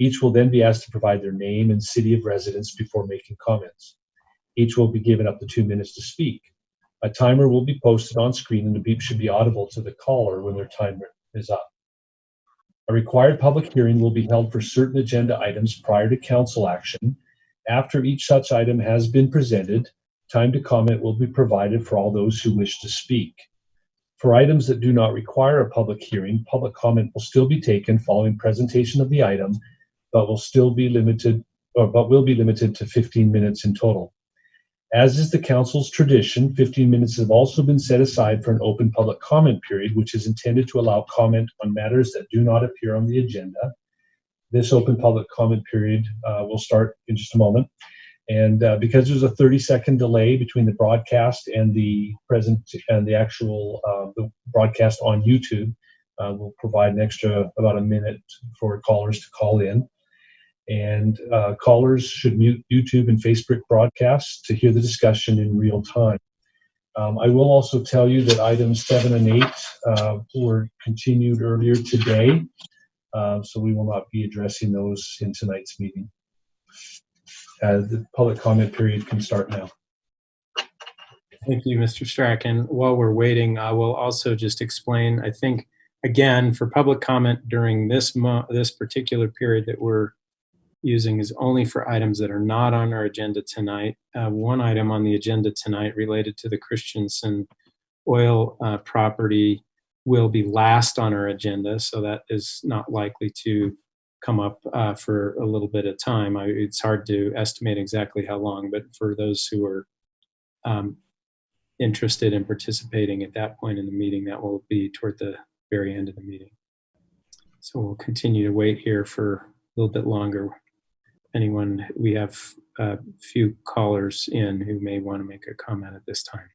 Each will then be asked to provide their name and city of residence before making comments. Each will be given up to 2 minutes to speak. A timer will be posted on screen, and the beep should be audible to the caller when their time is up. A required public hearing will be held for certain agenda items prior to council action. After each such item has been presented, time to comment will be provided for all those who wish to speak. For items that do not require a public hearing, public comment will still be taken following presentation of the item, but will be limited to 15 minutes in total. As is the council's tradition, 15 minutes have also been set aside for an open public comment period, which is intended to allow comment on matters that do not appear on the agenda. This open public comment period will start in just a moment. And because there's a 30-second delay between the broadcast and the actual broadcast on YouTube, we'll provide an extra about a minute for callers to call in. And callers should mute YouTube and Facebook broadcasts to hear the discussion in real time. I will also tell you that items 7 and 8 were continued earlier today, so we will not be addressing those in tonight's meeting. The public comment period can start now. Thank you, Mr. Strachan. While we're waiting, I will also just explain, I think, again, for public comment during this particular period that we're using is only for items that are not on our agenda tonight. One item on the agenda tonight related to the Christensen oil property will be last on our agenda, so that is not likely to come up for a little bit of time. It's hard to estimate exactly how long, but for those who are interested in participating at that point in the meeting, that will be toward the very end of the meeting. So we'll continue to wait here for a little bit longer. We have a few callers in who may want to make a comment at this time.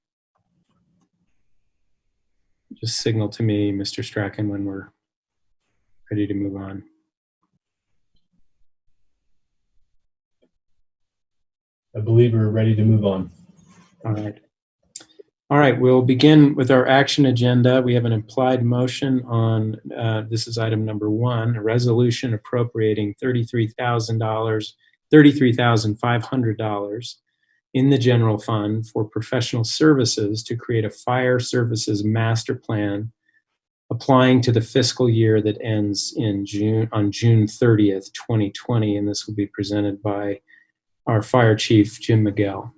Just signal to me, Mr. Strachan, when we're ready to move on. I believe we're ready to move on. All right, we'll begin with our action agenda. We have an implied motion on, this is item number 1, a resolution appropriating $33,500 in the general fund for professional services to create a fire services master plan applying to the fiscal year that ends on June 30th, 2020, and this will be presented by our fire chief, Jim Miguel.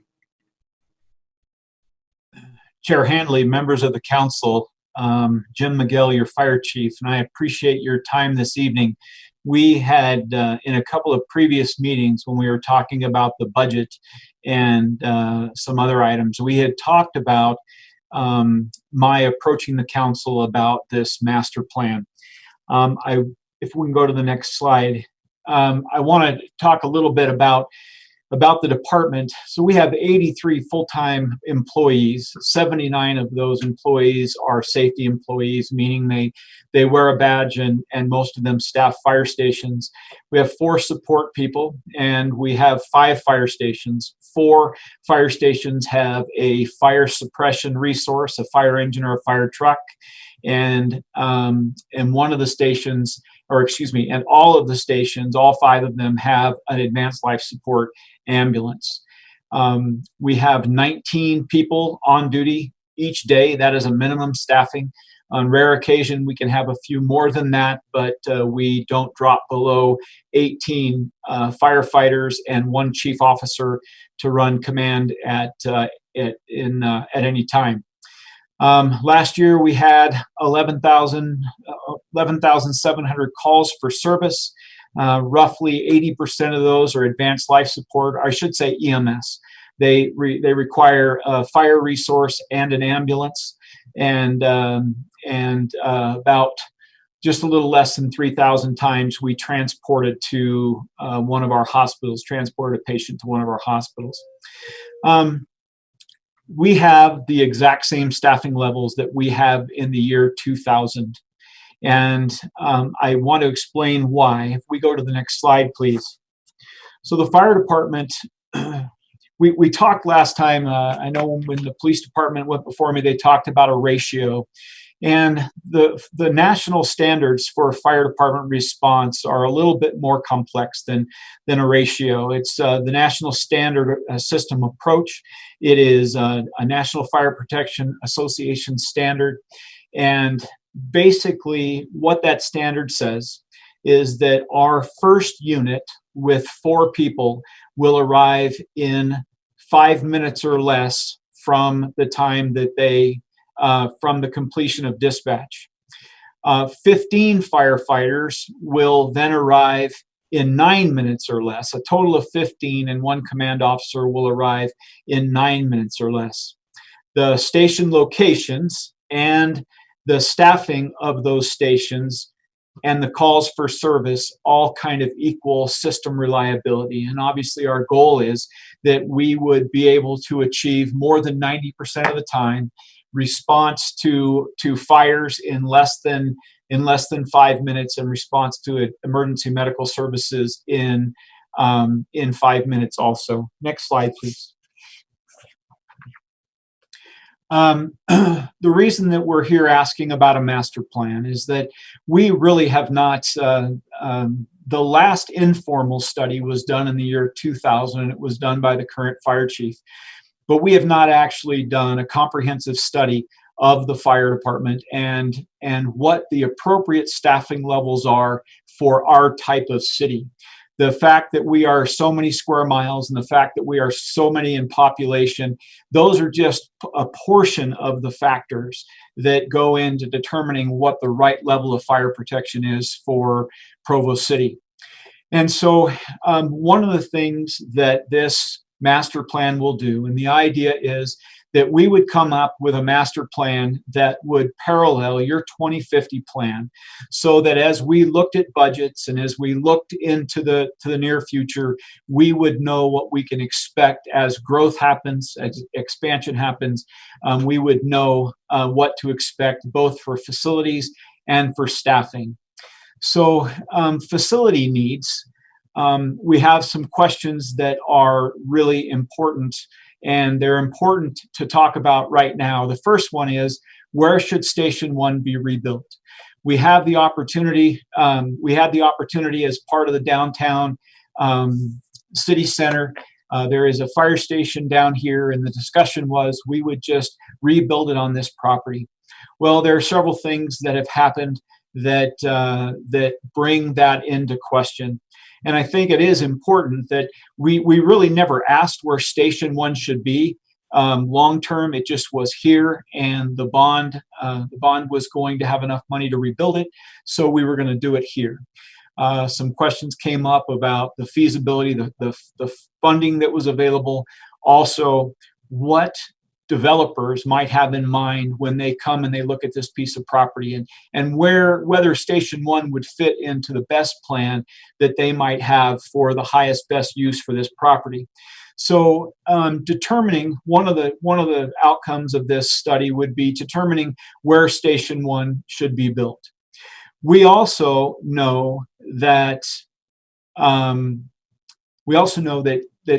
Chair Handley, members of the council, Jim Miguel, your fire chief, and I appreciate your time this evening. We had, in a couple of previous meetings when we were talking about the budget and some other items, we had talked about my approaching the council about this master plan. If we can go to the next slide, I want to talk a little bit about the department. So we have 83 full-time employees. 79 of those employees are safety employees, meaning they wear a badge and most of them staff fire stations. We have 4 support people, and we have 5 fire stations. 4 fire stations have a fire suppression resource, a fire engine or a fire truck, and one of the stations, and all of the stations, all 5 of them have an advanced life support ambulance. We have 19 people on duty each day. That is a minimum staffing. On rare occasion, we can have a few more than that, but we don't drop below 18 firefighters and 1 chief officer to run command at any time. Last year, we had 11,700 calls for service. Roughly 80% of those are advanced life support, or I should say EMS. They require a fire resource and an ambulance, and about just a little less than 3,000 times we transported to one of our hospitals, transported a patient to one of our hospitals. We have the exact same staffing levels that we have in the year 2000. And I want to explain why. If we go to the next slide, please. So the fire department, we talked last time, I know when the police department went before me, they talked about a ratio. And the national standards for fire department response are a little bit more complex than a ratio. It's the National Standard System Approach. It is a National Fire Protection Association standard. And basically what that standard says is that our first unit with 4 people will arrive in 5 minutes or less from the time that they from the completion of dispatch. 15 firefighters will then arrive in 9 minutes or less. A total of 15, and 1 command officer will arrive in 9 minutes or less. The station locations and the staffing of those stations and the calls for service all kind of equal system reliability. And obviously our goal is that we would be able to achieve more than 90% of the time response to fires in less than 5 minutes, and response to emergency medical services in 5 minutes also. Next slide, please. The reason that we're here asking about a master plan is that we really have not, the last informal study was done in the year 2000, and it was done by the current fire chief. But we have not actually done a comprehensive study of the fire department and what the appropriate staffing levels are for our type of city. The fact that we are so many square miles and the fact that we are so many in population, those are just a portion of the factors that go into determining what the right level of fire protection is for Provo City. And so one of the things that this master plan will do, and the idea is that we would come up with a master plan that would parallel your 2050 plan, so that as we looked at budgets and as we looked into the near future, we would know what we can expect as growth happens, as expansion happens. We would know what to expect both for facilities and for staffing. So facility needs. We have some questions that are really important, and they're important to talk about right now. The first one is, where should Station 1 be rebuilt? We have the opportunity, as part of the downtown city center. There is a fire station down here, and the discussion was we would just rebuild it on this property. Well, there are several things that have happened that bring that into question. And I think it is important that we really never asked where Station 1 should be. Long term, it just was here, and the bond was going to have enough money to rebuild it, so we were going to do it here. Some questions came up about the feasibility, the funding that was available, also what developers might have in mind when they come and they look at this piece of property, and whether Station 1 would fit into the best plan that they might have for the highest best use for this property. So determining one of the outcomes of this study would be determining where Station 1 should be built. We also know that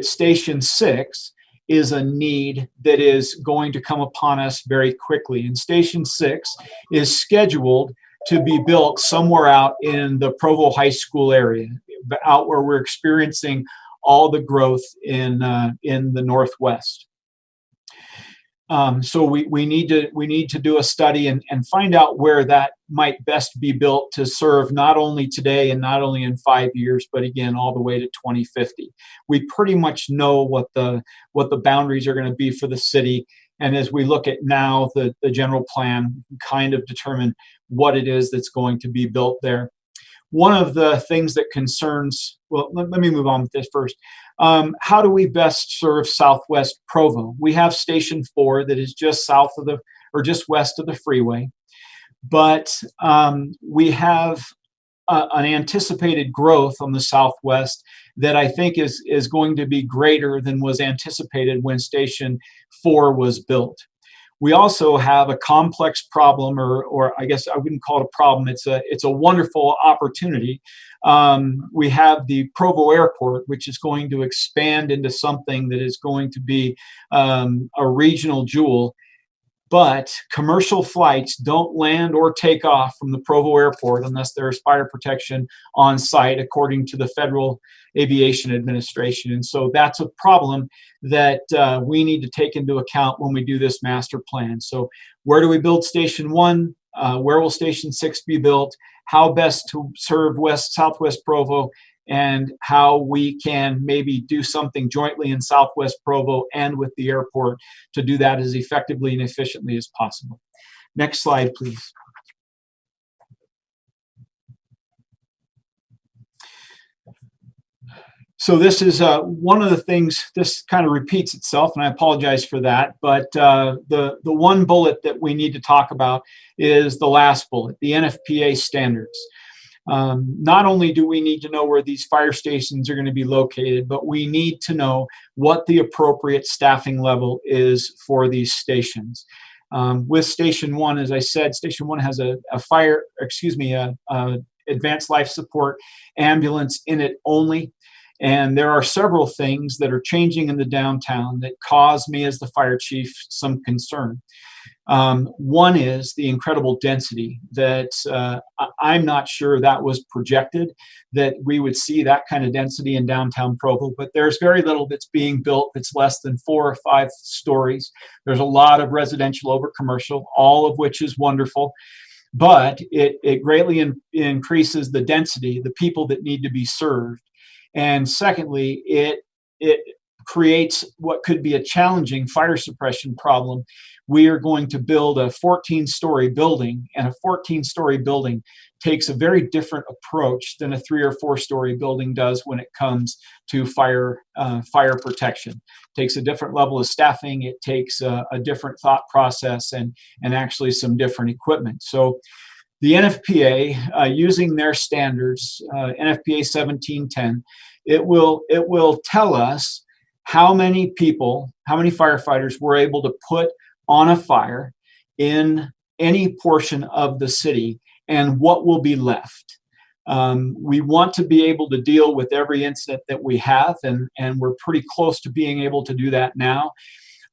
Station 6 is a need that is going to come upon us very quickly. And Station 6 is scheduled to be built somewhere out in the Provo High School area, out where we're experiencing all the growth in the Northwest. So we need to do a study and find out where that might best be built to serve not only today and not only in 5 years, but again all the way to 2050. We pretty much know what the boundaries are going to be for the city, and as we look at now the general plan, we can kind of determine what it is that's going to be built there. One of the things that concerns, well, let me move on with this first. How do we best serve Southwest Provo? We have Station 4 that is just south of just west of the freeway, but we have an anticipated growth on the Southwest that I think is going to be greater than was anticipated when Station 4 was built. We also have a complex problem, or I guess I wouldn't call it a problem. It's a wonderful opportunity. We have the Provo Airport, which is going to expand into something that is going to be a regional jewel. but commercial flights don't land or take off from the Provo airport unless there's fire protection on site, according to the Federal Aviation Administration. And so that's a problem that we need to take into account when we do this master plan. So where do we build Station 1? Where will Station 6 be built? How best to serve Southwest Provo, and how we can maybe do something jointly in Southwest Provo and with the airport to do that as effectively and efficiently as possible. Next slide, please. So this is one of the things, this kind of repeats itself, and I apologize for that, but the one bullet that we need to talk about is the last bullet, the NFPA standards. Not only do we need to know where these fire stations are going to be located, but we need to know what the appropriate staffing level is for these stations. With Station 1, as I said, Station 1 has a advanced life support ambulance in it only. And there are several things that are changing in the downtown that cause me as the fire chief some concern. One is the incredible density that I'm not sure that was projected, that we would see that kind of density in downtown Provo, but there's very little that's being built that's less than 4 or 5 stories. There's a lot of residential over commercial, all of which is wonderful, but it greatly increases the density, the people that need to be served. And secondly, it creates what could be a challenging fire suppression problem. We are going to build a 14-story building, and a 14-story building takes a very different approach than a 3 or 4-story building does when it comes to fire protection. It takes a different level of staffing. It takes a different thought process and actually some different equipment. So the NFPA, using their standards, NFPA 1710, it will tell us how many people, how many firefighters we're able to put on a fire in any portion of the city and what will be left. We want to be able to deal with every incident that we have, and we're pretty close to being able to do that now.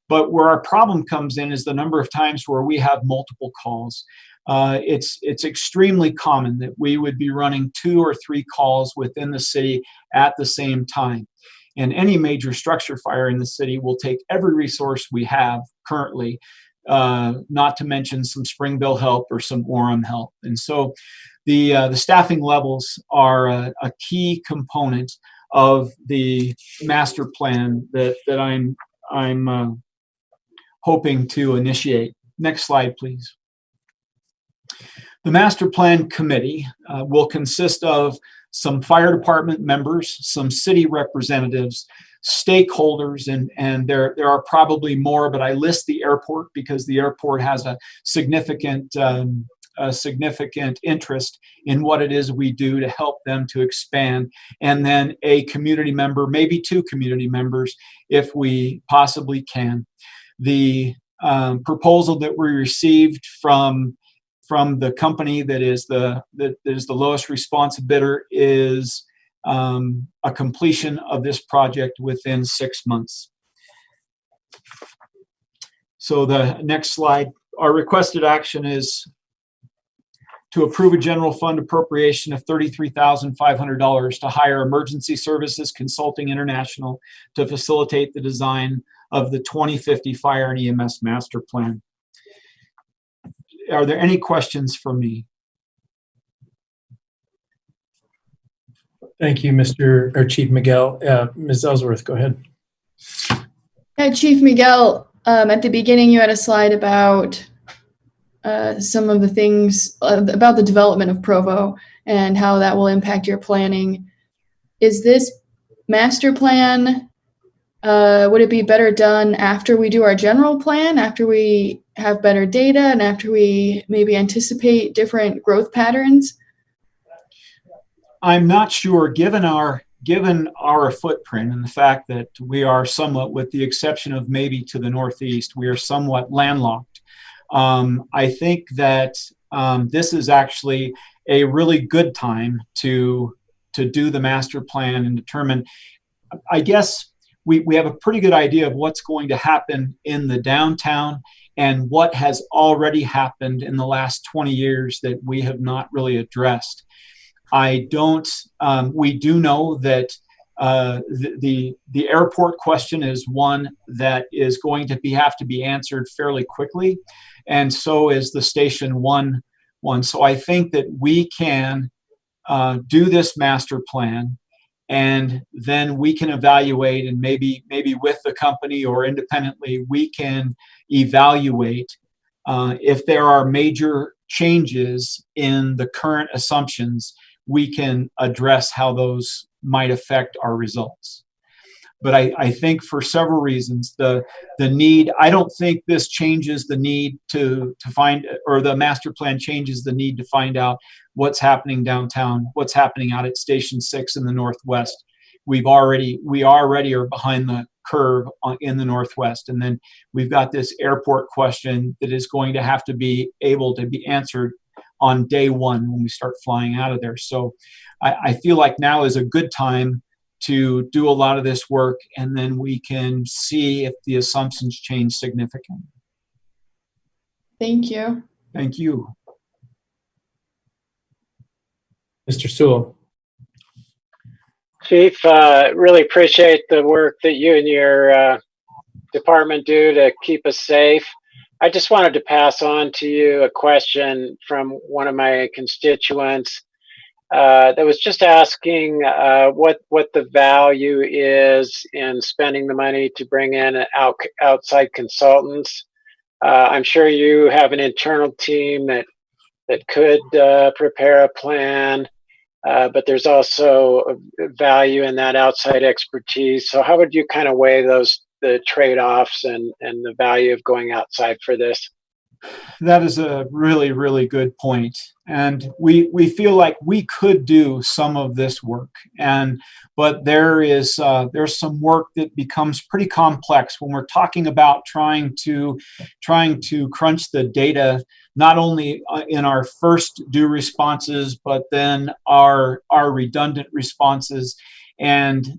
But where our problem comes in is the number of times where we have multiple calls. It's extremely common that we would be running 2 or 3 calls within the city at the same time. And any major structure fire in the city will take every resource we have currently, not to mention some Springville help or some Orem help. And so the staffing levels are a key component of the master plan that I'm hoping to initiate. Next slide, please. The master plan committee will consist of some fire department members, some city representatives, stakeholders, and there are probably more, but I list the airport because the airport has a significant interest in what it is we do to help them to expand, and then a community member, maybe 2 community members if we possibly can. The proposal that we received from the company that is the lowest responsive bidder is a completion of this project within 6 months. So the next slide, our requested action is to approve a general fund appropriation of $33,500 to hire Emergency Services Consulting International to facilitate the design of the 2050 Fire and EMS Master Plan. Are there any questions for me? Thank you, Chief Miguel. Ms. Ellsworth, go ahead. Yeah, Chief Miguel, at the beginning you had a slide about some of the things about the development of Provo and how that will impact your planning. Is this master plan, would it be better done after we do our general plan, after we have better data, and after we maybe anticipate different growth patterns? I'm not sure, given our footprint and the fact that we are somewhat, with the exception of maybe to the northeast, we are somewhat landlocked. I think that this is actually a really good time to do the master plan and determine, I guess we have a pretty good idea of what's going to happen in the downtown and what has already happened in the last 20 years that we have not really addressed. We do know that the airport question is one that is going to have to be answered fairly quickly, and so is the Station 1 one. So I think that we can do this master plan, and then we can evaluate, and maybe with the company or independently, we can evaluate if there are major changes in the current assumptions. We can address how those might affect our results. But I think for several reasons, the need, I don't think this changes the need to find, or the master plan changes the need to find out what's happening downtown, what's happening out at Station 6 in the Northwest. We already are behind the curve in the Northwest. And then we've got this airport question that is going to have to be able to be answered on day one when we start flying out of there. So I feel like now is a good time to do a lot of this work, and then we can see if the assumptions change significantly. Thank you. Thank you. Mr. Sewell. Chief, really appreciate the work that you and your department do to keep us safe. I just wanted to pass on to you a question from one of my constituents that was just asking what the value is in spending the money to bring in outside consultants. I'm sure you have an internal team that could prepare a plan, but there's also value in that outside expertise. So how would you kind of weigh the trade-offs and the value of going outside for this? That is a really, really good point. And we feel like we could do some of this work, but there's some work that becomes pretty complex when we're talking about trying to crunch the data, not only in our first due responses, but then our redundant responses. And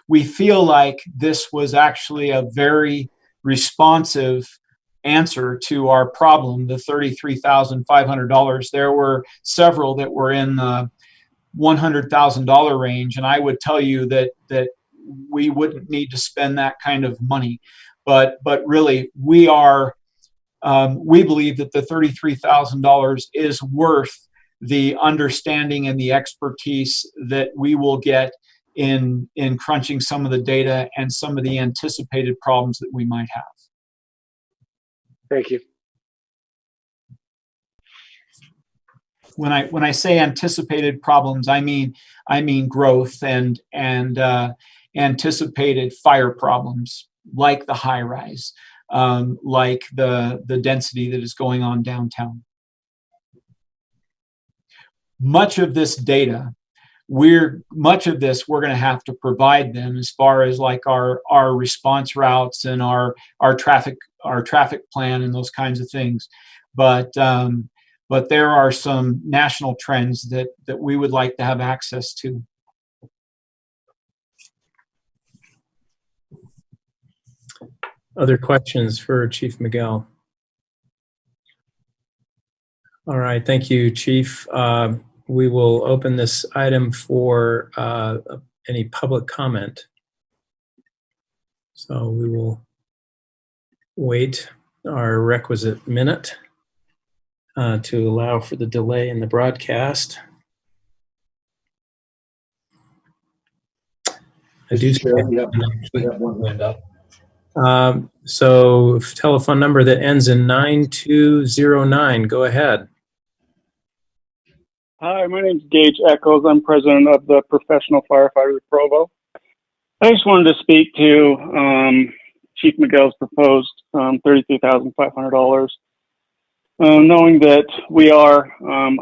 we feel like this was actually a very responsive answer to our problem, the $33,500. There were several that were in the $100,000 range, and I would tell you that we wouldn't need to spend that kind of money. But really, we believe that the $33,000 is worth the understanding and the expertise that we will get in crunching some of the data and some of the anticipated problems that we might have. Thank you. When I say anticipated problems, I mean growth and anticipated fire problems, like the high rise, like the density that is going on downtown. Much of this data, we're going to have to provide them as far as like our response routes and our traffic plan and those kinds of things. But there are some national trends that we would like to have access to. Other questions for Chief Miguel? All right, thank you, Chief. We will open this item for any public comment. So we will wait our requisite minute to allow for the delay in the broadcast. I do see we have one hand up. so telephone number that ends in 9209. Go ahead. Hi, my name is Gage Echols. I'm president of the Professional Firefighters of Provo. I just wanted to speak to Chief Miguel's proposed $33,500. Knowing that we are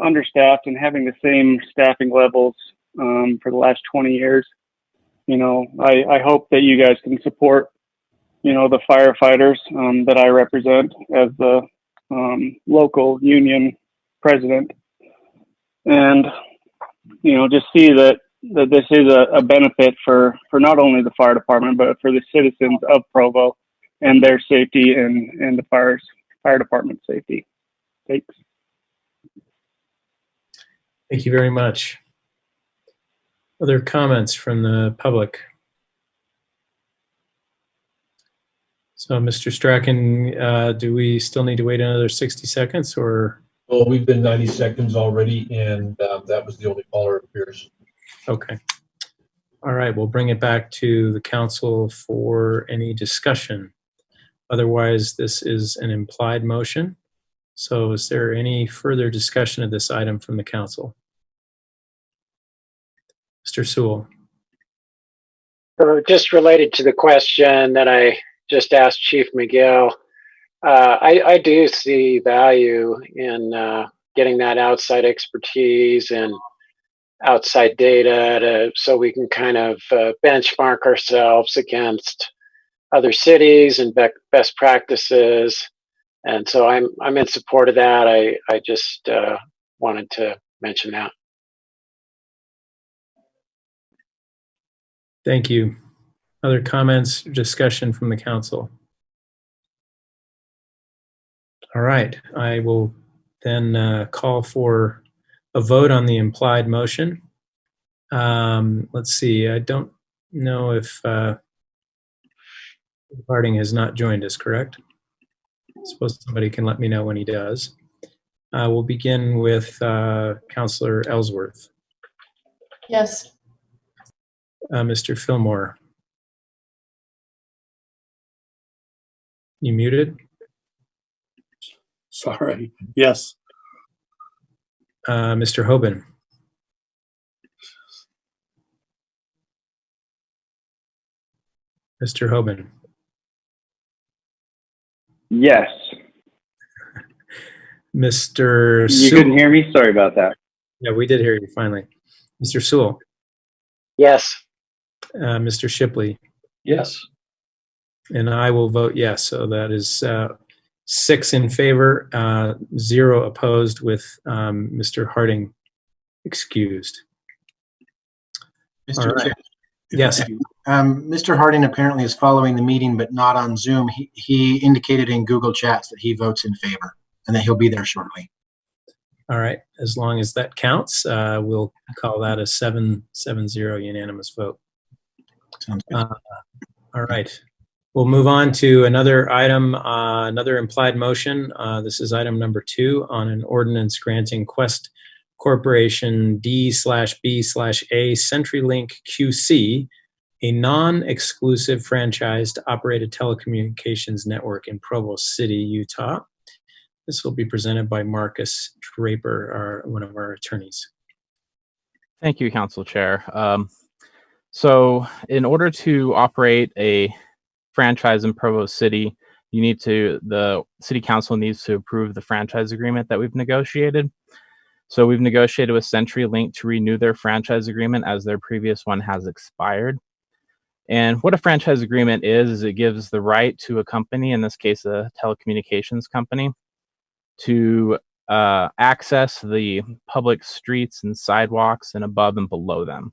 understaffed and having the same staffing levels for the last 20 years, I hope that you guys can support, the firefighters that I represent as the local union president. And, just see that this is a benefit for not only the fire department, but for the citizens of Provo. and their safety and the fire department safety. Thanks. Thank you very much. Other comments from the public? So, Mr. Strachan, do we still need to wait another 60 seconds or? Well, we've been 90 seconds already, and that was the only caller, it appears. Okay. All right, we'll bring it back to the council for any discussion. Otherwise, this is an implied motion. So is there any further discussion of this item from the council? Mr. Sewell. So just related to the question that I just asked Chief Miguel, I do see value in getting that outside expertise and outside data so we can kind of benchmark ourselves against other cities and best practices. And so I'm in support of that. I just wanted to mention that. Thank you. Other comments, discussion from the council? All right, I will then call for a vote on the implied motion. Let's see, I don't know if Harding has not joined us, correct? I suppose somebody can let me know when he does. We'll begin with Councillor Ellsworth. Yes. Mr. Fillmore. You muted? Sorry. Yes. Mr. Hoban. Mr. Hoban. Yes. Mr. You Sewell. couldn't hear me? Sorry about that. Yeah, we did hear you finally. Mr. Sewell. Yes. Mr. Shipley. Yes. And I will vote yes. So that is 6 in favor, 0 opposed, with Mr. Harding excused. Mr. All right. Chair. Yes. Mr. Harding apparently is following the meeting, but not on Zoom. He indicated in Google Chats that he votes in favor and that he'll be there shortly. All right. As long as that counts, we'll call that a 7-0 unanimous vote. Sounds good. All right. We'll move on to another item, another implied motion. This is item number 2 on an ordinance granting Qwest Corporation D/B/A CenturyLink QC a non-exclusive franchise to operate a telecommunications network in Provo City, Utah. This will be presented by Marcus Draper, one of our attorneys. Thank you, Council Chair. So in order to operate a franchise in Provo City, the City Council needs to approve the franchise agreement that we've negotiated. So we've negotiated with CenturyLink to renew their franchise agreement as their previous one has expired. And what a franchise agreement is it gives the right to a company, in this case a telecommunications company, to access the public streets and sidewalks and above and below them.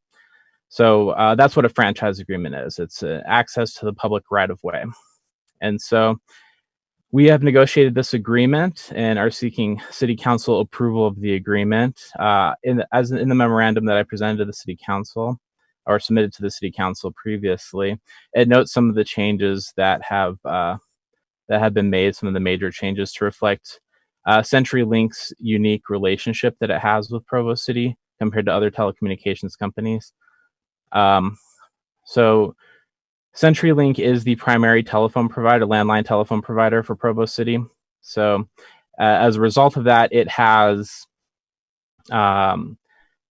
So that's what a franchise agreement is. It's access to the public right-of-way. And so we have negotiated this agreement and are seeking City Council approval of the agreement. In the memorandum that I presented to the City Council, or submitted to the City Council previously, it notes some of the changes that have been made, some of the major changes to reflect CenturyLink's unique relationship that it has with Provo City compared to other telecommunications companies. So CenturyLink is the primary telephone provider, landline telephone provider for Provo City. So as a result of that, it has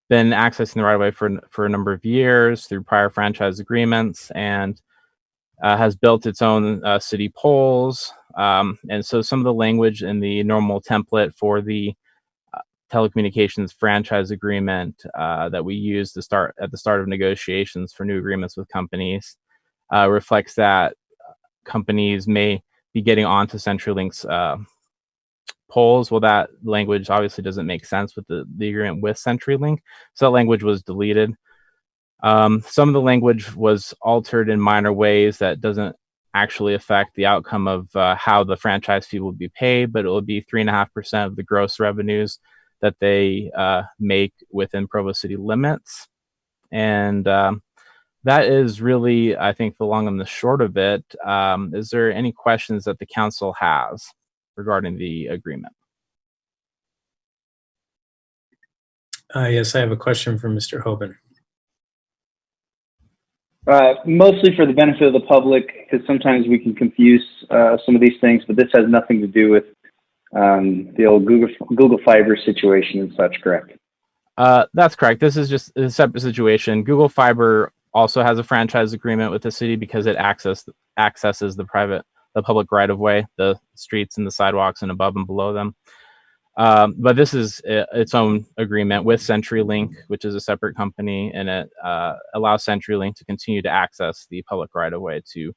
been accessing the right-of-way for a number of years through prior franchise agreements, and has built its own city poles. And so some of the language in the normal template for the telecommunications franchise agreement that we use at the start of negotiations for new agreements with companies reflects that companies may be getting onto CenturyLink's poles. Well, that language obviously doesn't make sense with the agreement with CenturyLink, so that language was deleted. Some of the language was altered in minor ways that doesn't actually affect the outcome of how the franchise fee will be paid, but it will be 3.5% of the gross revenues that they make within Provo City limits. And that is really, I think, the long and the short of it. Is there any questions that the council has regarding the agreement? Yes, I have a question from Mr. Hoban. Mostly for the benefit of the public, because sometimes we can confuse some of these things, but this has nothing to do with the old Google Fiber situation and such, correct? That's correct. This is just a separate situation. Google Fiber also has a franchise agreement with the city because it accesses the public right-of-way, the streets and the sidewalks and above and below them. But this is its own agreement with CenturyLink, which is a separate company, and it allows CenturyLink to continue to access the public right-of-way to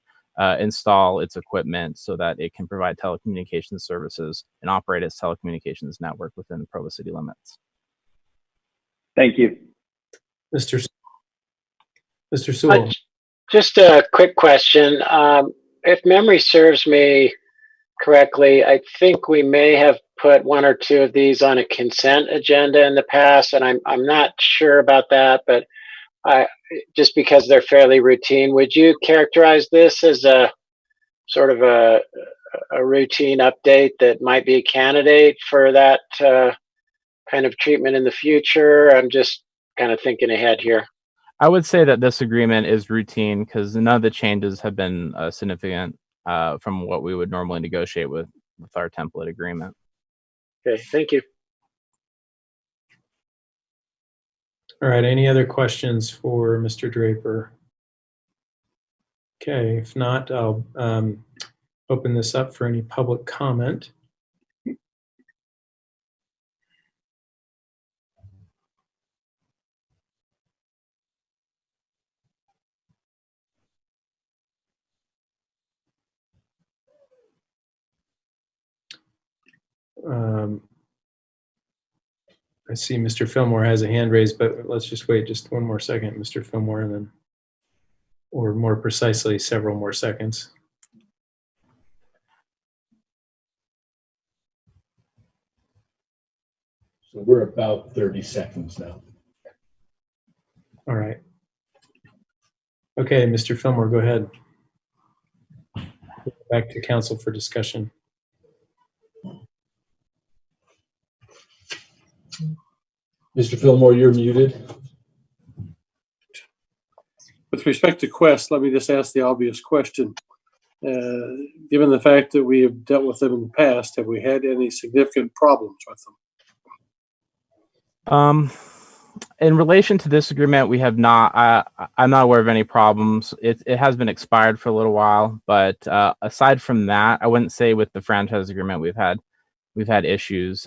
install its equipment so that it can provide telecommunications services and operate its telecommunications network within the Provo City limits. Thank you. Mr. Sewell. Just a quick question. If memory serves me correctly, I think we may have put one or two of these on a consent agenda in the past, and I'm not sure about that, but just because they're fairly routine, would you characterize this as a sort of a routine update that might be a candidate for that kind of treatment in the future? I'm just kind of thinking ahead here. I would say that this agreement is routine because none of the changes have been significant from what we would normally negotiate with our template agreement. Okay, thank you. All right, any other questions for Mr. Draper? Okay, if not, I'll open this up for any public comment. I see Mr. Fillmore has a hand raised, but let's just wait just one more second, Mr. Fillmore, and then, or more precisely, several more seconds. So we're about 30 seconds now. All right. Okay, Mr. Fillmore, go ahead. Back to council for discussion. Mr. Fillmore, you're muted. With respect to Qwest, let me just ask the obvious question. Given the fact that we have dealt with them in the past, have we had any significant problems with them? In relation to this agreement, we have not. I'm not aware of any problems. It has been expired for a little while, but aside from that, I wouldn't say with the franchise agreement we've had issues.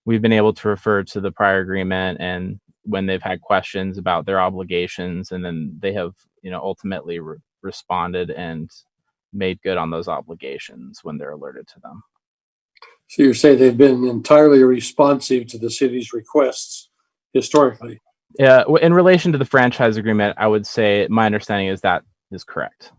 We've been able to refer to the prior agreement, and when they've had questions about their obligations, and then they have, ultimately responded and made good on those obligations when they're alerted to them. So you're saying they've been entirely responsive to the city's requests historically? Yeah, in relation to the franchise agreement, I would say my understanding is that is correct.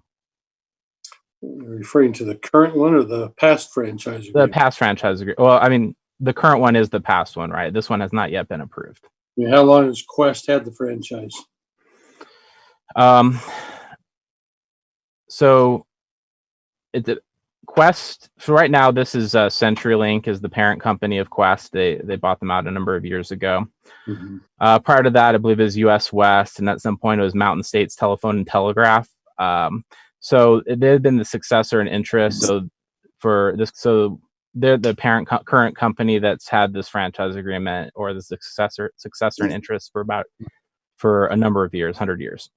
You're referring to the current one or the past franchise agreement? The past franchise agreement. Well, I mean, the current one is the past one, right? This one has not yet been approved. I mean, how long has Qwest had the franchise? So Qwest. So right now, this is CenturyLink is the parent company of Qwest. They bought them out a number of years ago. Mm-hmm. Prior to that, I believe it was U.S. West, and at some point it was Mountain States Telephone and Telegraph. So they had been the successor in interest. So for this, so they're the current company that's had this franchise agreement, or the successor in interest for a number of years, 100 years.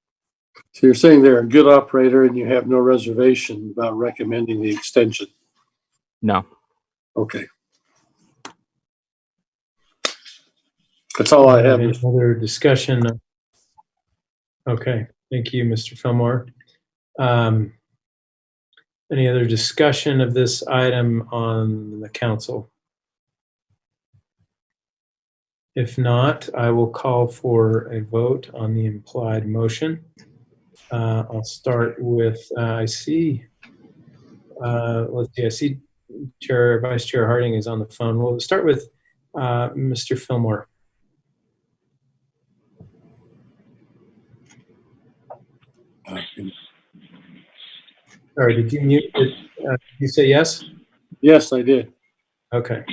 So you're saying they're a good operator and you have no reservation about recommending the extension? No. Okay. That's all I have. Another discussion. Okay, thank you, Mr. Fillmore. Any other discussion of this item on the council? If not, I will call for a vote on the implied motion. I'll start with, I see Let's see, I see Vice Chair Harding is on the phone. We'll start with Mr. Fillmore. Sorry, did you mute it? Did you say yes? Yes, I did. Okay.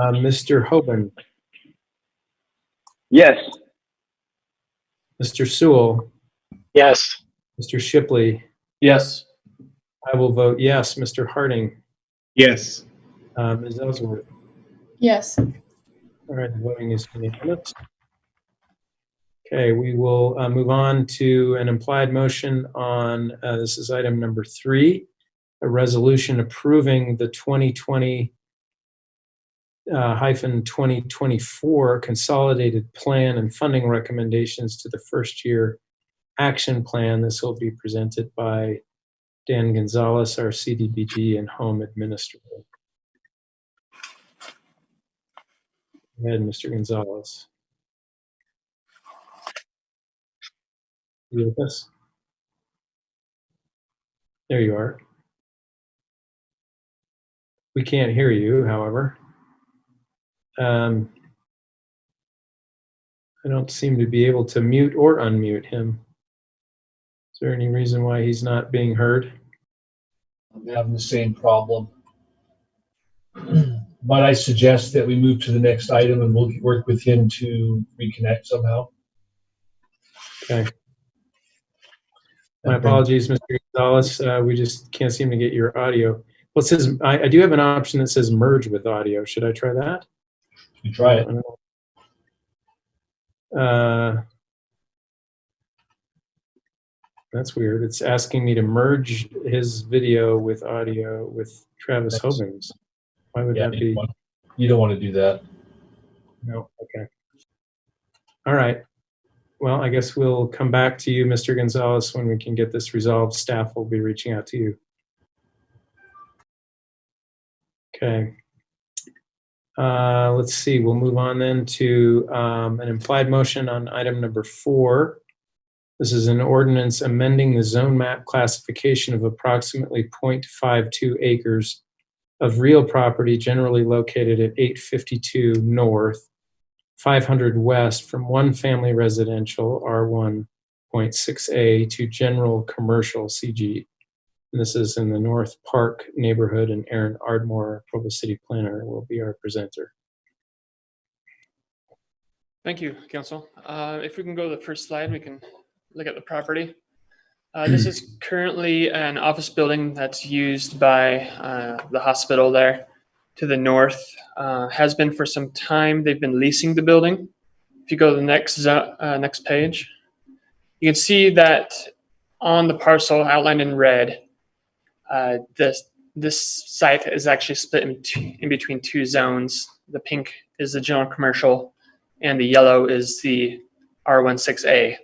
Mr. Hoban. Yes. Mr. Sewell. Yes. Mr. Shipley. Yes. I will vote yes. Mr. Harding. Yes. Ms. Ellsworth. Yes. All right, the voting is unanimous. Okay, we will move on to an implied motion on, this is item number 3, a resolution approving the 2020-2024 Consolidated Plan and funding recommendations to the first year action plan. This will be presented by Dan Gonzalez, our CDBG and Home Administrator. Go ahead, Mr. Gonzalez. You with us? There you are. We can't hear you, however. I don't seem to be able to mute or unmute him. Is there any reason why he's not being heard? I'm having the same problem. Might I suggest that we move to the next item and we'll work with him to reconnect somehow? Okay. My apologies, Mr. Gonzalez. We just can't seem to get your audio. Well, it says, I do have an option that says merge with audio. Should I try that? You try it. That's weird. It's asking me to merge his video with audio with Travis Hoban's. Why would that be? You don't want to do that. No. Okay. All right. Well, I guess we'll come back to you, Mr. Gonzalez, when we can get this resolved. Staff will be reaching out to you. Okay. Let's see. We'll move on then to an implied motion on item number 4. This is an ordinance amending the zone map classification of approximately 0.52 acres of real property generally located at 852 North, 500 West from one family residential R1.6A to general commercial CG. And this is in the North Park neighborhood, and Aaron Ardmore, Provo City Planner, will be our presenter. Thank you, Council. If we can go to the first slide, we can look at the property. This is currently an office building that's used by the hospital there to the north. Has been for some time. They've been leasing the building. If you go to the next page, you can see that on the parcel outlined in red, this site is actually split in between 2 zones. The pink is the general commercial, and the yellow is the R16A.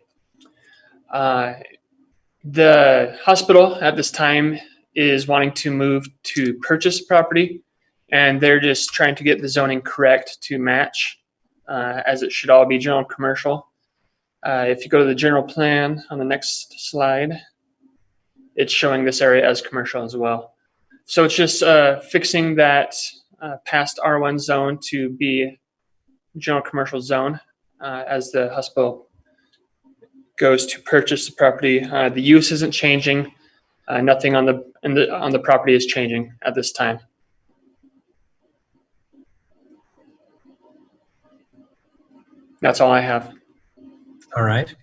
The hospital at this time is wanting to move to purchase property, and they're just trying to get the zoning correct to match, as it should all be general commercial. If you go to the general plan on the next slide, it's showing this area as commercial as well. So it's just fixing that past R1 zone to be general commercial zone as the hospital goes to purchase the property. The use isn't changing. Nothing on the property is changing at this time. That's all I have. All right.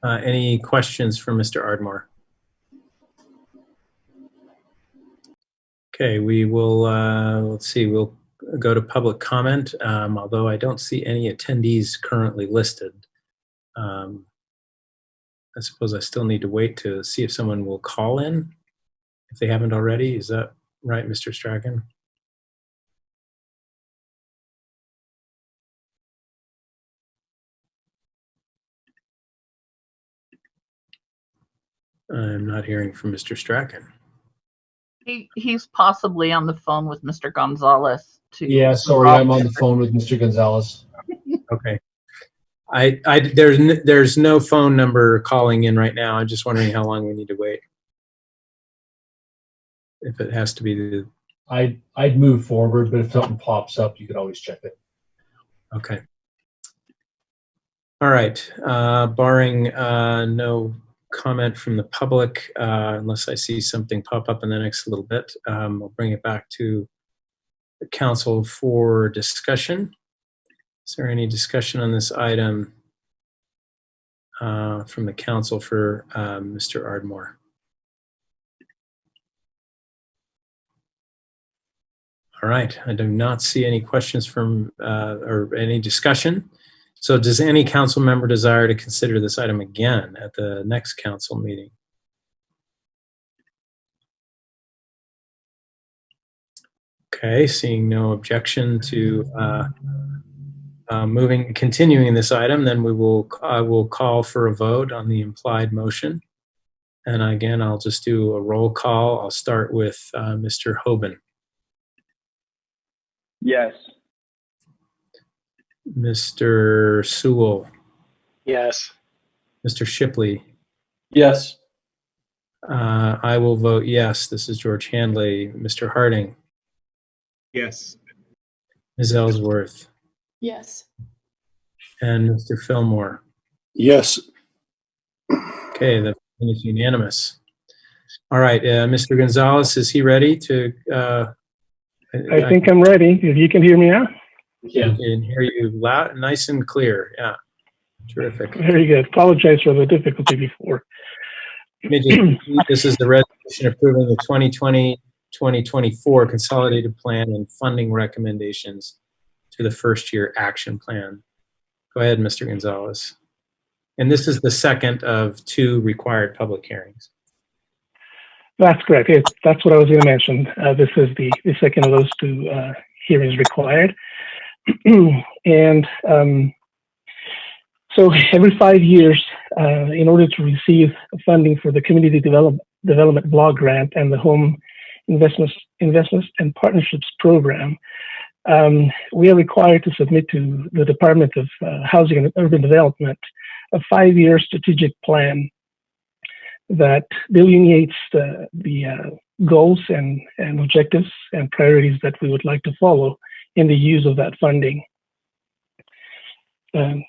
Any questions for Mr. Ardmore? Okay, we will, let's see, we'll go to public comment, although I don't see any attendees currently listed. I suppose I still need to wait to see if someone will call in, if they haven't already. Is that right, Mr. Strachan? I'm not hearing from Mr. Strachan. He's possibly on the phone with Mr. Gonzalez. Yeah, sorry, I'm on the phone with Mr. Gonzalez. Okay. There's no phone number calling in right now. I'm just wondering how long we need to wait. if it has to be the, I'd move forward, but if something pops up, you could always check it. okay. All right, barring no comment from the public, unless I see something pop up in the next little bit, I'll bring it back to the council for discussion. Is there any discussion on this item from the council for Mr. Ardmore? All right, I do not see any questions from or any discussion. So does any council member desire to consider this item again at the next council meeting? Okay, seeing no objection to continuing this item, then I will call for a vote on the implied motion. And again, I'll just do a roll call. I'll start with Mr. Hoban. Yes. Mr. Sewell. Yes. Mr. Shipley. Yes. I will vote yes. This is George Handley. Mr. Harding. Yes. Ms. Ellsworth. Yes. And Mr. Fillmore. Yes. Okay, the vote is unanimous. All right, Mr. Gonzalez, is he ready to? I think I'm ready. If you can hear me now. Yeah. I can hear you loud, nice and clear. Yeah, terrific. Very good. Apologize for the difficulty before. This is the resolution approving the 2020-2024 Consolidated Plan and funding recommendations to the first year action plan. Go ahead, Mr. Gonzalez. And this is the second of 2 required public hearings. That's correct. That's what I was going to mention. This is the second of those 2 hearings required. And so every 5 years, in order to receive funding for the Community Development Block Grant and the Home Investments and Partnerships Program, we are required to submit to the Department of Housing and Urban Development a 5-year strategic plan that delineates the goals and objectives and priorities that we would like to follow in the use of that funding.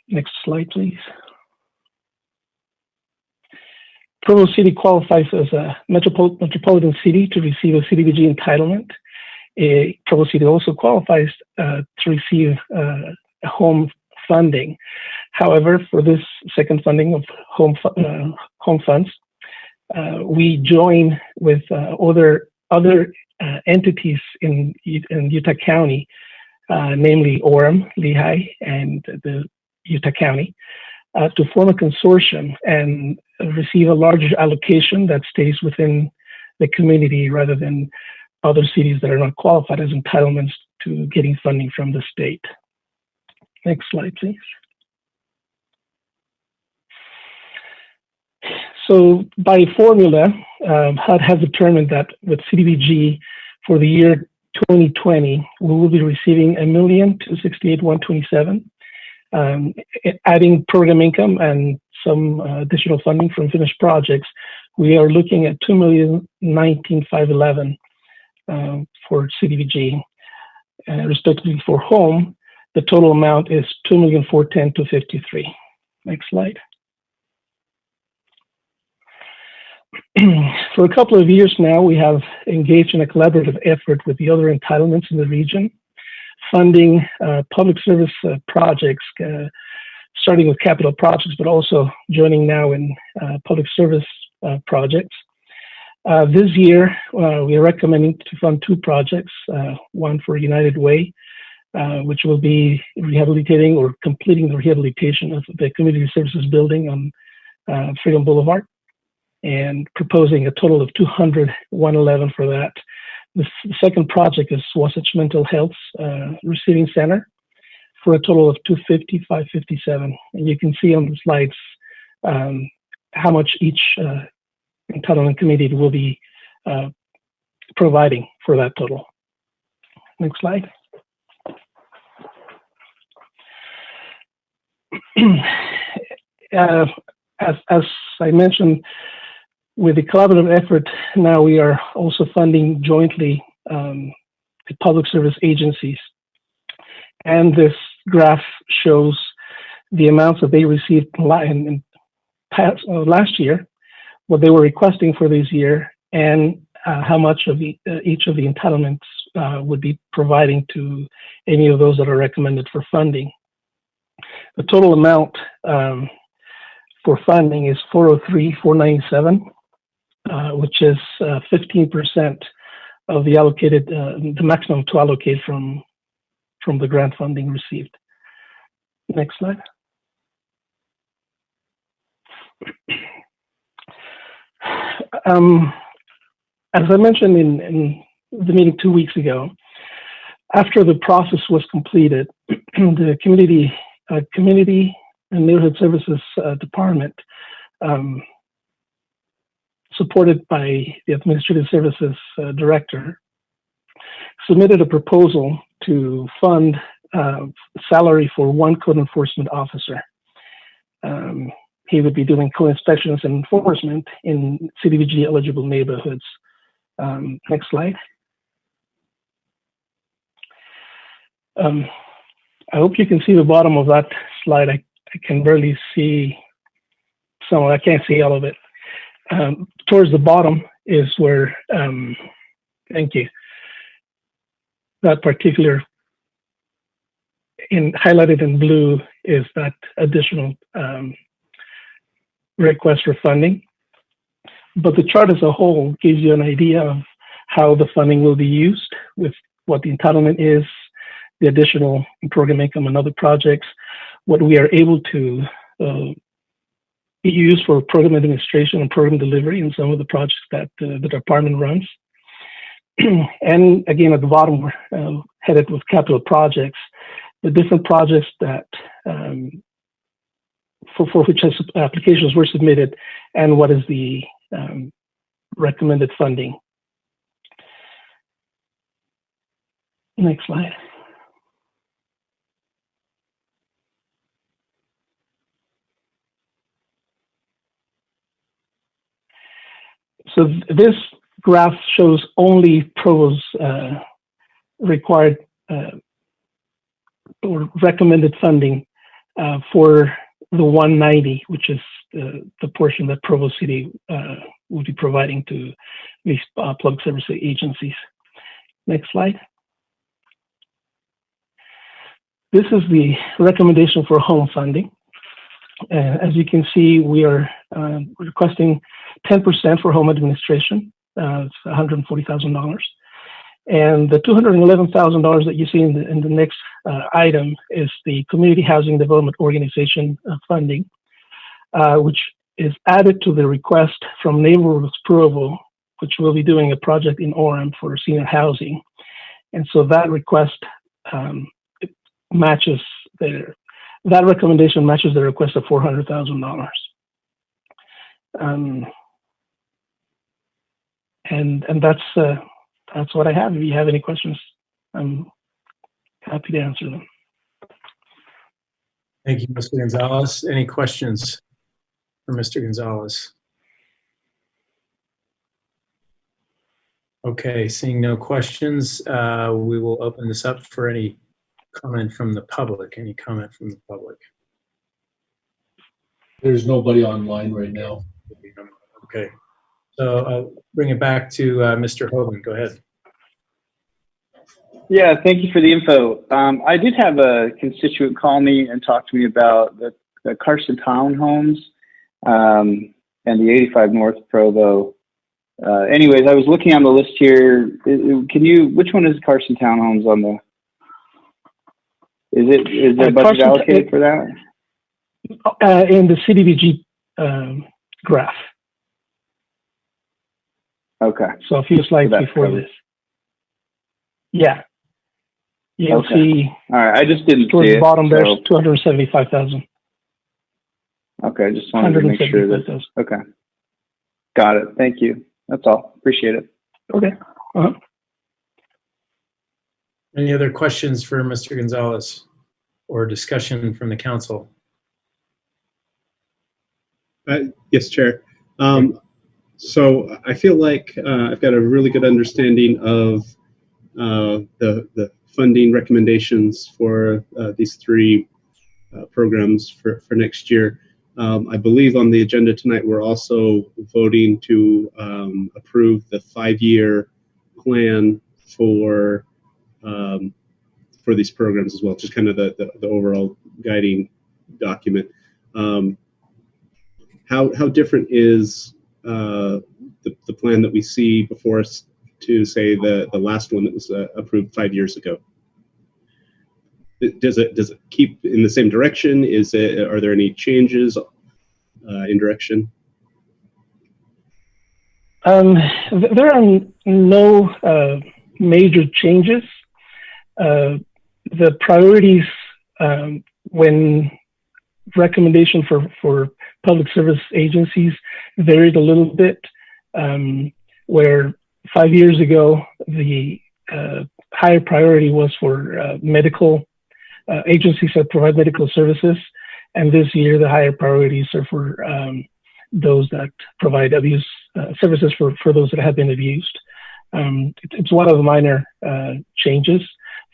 Next slide, please. Provo City qualifies as a metropolitan city to receive a CDBG entitlement. Provo City also qualifies to receive home funding. However, for this second funding of home funds, we join with other entities in Utah County, namely Orem, Lehigh, and the Utah County, to form a consortium and receive a larger allocation that stays within the community rather than other cities that are not qualified as entitlements to getting funding from the state. Next slide, please. So by formula, HUD has determined that with CDBG for the year 2020, we will be receiving $1,268,127, adding program income and some additional funding from finished projects. We are looking at $2,019,511 for CDBG. Respectively for home, the total amount is $2,410,253. Next slide. For a couple of years now, we have engaged in a collaborative effort with the other entitlements in the region, funding public service projects, starting with capital projects, but also joining now in public service projects. This year, we are recommending to fund 2 projects, one for United Way, which will be rehabilitating or completing the rehabilitation of the community services building on Freedom Boulevard, and proposing a total of $200,111 for that. The second project is Wasatch Mental Health Receiving Center for a total of $250,557. And you can see on the slides how much each entitlement committee will be providing for that total. Next slide. As I mentioned, with the collaborative effort, now we are also funding jointly the public service agencies. And this graph shows the amounts that they received last year, what they were requesting for this year, and how much of each of the entitlements would be providing to any of those that are recommended for funding. The total amount for funding is $403,497, which is 15% of the allocated, the maximum to allocate from the grant funding received. Next slide. As I mentioned in the meeting 2 weeks ago, after the process was completed, the Community and Neighborhood Services Department, supported by the Administrative Services Director, submitted a proposal to fund salary for one code enforcement officer. He would be doing co-inspections and enforcement in CDBG eligible neighborhoods. Next slide. I hope you can see the bottom of that slide. I can barely see some of it. I can't see all of it. Towards the bottom is where, thank you, that particular, highlighted in blue is that additional request for funding. But the chart as a whole gives you an idea of how the funding will be used, with what the entitlement is, the additional program income and other projects, what we are able to use for program administration and program delivery in some of the projects that the department runs. And again, at the bottom, we're headed with capital projects, the different projects that for which applications were submitted, and what is the recommended funding. Next slide. So this graph shows only Provo's required or recommended funding for the 190, which is the portion that Provo City will be providing to these public service agencies. Next slide. This is the recommendation for home funding. As you can see, we are requesting 10% for home administration. It's $140,000. And the $211,000 that you see in the next item is the Community Housing Development Organization funding, which is added to the request from Neighborhoods Provo, which will be doing a project in Orem for senior housing. And so that request matches that recommendation matches the request of $400,000. And that's what I have. If you have any questions, I'm happy to answer them. Thank you, Mr. Gonzalez. Any questions for Mr. Gonzalez? Okay, seeing no questions, we will open this up for any comment from the public. Any comment from the public? There's nobody online right now. Okay, so I'll bring it back to Mr. Hogan. Go ahead. Yeah, thank you for the info. I did have a constituent call me and talk to me about the Carson Townhomes and the 85 North Provo. Anyways, I was looking on the list here. Which one is Carson Townhomes on the? Is there a budget allocated for that? In the CDBG graph. Okay. So a few slides before this. Yeah. You'll see. All right. I just didn't towards see the bottom. So. There's 275,000. Okay. I just wanted to make sure that. Okay. Got it. Thank you. That's all. Appreciate it. Okay. Any other questions for Mr. Gonzalez or discussion from the council? Yes, Chair. So I feel like I've got a really good understanding of the funding recommendations for these three programs for next year. I believe on the agenda tonight, we're also voting to approve the 5-year plan for these programs as well, just kind of the overall guiding document. How different is the plan that we see before us to say the last one that was approved 5 years ago? Does it keep in the same direction? Are there any changes in direction? There are no major changes. The priorities when recommendation for public service agencies varied a little bit, where 5 years ago the higher priority was for medical agencies that provide medical services, and this year the higher priorities are for those that provide abuse services for those that have been abused. It's one of the minor changes.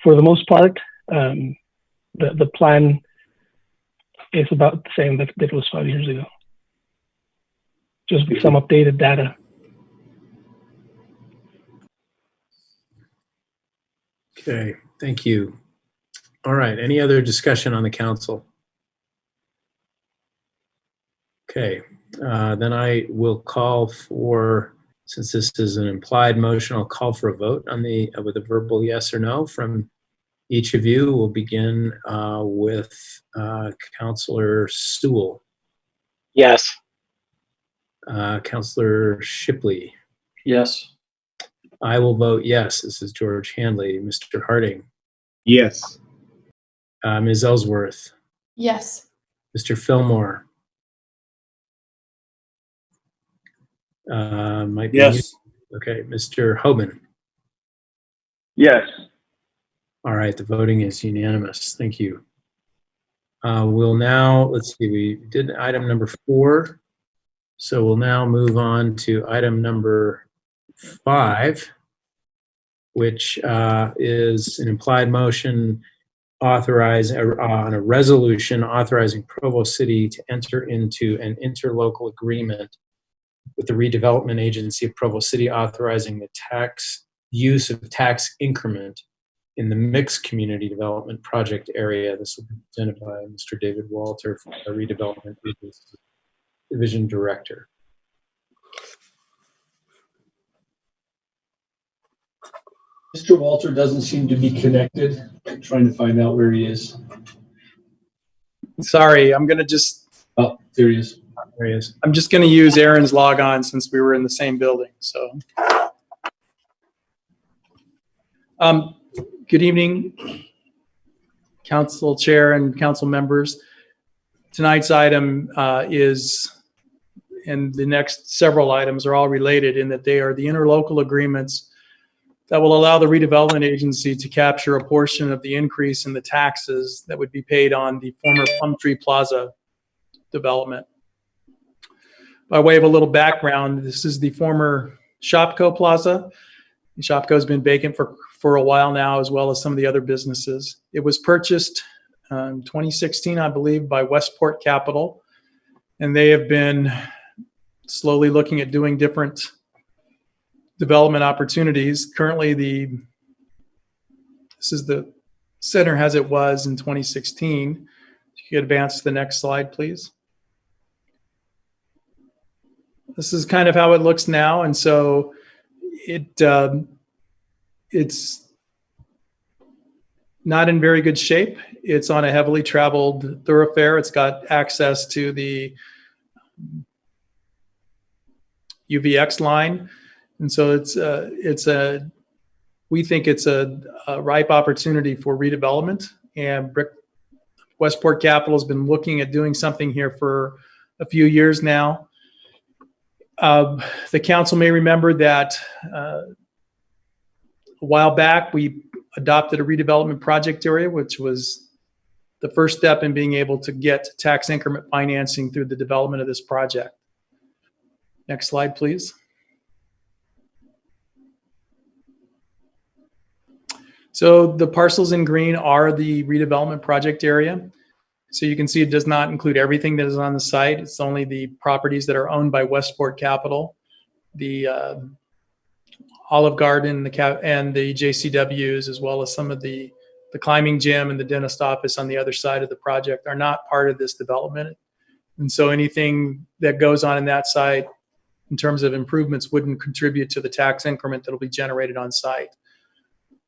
For the most part, the plan is about the same that it was 5 years ago, just with some updated data. Okay, thank you. All right, any other discussion on the council? Okay, then I will call for, since this is an implied motion, I'll call for a vote on with a verbal yes or no from each of you. We'll begin with Councilor Sewell. Yes. Councilor Shipley. Yes. I will vote yes. This is George Handley. Mr. Harding. Yes. Ms. Ellsworth. Yes. Mr. Fillmore. Might be Yes. you. Okay, Mr. Hoban. Yes. All right, the voting is unanimous. Thank you. We'll now, let's see, we did item number 4. So we'll now move on to item number 5, which is an implied motion on a resolution authorizing Provo City to enter into an interlocal agreement with the Redevelopment Agency of Provo City, authorizing the use of tax increment in the mixed community development project area. This will be presented by Mr. David Walter, our Redevelopment Agency Division Director. Mr. Walter doesn't seem to be connected. I'm trying to find out where he is. Sorry, I'm going to just... Oh, there he is. There he is. I'm just going to use Aaron's log on since we were in the same building. So, good evening, Council Chair and Council members. Tonight's item and the next several items are all related in that they are the interlocal agreements that will allow the redevelopment agency to capture a portion of the increase in the taxes that would be paid on the former Plum Tree Plaza development. By way of a little background, this is the former Shopko Plaza. Shopko has been vacant for a while now, as well as some of the other businesses. It was purchased in 2016, I believe, by Westport Capital, and they have been slowly looking at doing different development opportunities. Currently, this is the center as it was in 2016. If you could advance to the next slide, please. This is kind of how it looks now, and so it's not in very good shape. It's on a heavily traveled thoroughfare. It's got access to the UVX line, and so we think it's a ripe opportunity for redevelopment. And Westport Capital has been looking at doing something here for a few years now. The council may remember that a while back we adopted a redevelopment project area, which was the first step in being able to get tax increment financing through the development of this project. Next slide, please. So the parcels in green are the redevelopment project area. So you can see it does not include everything that is on the site. It's only the properties that are owned by Westport Capital, the Olive Garden, and the JCWs, as well as some of the climbing gym and the dentist office on the other side of the project are not part of this development. And so anything that goes on in that site in terms of improvements wouldn't contribute to the tax increment that will be generated on site.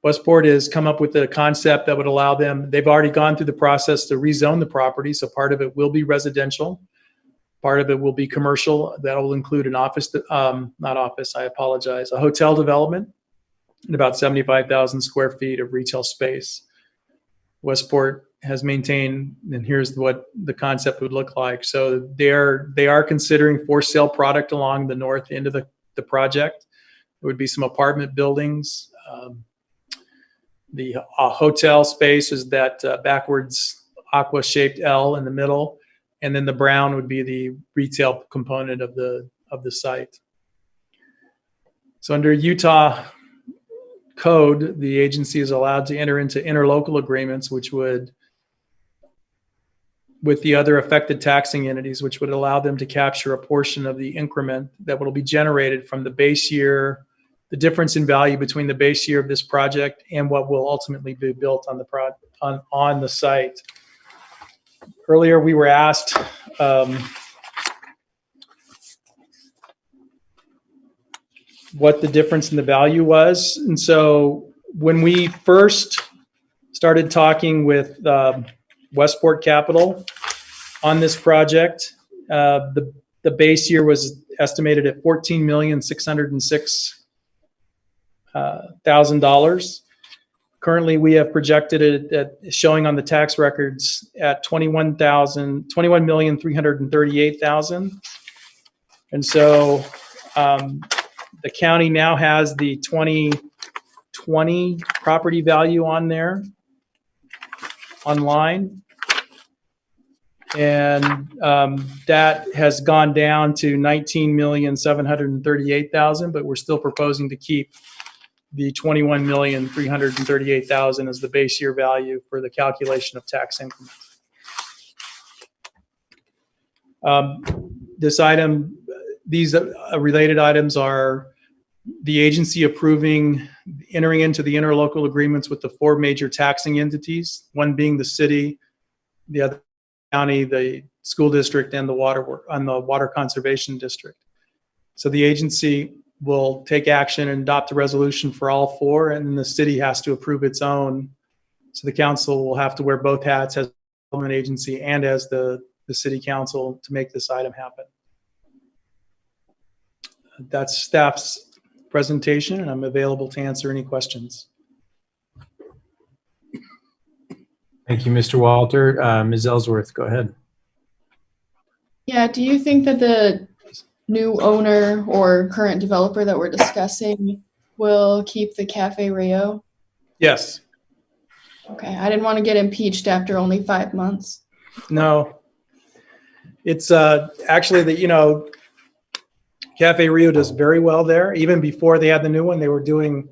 Westport has come up with a concept that would allow them, they've already gone through the process to rezone the property. So part of it will be residential. Part of it will be commercial. That will include an office, not office, I apologize, a hotel development and about 75,000 square feet of retail space. Westport has maintained, and here's what the concept would look like. So they are considering for sale product along the north end of the project. There would be some apartment buildings. The hotel space is that backwards aqua-shaped L in the middle. And then the brown would be the retail component of the site. So under Utah code, the agency is allowed to enter into interlocal agreements, which would, with the other affected taxing entities, which would allow them to capture a portion of the increment that will be generated from the base year, the difference in value between the base year of this project and what will ultimately be built on the site. Earlier, we were asked what the difference in the value was. And so when we first started talking with Westport Capital on this project, the base year was estimated at $14,606,000. Currently, we have projected it at showing on the tax records at $21,338,000. And so the county now has the 2020 property value on there online. And that has gone down to $19,738,000, but we're still proposing to keep the $21,338,000 as the base year value for the calculation of tax increment. This item, these related items are the agency approving entering into the interlocal agreements with the 4 major taxing entities, one being the city, the other county, the school district, and the water conservation district. So the agency will take action and adopt a resolution for all 4, and then the city has to approve its own. So the council will have to wear both hats as development agency and as the city council to make this item happen. That's staff's presentation, and I'm available to answer any questions. Thank you, Mr. Walter. Ms. Ellsworth, go ahead. Yeah, do you think that the new owner or current developer that we're discussing will keep the Cafe Rio? Yes. Okay, I didn't want to get impeached after only 5 months. No. It's actually that, Cafe Rio does very well there. Even before they had the new one, they were doing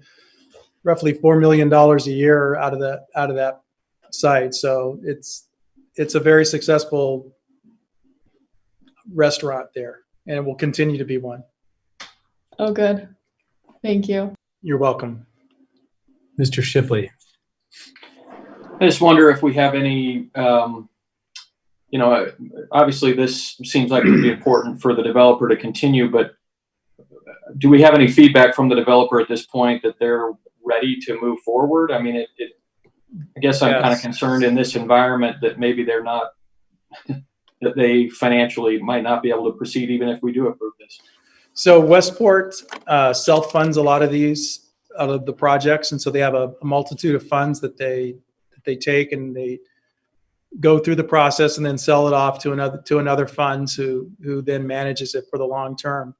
roughly $4 million a year out of that site. So it's a very successful restaurant there, and it will continue to be one. Oh, good. Thank you. You're welcome. Mr. Shipley. I just wonder if we have any, obviously this seems like it would be important for the developer to continue, but do we have any feedback from the developer at this point that they're ready to move forward? I mean, I guess I'm kind of concerned in this environment that maybe they're not, that they financially might not be able to proceed even if we do approve this. So Westport self-funds a lot of these out of the projects, and so they have a multitude of funds that they take, and they go through the process and then sell it off to another fund who then manages it for the long term.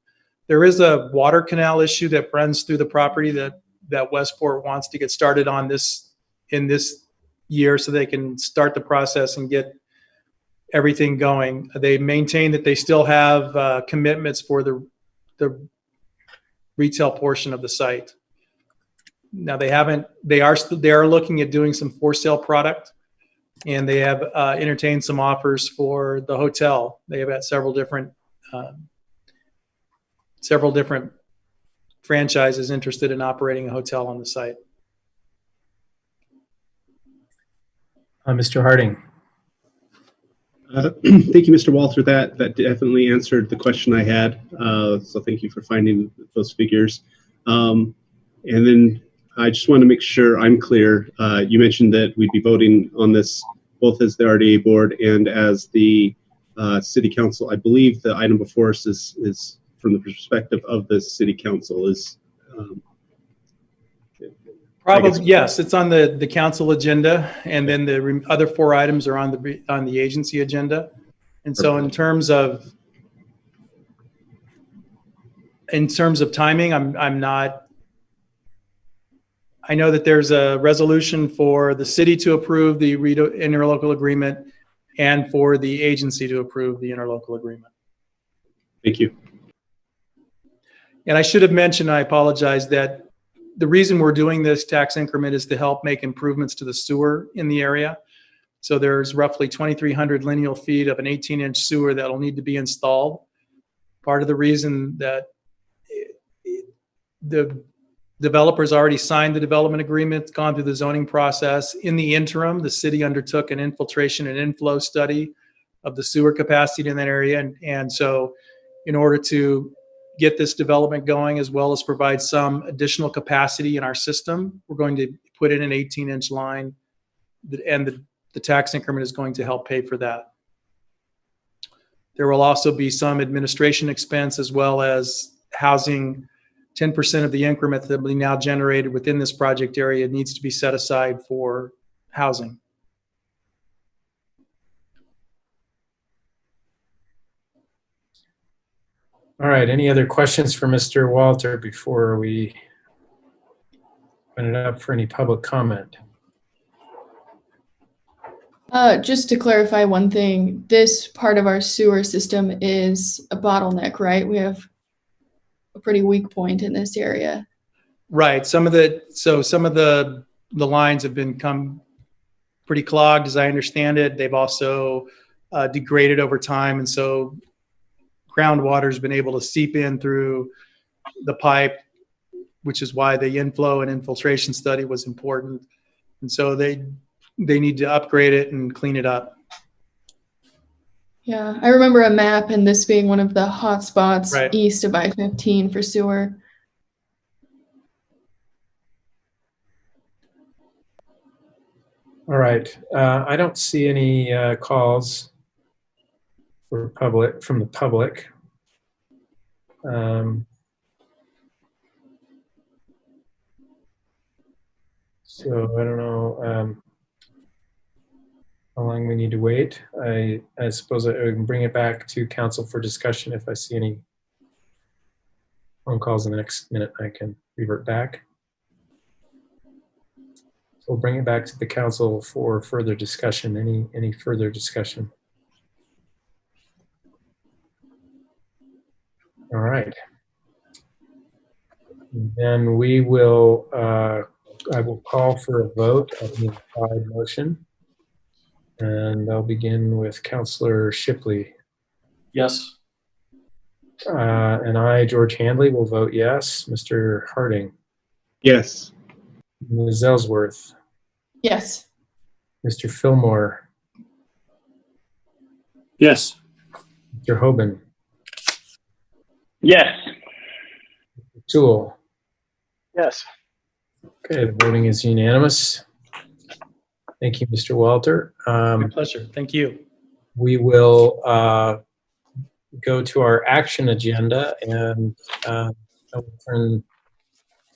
There is a water canal issue that runs through the property that Westport wants to get started on in this year so they can start the process and get everything going. They maintain that they still have commitments for the the retail portion of the site. Now they are looking at doing some for sale product, and they have entertained some offers for the hotel. They have had several different franchises interested in operating a hotel on the site. Mr. Harding. Thank you, Mr. Walter. That definitely answered the question I had. So thank you for finding those figures. And then I just want to make sure I'm clear. You mentioned that we'd be voting on this both as the RDA board and as the city council. I believe the item before us is from the perspective of the city council. Probably, yes, it's on the council agenda, and then the other 4 items are on the agency agenda. And so in terms of timing, I'm not. I know that there's a resolution for the city to approve the interlocal agreement and for the agency to approve the interlocal agreement. Thank you. And I should have mentioned, I apologize, that the reason we're doing this tax increment is to help make improvements to the sewer in the area. So there's roughly 2,300 lineal feet of an 18-inch sewer that will need to be installed. Part of the reason that the developers already signed the development agreement, gone through the zoning process. In the interim, the city undertook an infiltration and inflow study of the sewer capacity in that area. And so in order to get this development going, as well as provide some additional capacity in our system, we're going to put in an 18-inch line, and the tax increment is going to help pay for that. There will also be some administration expense, as well as housing. 10% of the increment that will be now generated within this project area needs to be set aside for housing. All right, any other questions for Mr. Walter before we open it up for any public comment? Just to clarify one thing, this part of our sewer system is a bottleneck, right? We have a pretty weak point in this area. Right. Some of the lines have become pretty clogged, as I understand it. They've also degraded over time, and so groundwater has been able to seep in through the pipe, which is why the inflow and infiltration study was important. And so they need to upgrade it and clean it up. Yeah, I remember a map and this being one of the hot spots Right. east of I-15 for sewer. All right, I don't see any calls from the public. So I don't know how long we need to wait. I suppose I can bring it back to council for discussion. If I see any phone calls in the next minute, I can revert back. So we'll bring it back to the council for further discussion. Any further discussion? All right. Then we will, I will call for a vote on the implied motion. And I'll begin with Councillor Shipley. Yes. And I, George Handley, will vote yes. Mr. Harding. Yes. Ms. Ellsworth. Yes. Mr. Fillmore. Yes. Mr. Hoban. Yes. Mr. Toole. Yes. Okay, the voting is unanimous. Thank you, Mr. Walter. My pleasure. Thank you. We will go to our action agenda, and I will turn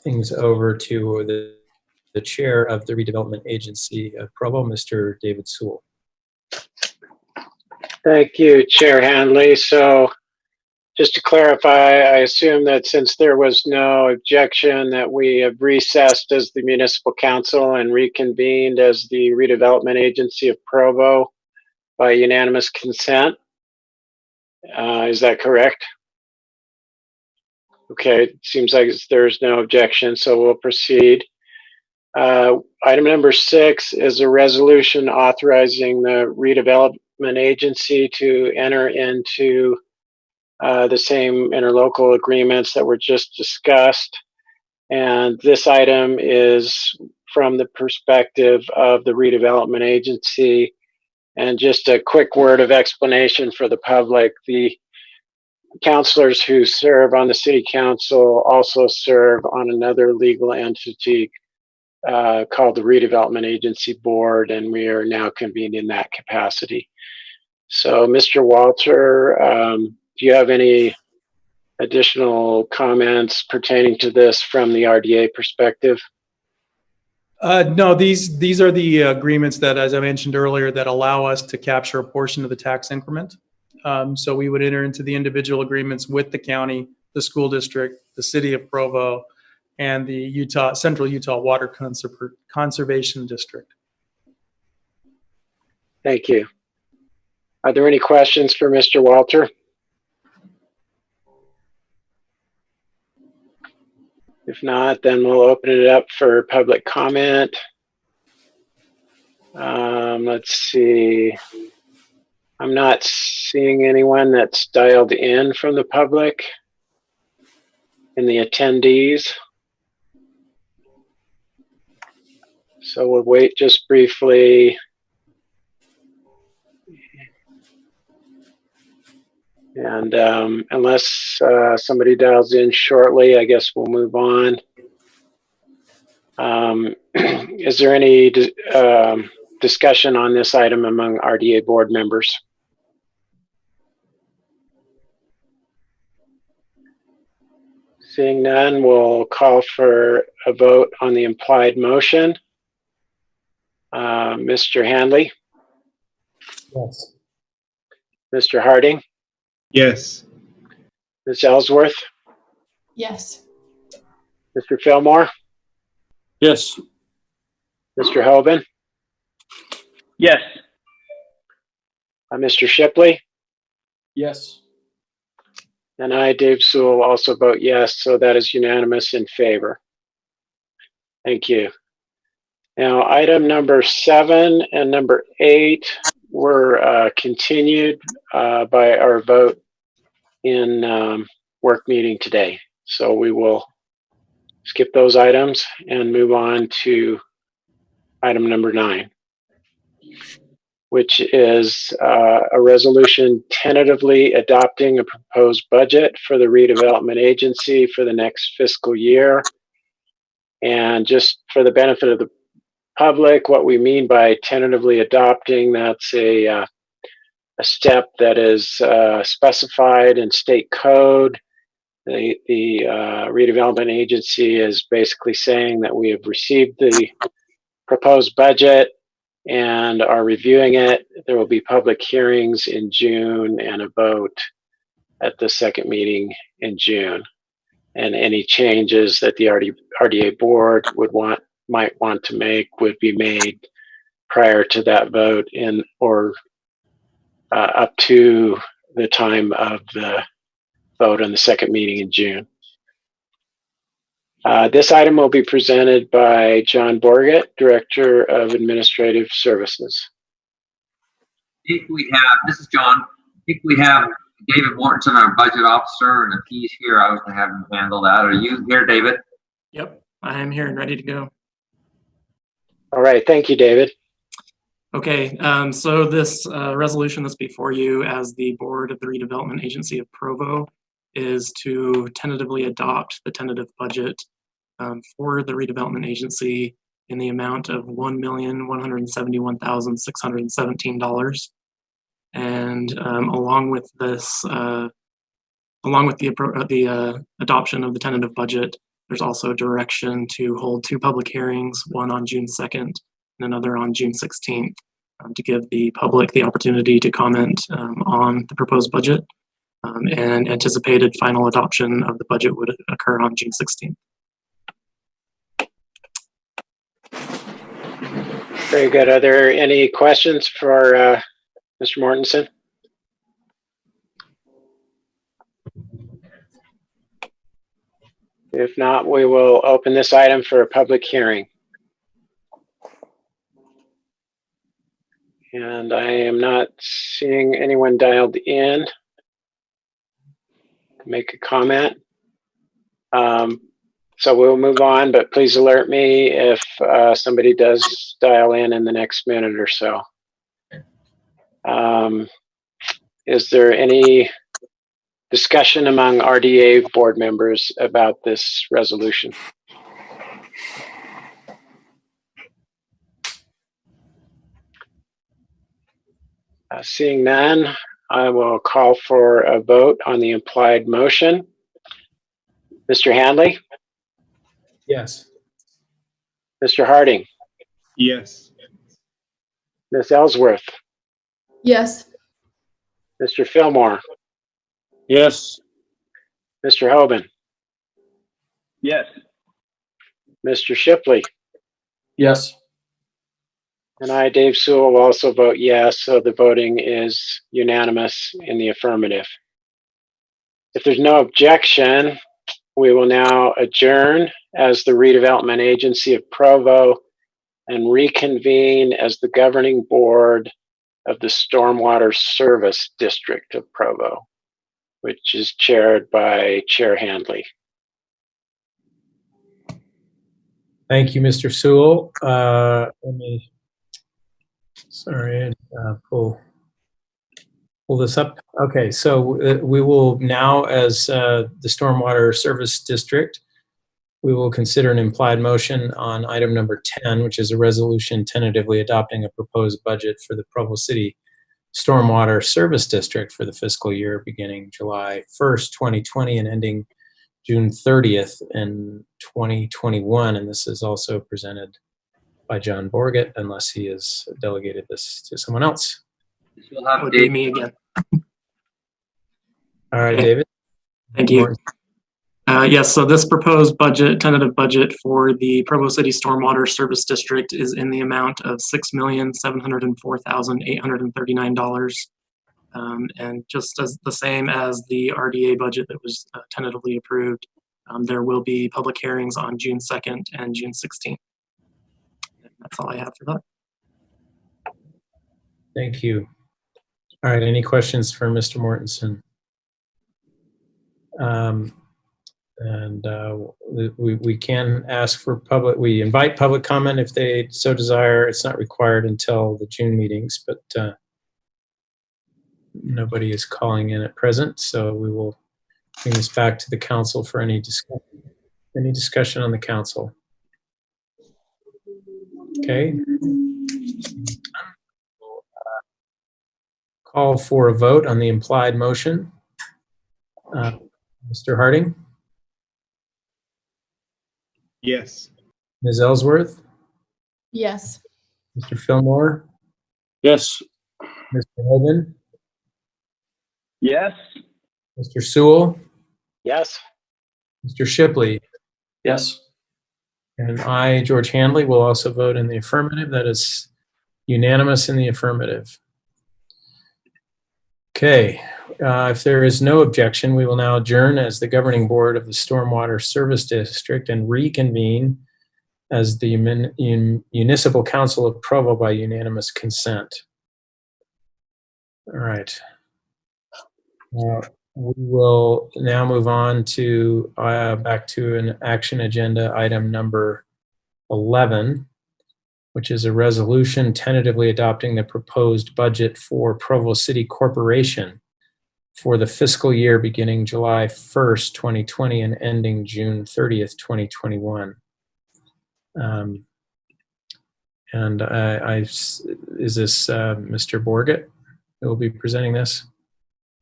things over to the chair of the Redevelopment Agency of Provo, Mr. David Sewell. Thank you, Chair Handley. So just to clarify, I assume that since there was no objection that we have recessed as the Municipal Council and reconvened as the Redevelopment Agency of Provo by unanimous consent. Is that correct? Okay, it seems like there's no objection, so we'll proceed. Item number 6 is a resolution authorizing the redevelopment agency to enter into the same interlocal agreements that were just discussed. And this item is from the perspective of the redevelopment agency. And just a quick word of explanation for the public. The councilors who serve on the city council also serve on another legal entity called the Redevelopment Agency Board, and we are now convened in that capacity. So, Mr. Walter, do you have any additional comments pertaining to this from the RDA perspective? No, these are the agreements that, as I mentioned earlier, that allow us to capture a portion of the tax increment. So we would enter into the individual agreements with the county, the school district, the city of Provo, and the Central Utah Water Conservation District. Thank you. Are there any questions for Mr. Walter? If not, then we'll open it up for public comment. Let's see. I'm not seeing anyone that's dialed in from the public in the attendees. So we'll wait just briefly. And unless somebody dials in shortly, I guess we'll move on. Is there any discussion on this item among RDA board members? Seeing none, we'll call for a vote on the implied motion. Mr. Handley? Yes. Mr. Harding? Yes. Ms. Ellsworth? Yes. Mr. Fillmore? Yes. Mr. Hoban? Yes. Mr. Shipley? Yes. And I, Dave Sewell, also vote yes, so that is unanimous in favor. Thank you. Now, item number 7 and number 8 were continued by our vote in work meeting today. So we will skip those items and move on to item number 9, which is a resolution tentatively adopting a proposed budget for the redevelopment agency for the next fiscal year. And just for the benefit of the public, what we mean by tentatively adopting, that's a step that is specified in state code. The redevelopment agency is basically saying that we have received the proposed budget and are reviewing it. There will be public hearings in June and a vote at the second meeting in June. And any changes that the RDA board might want to make would be made prior to that vote or up to the time of the vote on the second meeting in June. This item will be presented by John Borgett, Director of Administrative Services. This is John. I think we have David Mortensen, our budget officer, and if he's here, I was going to have him handle that. Are you here, David? Yep, I am here and ready to go. All right, thank you, David. Okay, so this resolution that's before you as the board of the Redevelopment Agency of Provo is to tentatively adopt the tentative budget for the redevelopment agency in the amount of $1,171,617. And along with this, along with the adoption of the tentative budget, there's also direction to hold 2 public hearings, one on June 2nd and another on June 16th, to give the public the opportunity to comment on the proposed budget. And anticipated final adoption of the budget would occur on June 16th. Very good. Are there any questions for Mr. Mortensen? If not, we will open this item for a public hearing. And I am not seeing anyone dialed in to make a comment. So we'll move on, but please alert me if somebody does dial in the next minute or so. Is there any discussion among RDA board members about this resolution? Seeing none, I will call for a vote on the implied motion. Mr. Handley? Yes. Mr. Harding? Yes. Ms. Ellsworth? Yes. Mr. Fillmore? Yes. Mr. Hoban? Yes. Mr. Shipley? Yes. And I, Dave Sewell, will also vote yes, so the voting is unanimous in the affirmative. If there's no objection, we will now adjourn as the Redevelopment Agency of Provo and reconvene as the governing board of the Stormwater Service District of Provo, which is chaired by Chair Handley. Thank you, Mr. Sewell. Pull this up. Okay, so we will now, as the Stormwater Service District, we will consider an implied motion on item number 10, which is a resolution tentatively adopting a proposed budget for the Provo City Stormwater Service District for the fiscal year beginning July 1st, 2020 and ending June 30th in 2021. And this is also presented by John Borgett, unless he has delegated this to someone else. That would be me again. All right, David. Thank you. Yes, so this proposed budget, tentative budget for the Provo City Stormwater Service District is in the amount of $6,704,839. And just as the same as the RDA budget that was tentatively approved, there will be public hearings on June 2nd and June 16th. That's all I have for that. Thank you. All right, any questions for Mr. Mortensen? We can ask for we invite public comment if they so desire. It's not required until the June meetings, but nobody is calling in at present, so we will bring this back to the council for any discussion. Any discussion on the council? Okay. Call for a vote on the implied motion. Mr. Harding? Yes. Ms. Ellsworth? Yes. Mr. Fillmore? Yes. Mr. Hogan? Yes. Mr. Sewell? Yes. Mr. Shipley? Yes. And I, George Handley, will also vote in the affirmative. That is unanimous in the affirmative. Okay, if there is no objection, we will now adjourn as the governing board of the Stormwater Service District and reconvene as the Municipal Council of Provo by unanimous consent. All right. We will now move on to back to an action agenda item number 11, which is a resolution tentatively adopting the proposed budget for Provo City Corporation for the fiscal year beginning July 1st, 2020 and ending June 30th, 2021. Is this Mr. Borgett who will be presenting this?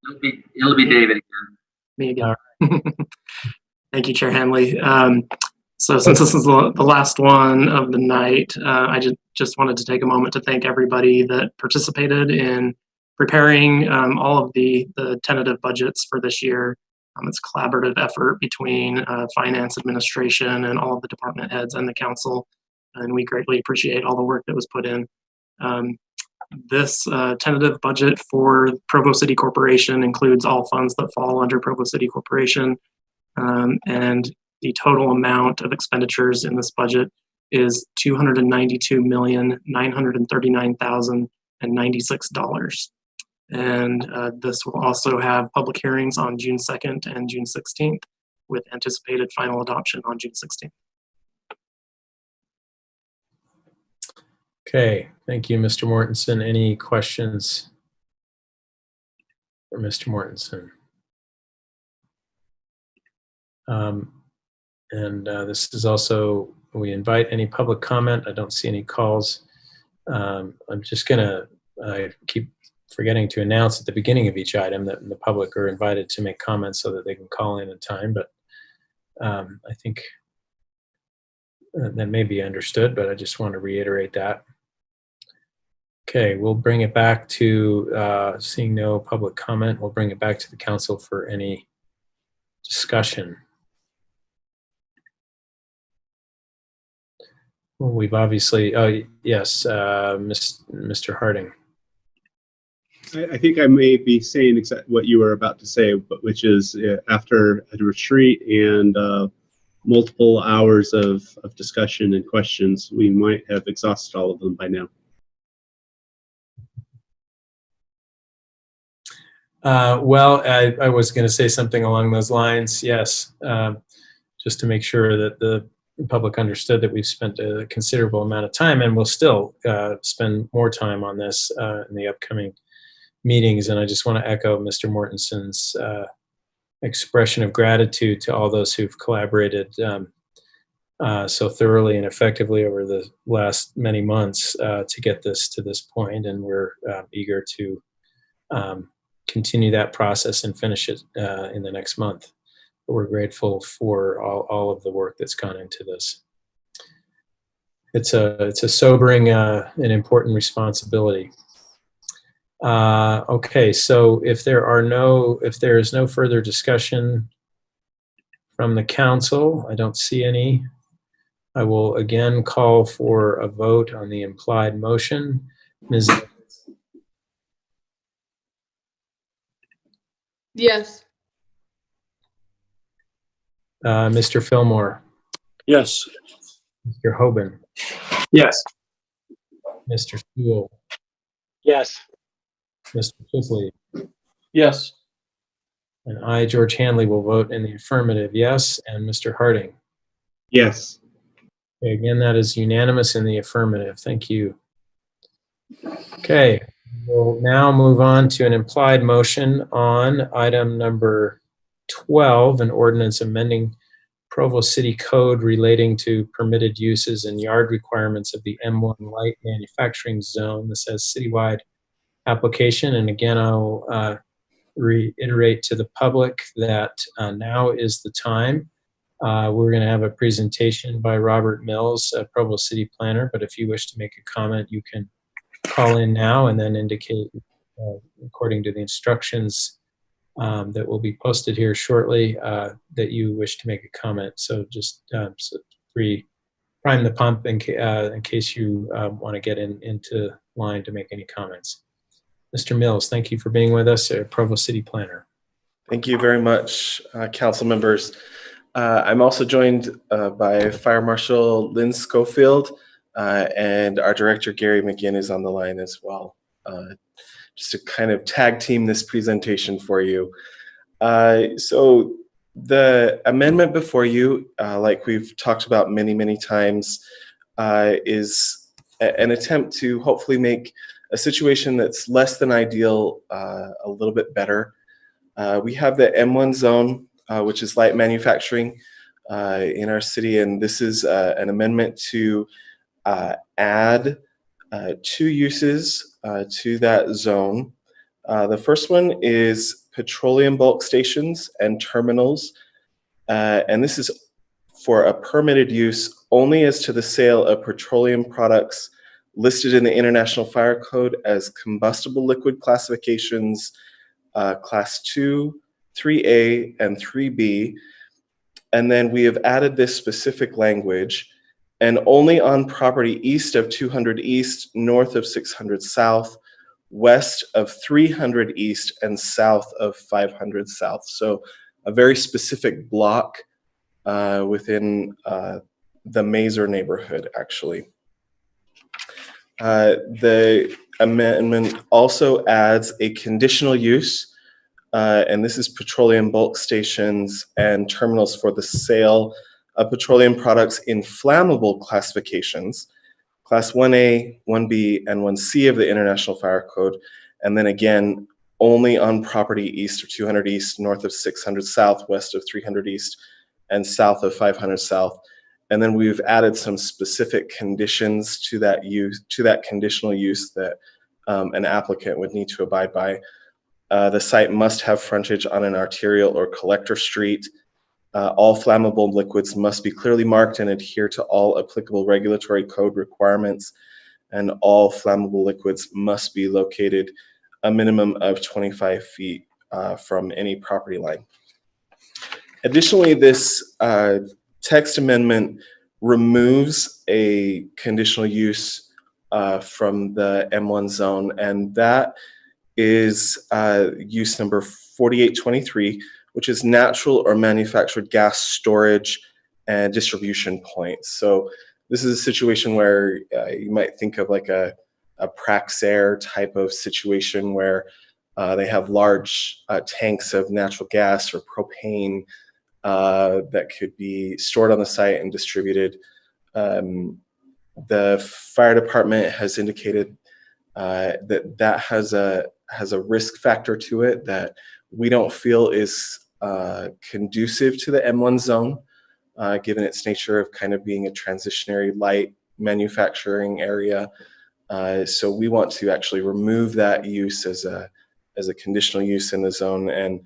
It'll be David again. Me again. Thank you, Chair Handley. So since this is the last one of the night, I just wanted to take a moment to thank everybody that participated in preparing all of the tentative budgets for this year. It's a collaborative effort between finance, administration, and all of the department heads and the council, and we greatly appreciate all the work that was put in. This tentative budget for Provo City Corporation includes all funds that fall under Provo City Corporation, and the total amount of expenditures in this budget is $292,939,096. And this will also have public hearings on June 2nd and June 16th, with anticipated final adoption on June 16th. Okay, thank you, Mr. Mortensen. Any questions for Mr. Mortensen? This is also, we invite any public comment. I don't see any calls. I'm just gonna keep forgetting to announce at the beginning of each item that the public are invited to make comments so that they can call in time, but I think that may be understood, but I just want to reiterate that. Okay, we'll bring it back to, seeing no public comment, we'll bring it back to the council for any discussion. Well, we've obviously, oh yes, Mr. Harding. I think I may be saying exactly what you were about to say, but which is after a retreat and multiple hours of discussion and questions, we might have exhausted all of them by now. Well, I was going to say something along those lines, yes, just to make sure that the public understood that we've spent a considerable amount of time, and we'll still spend more time on this in the upcoming meetings. And I just want to echo Mr. Mortensen's expression of gratitude to all those who've collaborated so thoroughly and effectively over the last many months to get this to this point. And we're eager to continue that process and finish it in the next month. But we're grateful for all of the work that's gone into this. It's a sobering and important responsibility. Okay, so if there is no further discussion from the council, I don't see any. I will again call for a vote on the implied motion. Ms. Yes. Mr. Fillmore. Yes. Mr. Hoban. Yes. Mr. Sewell. Yes. Mr. Chisley. Yes. And I, George Hanley, will vote in the affirmative, yes. And Mr. Harding. Yes. Okay, again, that is unanimous in the affirmative. Thank you. Okay, we'll now move on to an implied motion on item number 12, an ordinance amending Provo City Code relating to permitted uses and yard requirements of the M1 light manufacturing zone. This has citywide application, and again, I'll reiterate to the public that now is the time. We're going to have a presentation by Robert Mills, a Provo City planner, but if you wish to make a comment, you can call in now and then indicate, according to the instructions that will be posted here shortly, that you wish to make a comment. So just prime the pump in case you want to get into line to make any comments. Mr. Mills, thank you for being with us, Provo City planner. Thank you very much, council members. I'm also joined by Fire Marshal Lynn Schofield, and our director, Gary McGinn, is on the line as well. Just to kind of tag team this presentation for you. So the amendment before you, like we've talked about many, many times, is an attempt to hopefully make a situation that's less than ideal a little bit better. We have the M1 zone, which is light manufacturing in our city, and this is an amendment to add 2 uses to that zone. The first one is petroleum bulk stations and terminals, and this is for a permitted use only as to the sale of petroleum products listed in the International Fire Code as combustible liquid classifications Class 2, 3A, and 3B. And then we have added this specific language, and only on property east of 200 East, north of 600 South, west of 300 East, and south of 500 South. So a very specific block within the Mazer neighborhood, actually. The amendment also adds a conditional use, and this is petroleum bulk stations and terminals for the sale of petroleum products in flammable classifications, Class 1A, 1B, and 1C of the International Fire Code, and then again, only on property east of 200 east, north of 600 south, west of 300 east, and south of 500 south. And then we've added some specific conditions to that use, to that conditional use that an applicant would need to abide by. The site must have frontage on an arterial or collector street. All flammable liquids must be clearly marked and adhere to all applicable regulatory code requirements. And all flammable liquids must be located a minimum of 25 feet from any property line. Additionally, this text amendment removes a conditional use from the M1 zone, and that is use number 4823, which is natural or manufactured gas storage and distribution points. So this is a situation where you might think of like a Praxair type of situation where they have large tanks of natural gas or propane that could be stored on the site and distributed. The fire department has indicated that has a risk factor to it that we don't feel is conducive to the M1 zone, given its nature of kind of being a transitionary light manufacturing area. So we want to actually remove that use as a conditional use in the zone, and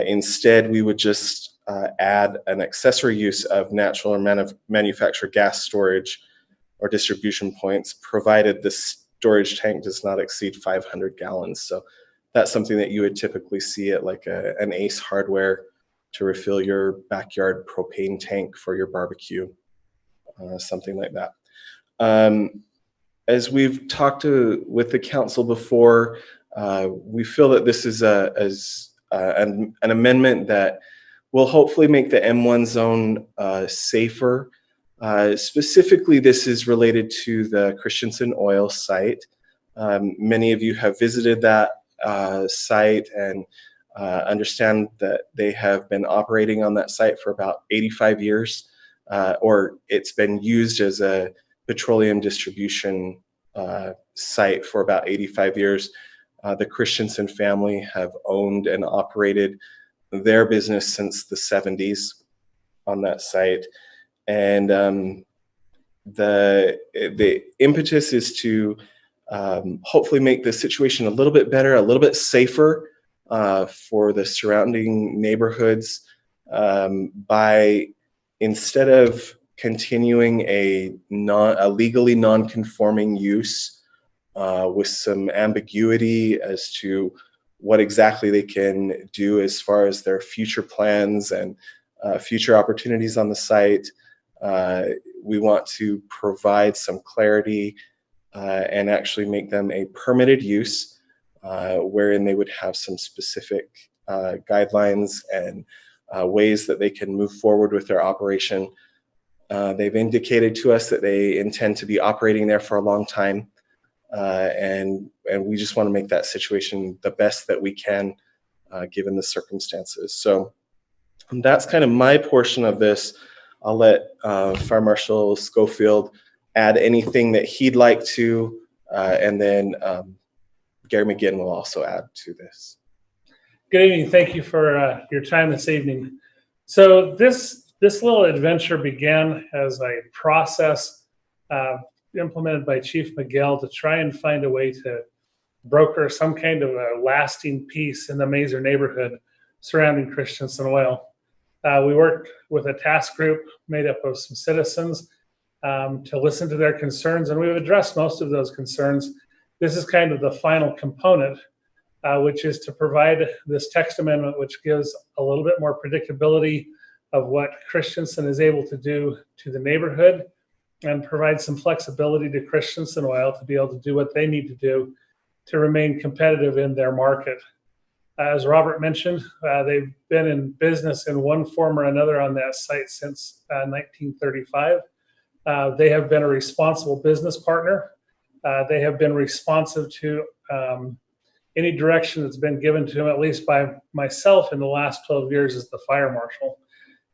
instead we would just add an accessory use of natural or manufactured gas storage or distribution points, provided the storage tank does not exceed 500 gallons. So that's something that you would typically see at like an Ace Hardware to refill your backyard propane tank for your barbecue, something like that. As we've talked with the council before, we feel that this is an amendment that will hopefully make the M1 zone safer. Specifically, this is related to the Christensen oil site. Many of you have visited that site and understand that they have been operating on that site for about 85 years, or it's been used as a petroleum distribution site for about 85 years. The Christensen family have owned and operated their business since the 70s on that site. And the impetus is to hopefully make the situation a little bit better, a little bit safer for the surrounding neighborhoods by, instead of continuing a legally non-conforming use with some ambiguity as to what exactly they can do as far as their future plans and future opportunities on the site. We want to provide some clarity and actually make them a permitted use, wherein they would have some specific guidelines and ways that they can move forward with their operation. They've indicated to us that they intend to be operating there for a long time, and we just want to make that situation the best that we can, given the circumstances. So that's kind of my portion of this. I'll let Fire Marshal Schofield add anything that he'd like to, and then Gary McGinn will also add to this. Good evening. Thank you for your time this evening. So this little adventure began as a process implemented by Chief Miguel to try and find a way to broker some kind of a lasting peace in the Mazer neighborhood surrounding Christensen Oil. We worked with a task group made up of some citizens to listen to their concerns, and we've addressed most of those concerns. This is kind of the final component, which is to provide this text amendment, which gives a little bit more predictability of what Christensen is able to do to the neighborhood, and provide some flexibility to Christensen Oil to be able to do what they need to do to remain competitive in their market. As Robert mentioned, they've been in business in one form or another on that site since 1935. They have been a responsible business partner. They have been responsive to any direction that's been given to them, at least by myself in the last 12 years as the fire marshal.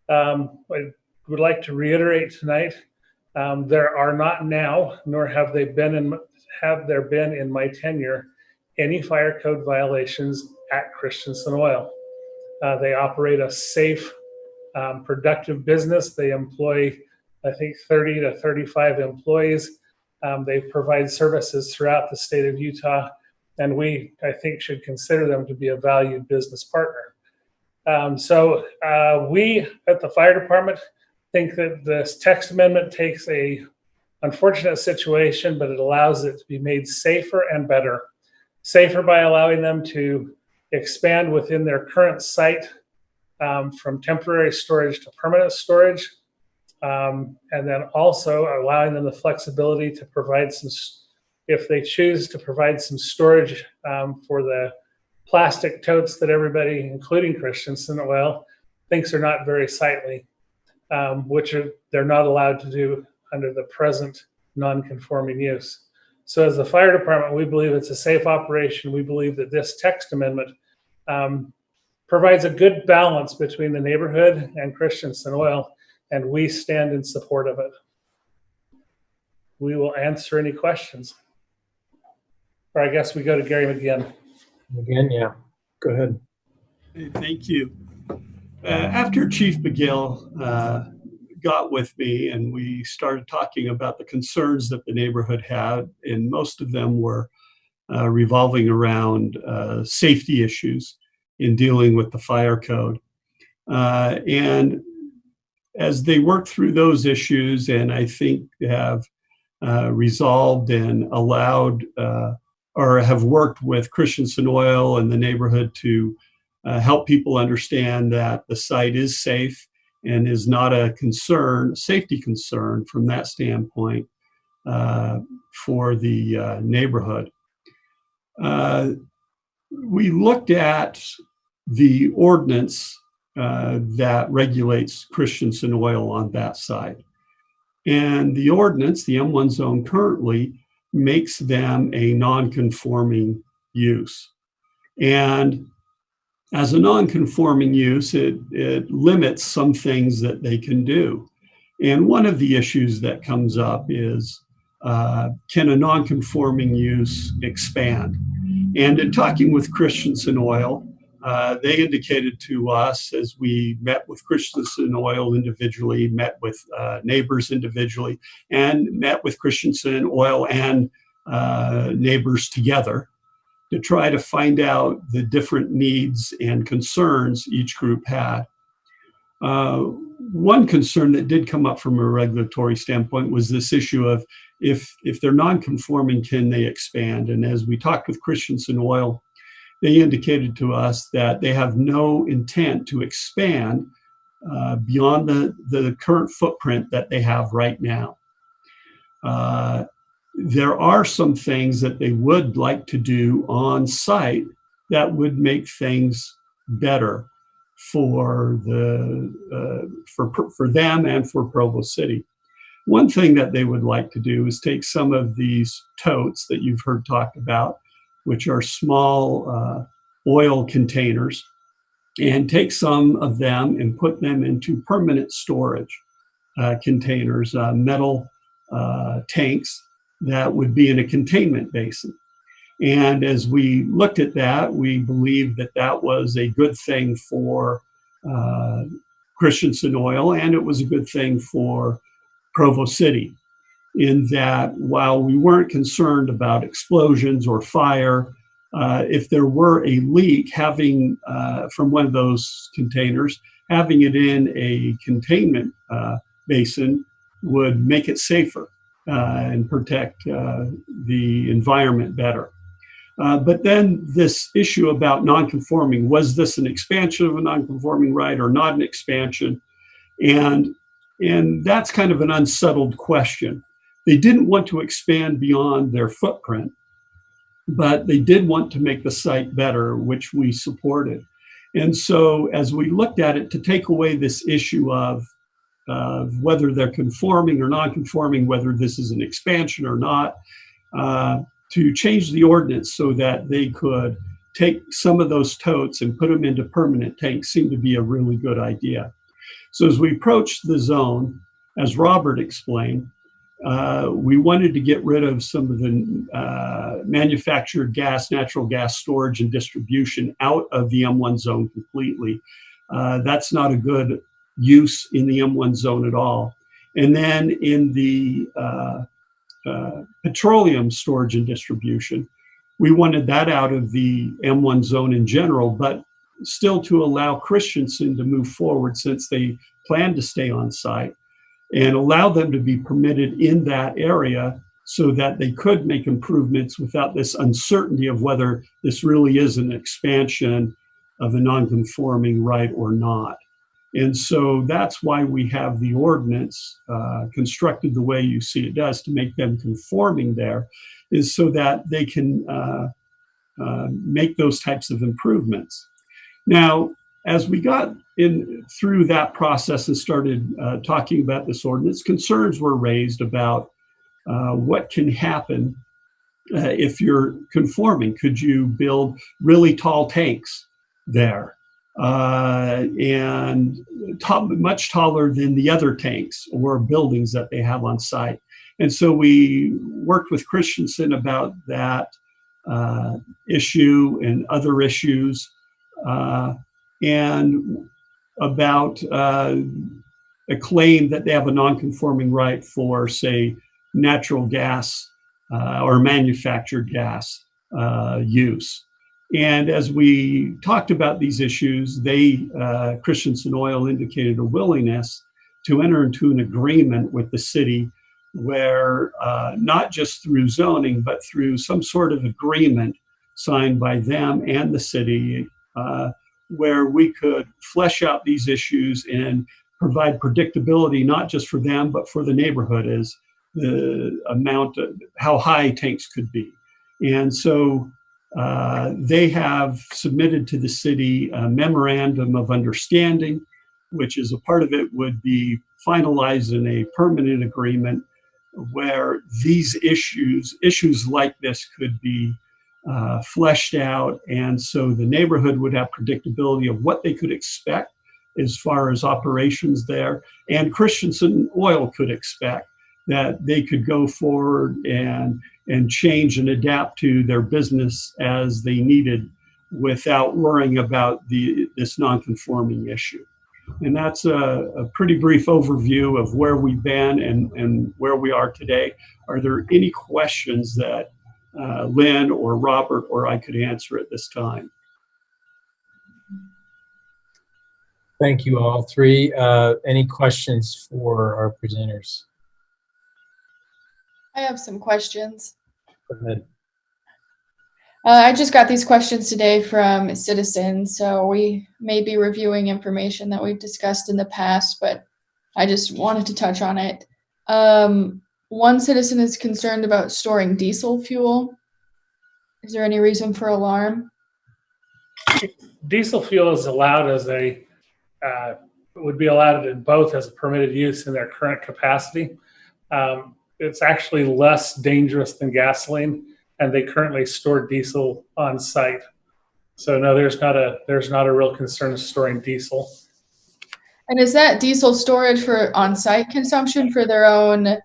I would like to reiterate tonight, there are not now, nor have there been in my tenure, any fire code violations at Christensen Oil. They operate a safe, productive business. They employ, I think, 30 to 35 employees. They provide services throughout the state of Utah, and we, I think, should consider them to be a valued business partner. We at the fire department think that this text amendment takes a unfortunate situation, but it allows it to be made safer and better. Safer by allowing them to expand within their current site from temporary storage to permanent storage, and then also allowing them the flexibility to provide some, if they choose to provide some storage for the plastic totes that everybody, including Christensen Oil, thinks are not very sightly, which they're not allowed to do under the present non-conforming use. So as the fire department, we believe it's a safe operation. We believe that this text amendment provides a good balance between the neighborhood and Christensen Oil, and we stand in support of it. We will answer any questions. Or I guess we go to Gary McGinn. Again, yeah, go ahead. Hey, thank you. After Chief McGill got with me and we started talking about the concerns that the neighborhood had, and most of them were revolving around safety issues in dealing with the fire code. And as they worked through those issues, and I think have resolved and allowed or have worked with Christensen Oil and the neighborhood to help people understand that the site is safe and is not a concern, safety concern from that standpoint for the neighborhood. We looked at the ordinance that regulates Christensen Oil on that side. And the ordinance, the M1 zone currently, makes them a non-conforming use. And as a non-conforming use, it limits some things that they can do. And one of the issues that comes up is, can a non-conforming use expand? And in talking with Christensen Oil, they indicated to us, as we met with Christensen Oil individually, met with neighbors individually, and met with Christensen Oil and neighbors together, to try to find out the different needs and concerns each group had. One concern that did come up from a regulatory standpoint was this issue of if they're non-conforming, can they expand? And as we talked with Christensen Oil, they indicated to us that they have no intent to expand beyond the current footprint that they have right now. There are some things that they would like to do on site that would make things better for for them and for Provo City. One thing that they would like to do is take some of these totes that you've heard talked about, which are small oil containers, and take some of them and put them into permanent storage containers, metal tanks that would be in a containment basin. And as we looked at that, we believed that that was a good thing for Christensen Oil, and it was a good thing for Provo City, in that while we weren't concerned about explosions or fire, if there were a leak, having from one of those containers, having it in a containment basin would make it safer and protect the environment better. But then this issue about non-conforming, was this an expansion of a non-conforming right or not an expansion? And that's kind of an unsettled question. They didn't want to expand beyond their footprint, but they did want to make the site better, which we supported. And so as we looked at it, to take away this issue of whether they're conforming or non-conforming, whether this is an expansion or not, to change the ordinance so that they could take some of those totes and put them into permanent tanks seemed to be a really good idea. So as we approached the zone, as Robert explained, we wanted to get rid of some of the manufactured gas, natural gas storage and distribution out of the M1 zone completely. That's not a good use in the M1 zone at all. And then in the petroleum storage and distribution, we wanted that out of the M1 zone in general, but still to allow Christensen to move forward since they plan to stay on site, and allow them to be permitted in that area so that they could make improvements without this uncertainty of whether this really is an expansion of a non-conforming right or not. And so that's why we have the ordinance constructed the way you see it does, to make them conforming there, is so that they can make those types of improvements. Now, as we got in through that process and started talking about this ordinance, concerns were raised about what can happen if you're conforming. Could you build really tall tanks there? And much taller than the other tanks or buildings that they have on site. And so we worked with Christensen about that issue and other issues, and about a claim that they have a non-conforming right for, say, natural gas or manufactured gas use. And as we talked about these issues, Christensen Oil indicated a willingness to enter into an agreement with the city where not just through zoning, but through some sort of agreement signed by them and the city, where we could flesh out these issues and provide predictability, not just for them, but for the neighborhood, as the amount of how high tanks could be. And so they have submitted to the city a memorandum of understanding, which is a part of it would be finalized in a permanent agreement where these issues like this could be fleshed out. And so the neighborhood would have predictability of what they could expect as far as operations there. And Christensen Oil could expect that they could go forward and change and adapt to their business as they needed without worrying about this non-conforming issue. And that's a pretty brief overview of where we've been and where we are today. Are there any questions that Lynn or Robert or I could answer at this time? Thank you all three. Any questions for our presenters? I have some questions. Go ahead. I just got these questions today from citizens, so we may be reviewing information that we've discussed in the past, but I just wanted to touch on it. One citizen is concerned about storing diesel fuel. Is there any reason for alarm? Diesel fuel is allowed as would be allowed in both as a permitted use in their current capacity. It's actually less dangerous than gasoline, and they currently store diesel on site. So no, there's not a real concern of storing diesel. And is that diesel storage for on-site consumption for their own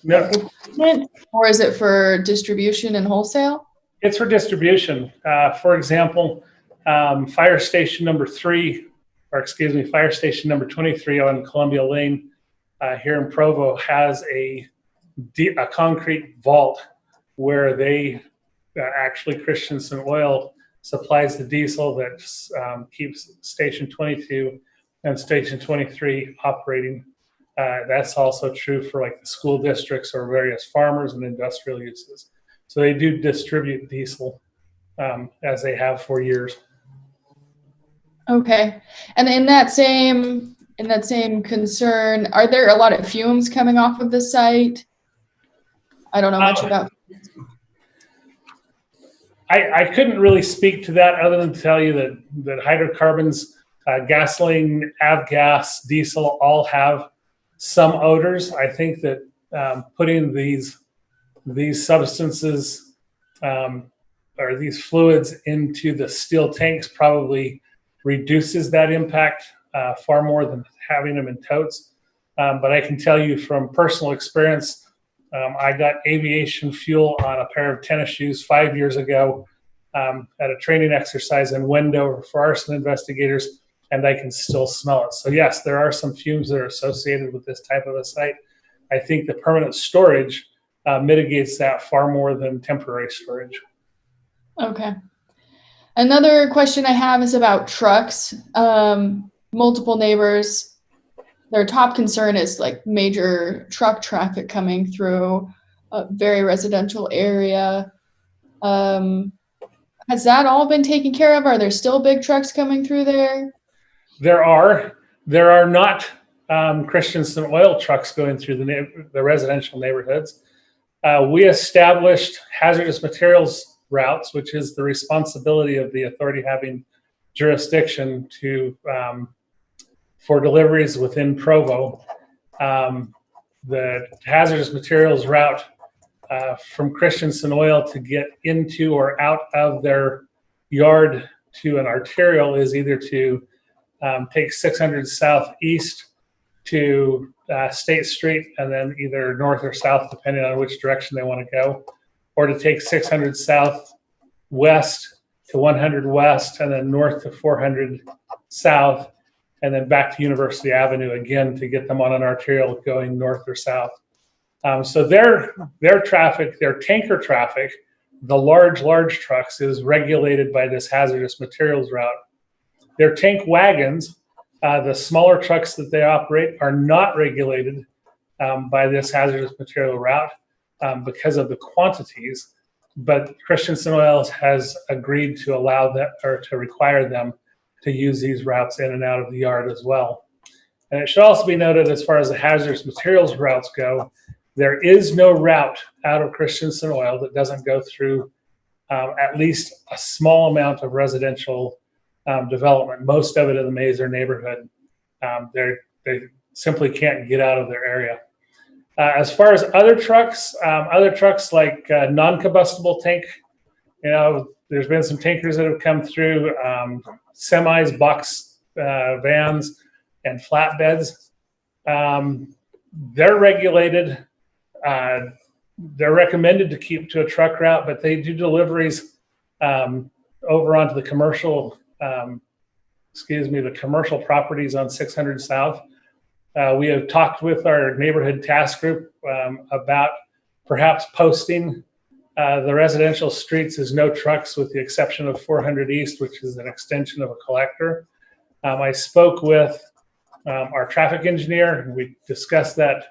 equipment, or is it for distribution and wholesale? It's for distribution. For example, fire station number 23 on Columbia Lane here in Provo has a concrete vault where they actually Christensen Oil supplies the diesel that keeps Station 22 and Station 23 operating. That's also true for like the school districts or various farmers and industrial uses. So they do distribute diesel as they have for years. Okay, and in that same concern, are there a lot of fumes coming off of the site? I don't know much about. I couldn't really speak to that other than to tell you that hydrocarbons, gasoline, avgas, diesel all have some odors. I think that putting these substances or these fluids into the steel tanks probably reduces that impact far more than having them in totes. But I can tell you from personal experience, I got aviation fuel on a pair of tennis shoes 5 years ago at a training exercise in Wendover for arson investigators, and I can still smell it. So yes, there are some fumes that are associated with this type of a site. I think the permanent storage mitigates that far more than temporary storage. Okay. Another question I have is about trucks. Multiple neighbors, their top concern is like major truck traffic coming through a very residential area. Has that all been taken care of? Are there still big trucks coming through there? There are not Christensen oil trucks going through the residential neighborhoods. We established hazardous materials routes, which is the responsibility of the authority having jurisdiction to for deliveries within Provo. The hazardous materials route from Christensen Oil to get into or out of their yard to an arterial is either to take 600 southeast to State Street and then either north or south, depending on which direction they want to go, or to take 600 south west to 100 west and then north to 400 south and then back to University Avenue again to get them on an arterial going north or south. So their traffic, their tanker traffic, the large trucks is regulated by this hazardous materials route. Their tank wagons, the smaller trucks that they operate, are not regulated by this hazardous material route because of the quantities. But Christensen Oil has agreed to allow that or to require them to use these routes in and out of the yard as well. And it should also be noted, as far as the hazardous materials routes go, there is no route out of Christensen Oil that doesn't go through at least a small amount of residential development. Most of it in the Mazer neighborhood. They simply can't get out of their area. As far as other trucks like non-combustible tank, there's been some tankers that have come through, semis, box vans, and flatbeds. They're regulated. They're recommended to keep to a truck route, but they do deliveries over onto the commercial, the commercial properties on 600 South. We have talked with our neighborhood task group about perhaps posting the residential streets as no trucks with the exception of 400 East, which is an extension of a collector. I spoke with our traffic engineer, and we discussed that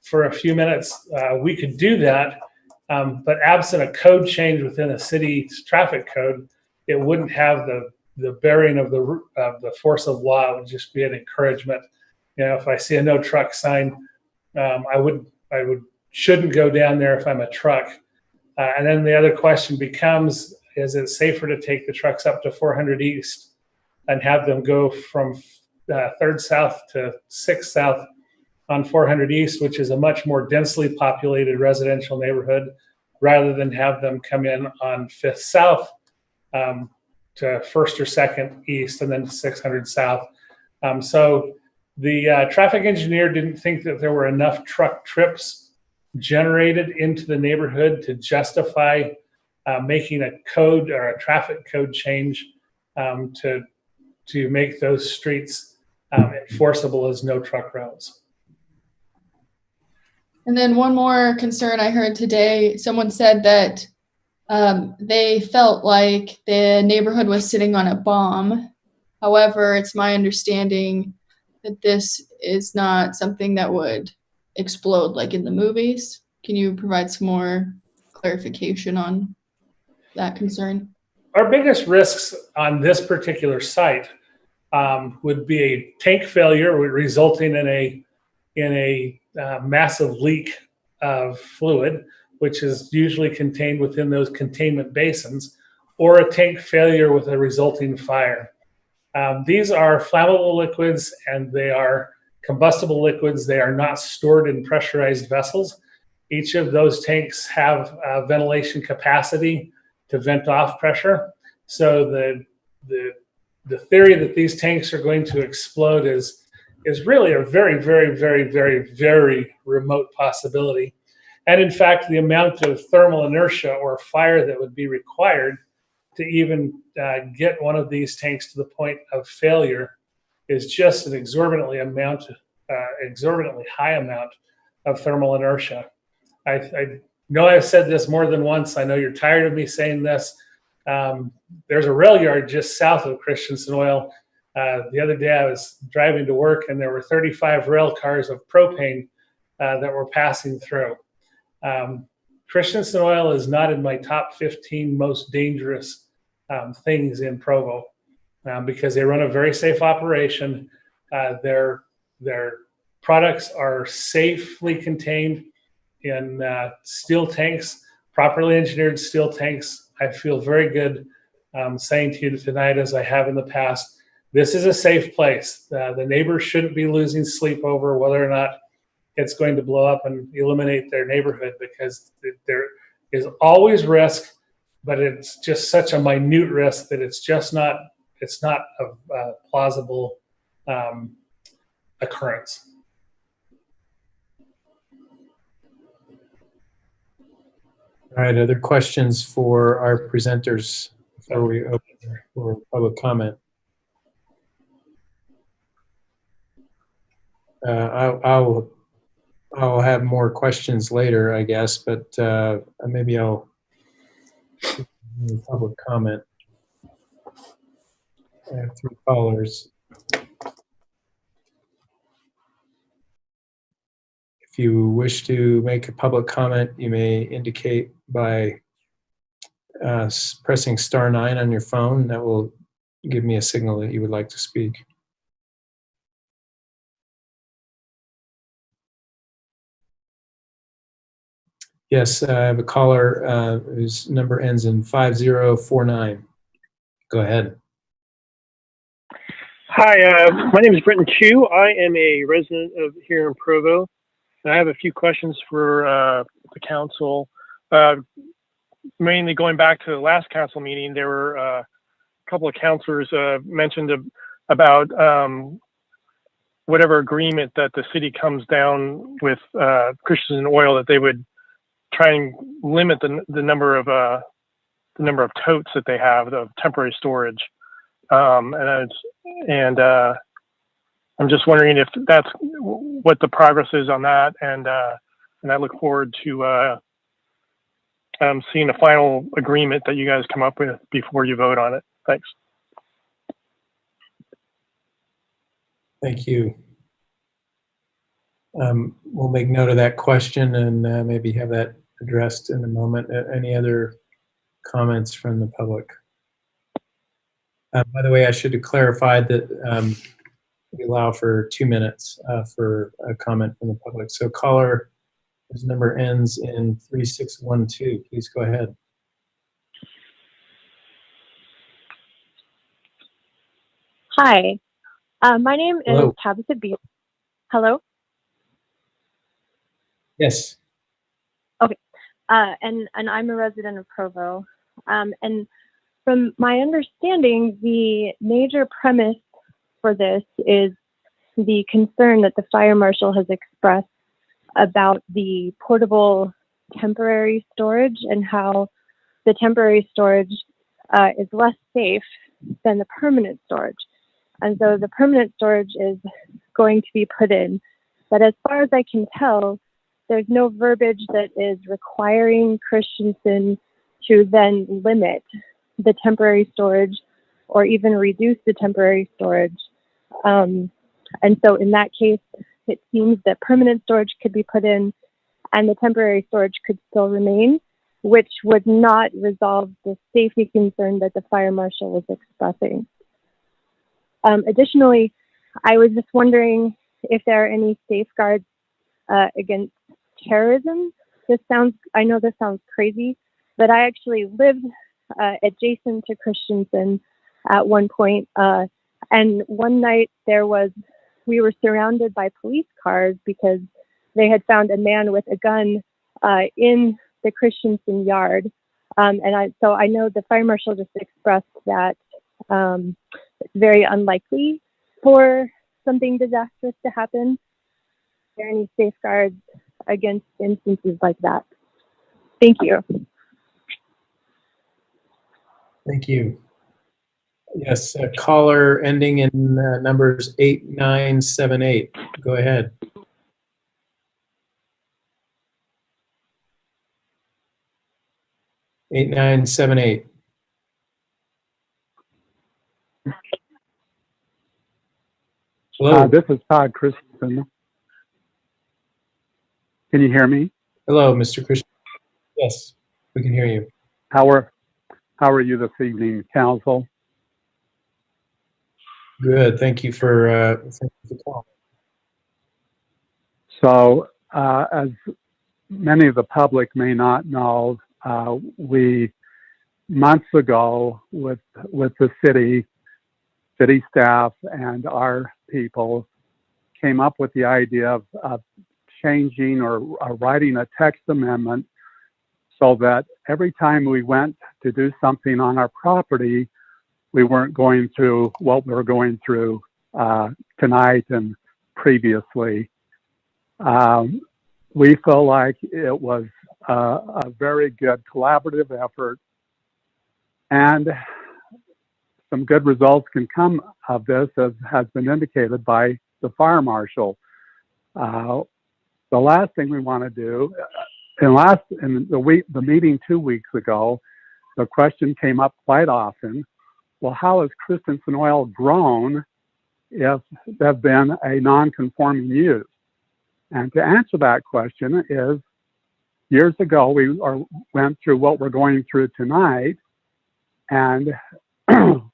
for a few minutes. We could do that, but absent a code change within a city's traffic code, it wouldn't have the bearing of the force of law. It would just be an encouragement. If I see a no truck sign, I shouldn't go down there if I'm a truck. And then the other question becomes, is it safer to take the trucks up to 400 East and have them go from 3rd South to 6th South on 400 East, which is a much more densely populated residential neighborhood, rather than have them come in on 5th South to 1st or 2nd East and then to 600 South. So the traffic engineer didn't think that there were enough truck trips generated into the neighborhood to justify making a code or a traffic code change to make those streets enforceable as no truck routes. And then one more concern I heard today, someone said that they felt like the neighborhood was sitting on a bomb. However, it's my understanding that this is not something that would explode like in the movies. Can you provide some more clarification on that concern? Our biggest risks on this particular site would be a tank failure resulting in a massive leak of fluid, which is usually contained within those containment basins, or a tank failure with a resulting fire. These are flammable liquids and they are combustible liquids. They are not stored in pressurized vessels. Each of those tanks have ventilation capacity to vent off pressure. So the theory that these tanks are going to explode is really a very, very, very, very, very remote possibility. And in fact, the amount of thermal inertia or fire that would be required to even get one of these tanks to the point of failure is just an exorbitantly high amount of thermal inertia. I know I've said this more than once. I know you're tired of me saying this. There's a rail yard just south of Christensen Oil. The other day I was driving to work and there were 35 rail cars of propane that were passing through. Christensen Oil is not in my top 15 most dangerous things in Provo because they run a very safe operation. Their products are safely contained in steel tanks, properly engineered steel tanks. I feel very good saying to you tonight, as I have in the past, this is a safe place. The neighbors shouldn't be losing sleep over whether or not it's going to blow up and eliminate their neighborhood, because there is always risk, but it's just such a minute risk that it's not a plausible occurrence. All right, other questions for our presenters before we open for public comment? I'll have more questions later, I guess, but maybe I'll do public comment. I have 3 callers. If you wish to make a public comment, you may indicate by pressing *9 on your phone. That will give me a signal that you would like to speak. Yes, I have a caller whose number ends in 5049. Go ahead. Hi, my name is Brenton Chu. I am a resident of here in Provo, and I have a few questions for the council. Mainly going back to the last council meeting, there were a couple of councilors mentioned about whatever agreement that the city comes down with Christensen Oil, that they would try and limit the number of totes that they have of temporary storage. And I'm just wondering if that's what the progress is on that, and I look forward to seeing a final agreement that you guys come up with before you vote on it. Thanks. Thank you. We'll make note of that question and maybe have that addressed in a moment. Any other comments from the public? By the way, I should have clarified that we allow for 2 minutes for a comment from the public. So caller, whose number ends in 3612, please go ahead. Hi, my name is Tabitha B. Hello? Yes. Okay, and I'm a resident of Provo. And from my understanding, the major premise for this is the concern that the fire marshal has expressed about the portable temporary storage and how the temporary storage is less safe than the permanent storage. And so the permanent storage is going to be put in. But as far as I can tell, there's no verbiage that is requiring Christensen to then limit the temporary storage or even reduce the temporary storage. And so in that case, it seems that permanent storage could be put in and the temporary storage could still remain, which would not resolve the safety concern that the fire marshal was expressing. Additionally, I was just wondering if there are any safeguards against terrorism. I know this sounds crazy, but I actually lived adjacent to Christensen at one point. And one night we were surrounded by police cars because they had found a man with a gun in the Christensen yard. So I know the fire marshal just expressed that it's very unlikely for something disastrous to happen. Are there any safeguards against instances like that? Thank you. Thank you. Yes, caller ending in numbers 8978. Go ahead. Eight, 978. Hello. This is Todd Christensen. Can you hear me? Hello, Mr. Christian. Yes, we can hear you. How are you this evening, Council? Good. Thank you for calling. So, as many of the public may not know, we months ago with the city staff and our people came up with the idea of changing or writing a text amendment so that every time we went to do something on our property, we weren't going through what we're going through tonight and previously. We feel like it was a very good collaborative effort, and some good results can come of this, as has been indicated by the fire marshal. The last thing we want to do, in the meeting 2 weeks ago, the question came up quite often. Well, how has Christensen Oil grown if they've been a non-conforming use? And to answer that question is, years ago, we went through what we're going through tonight, and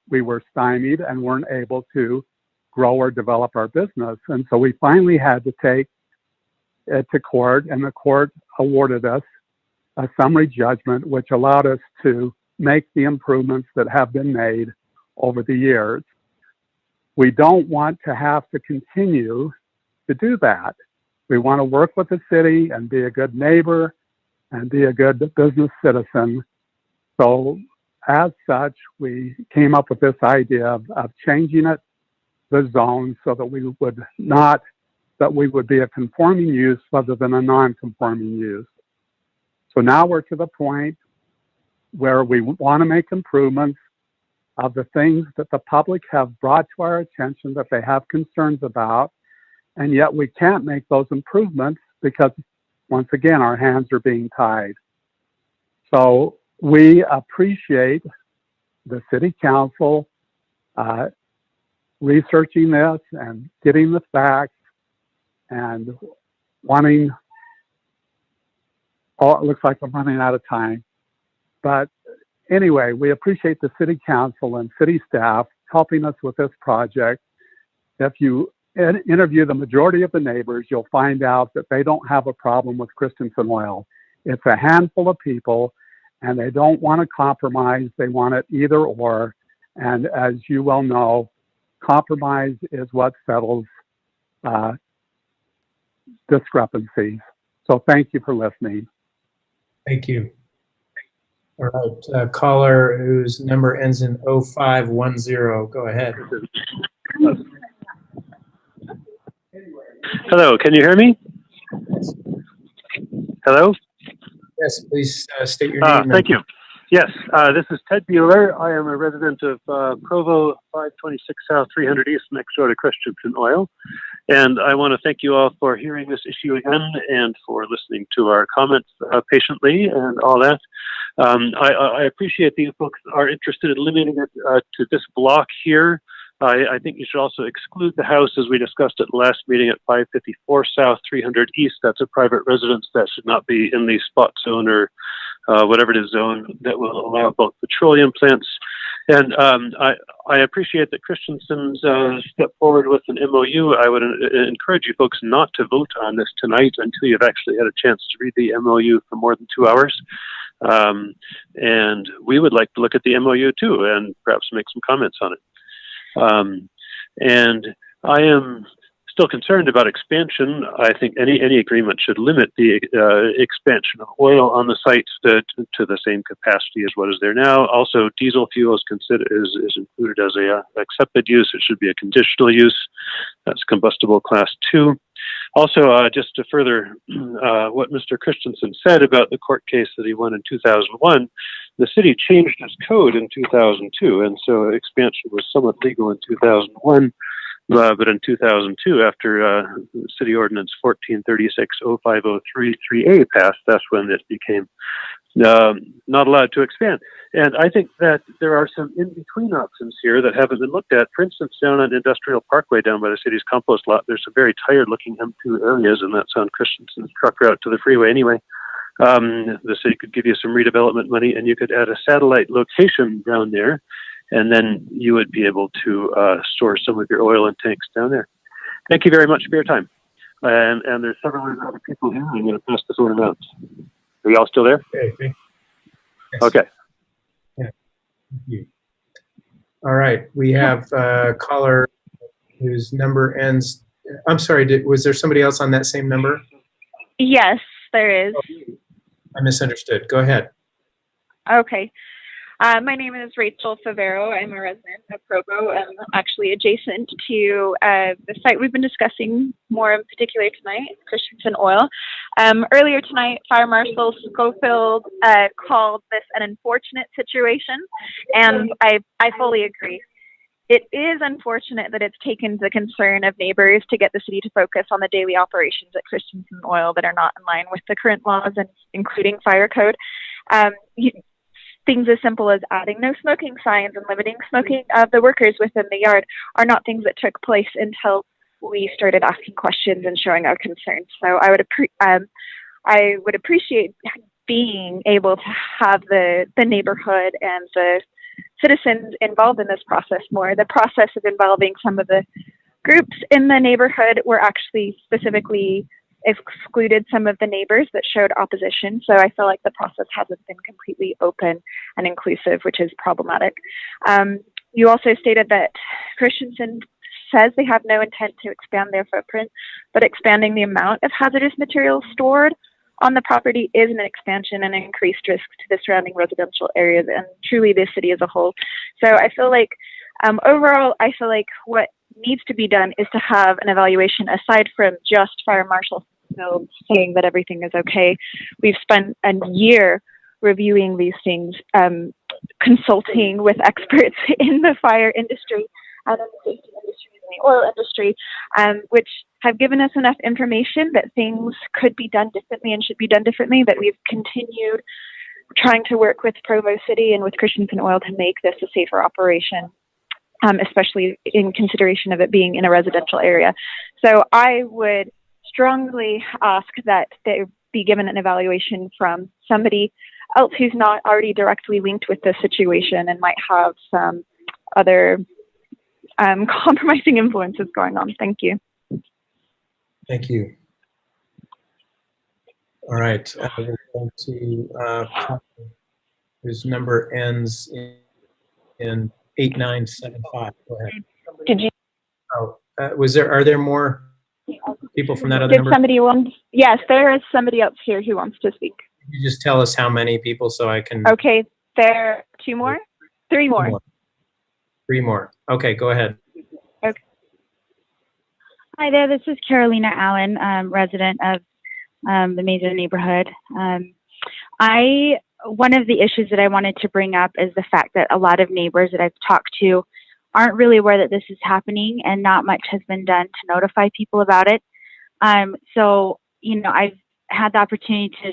we were stymied and weren't able to grow or develop our business. And so we finally had to take it to court, and the court awarded us a summary judgment, which allowed us to make the improvements that have been made over the years. We don't want to have to continue to do that. We want to work with the city and be a good neighbor and be a good business citizen. So as such, we came up with this idea of changing the zone so that we would be a conforming use rather than a non-conforming use. So now we're to the point where we want to make improvements of the things that the public have brought to our attention that they have concerns about, and yet we can't make those improvements because, once again, our hands are being tied. So we appreciate the city council researching this and getting the facts and wanting. Oh, it looks like I'm running out of time. But anyway, we appreciate the city council and city staff helping us with this project. If you interview the majority of the neighbors, you'll find out that they don't have a problem with Christensen Oil. It's a handful of people, and they don't want to compromise. They want it either or. And as you well know, compromise is what settles discrepancies. So thank you for listening. Thank you. All right, caller whose number ends in 0510, go ahead. Hello, can you hear me? Hello? Yes, please state your name. Thank you. Yes, this is Ted Bueller. I am a resident of Provo, 526 South, 300 East, next door to Christensen Oil. And I want to thank you all for hearing this issue again and for listening to our comments patiently and all that. I appreciate that you folks are interested in limiting it to this block here. I think you should also exclude the house, as we discussed at the last meeting, at 554 South, 300 East. That's a private residence that should not be in the spot zone or whatever it is zone that will allow both petroleum plants And I appreciate that Christensen's stepped forward with an MOU. I would encourage you folks not to vote on this tonight until you've actually had a chance to read the MOU for more than 2 hours. And we would like to look at the MOU too and perhaps make some comments on it. And I am still concerned about expansion. I think any agreement should limit the expansion of oil on the site to the same capacity as what is there now. Also, diesel fuel is included as a accepted use. It should be a conditional use. That's combustible class 2. Also, just to further what Mr. Christensen said about the court case that he won in 2001, the city changed its code in 2002, and so expansion was somewhat legal in 2001. But in 2002, after City Ordinance 1436-0503-3A passed, that's when it became not allowed to expand. And I think that there are some in-between options here that haven't been looked at. For instance, down on Industrial Parkway, down by the city's compost lot, there's some very tired-looking M2 areas, and that's on Christensen's truck route to the freeway anyway. The city could give you some redevelopment money, and you could add a satellite location down there, and then you would be able to store some of your oil in tanks down there. Thank you very much for your time. And there's several other people here. I'm going to pass this one out. Are y'all still there? Okay. Yes. Okay. Yeah. Thank you. All right. We have a caller whose number ends. I'm sorry. Was there somebody else on that same number? Yes, there is. I misunderstood. Go ahead. Okay. My name is Rachel Favero. I'm a resident of Provo. I'm actually adjacent to the site we've been discussing more in particular tonight, Christensen Oil. Earlier tonight, Fire Marshal Schofield called this an unfortunate situation, and I fully agree. It is unfortunate that it's taken the concern of neighbors to get the city to focus on the daily operations at Christensen Oil that are not in line with the current laws, and including fire code. Things as simple as adding no smoking signs and limiting smoking of the workers within the yard are not things that took place until we started asking questions and showing our concerns. So I would appreciate being able to have the neighborhood and the citizens involved in this process more. The process of involving some of the groups in the neighborhood were actually specifically excluded some of the neighbors that showed opposition. So I feel like the process hasn't been completely open and inclusive, which is problematic. You also stated that Christensen says they have no intent to expand their footprint, but expanding the amount of hazardous materials stored on the property is an expansion and increased risk to the surrounding residential areas and truly the city as a whole. So I feel like overall, I feel like what needs to be done is to have an evaluation aside from just Fire Marshal saying that everything is okay. We've spent a year reviewing these things, consulting with experts in the fire industry and in the safety industry and the oil industry, which have given us enough information that things could be done differently and should be done differently, that we've continued trying to work with Provo City and with Christensen Oil to make this a safer operation, especially in consideration of it being in a residential area. So I would strongly ask that there be given an evaluation from somebody else who's not already directly linked with this situation and might have some other compromising influences going on. Thank you. Thank you. All right. We're going to whose number ends in 8975. Go ahead. Did you? Oh, are there more people from that other number? Somebody want? Yes, there is somebody else here who wants to speak. Can you just tell us how many people so I can? Okay, there are two more, three more. Three more. Okay, go ahead. Okay. Hi there, this is Carolina Allen, resident of the Mesa neighborhood. One of the issues that I wanted to bring up is the fact that a lot of neighbors that I've talked to aren't really aware that this is happening, and not much has been done to notify people about it. So, I've had the opportunity to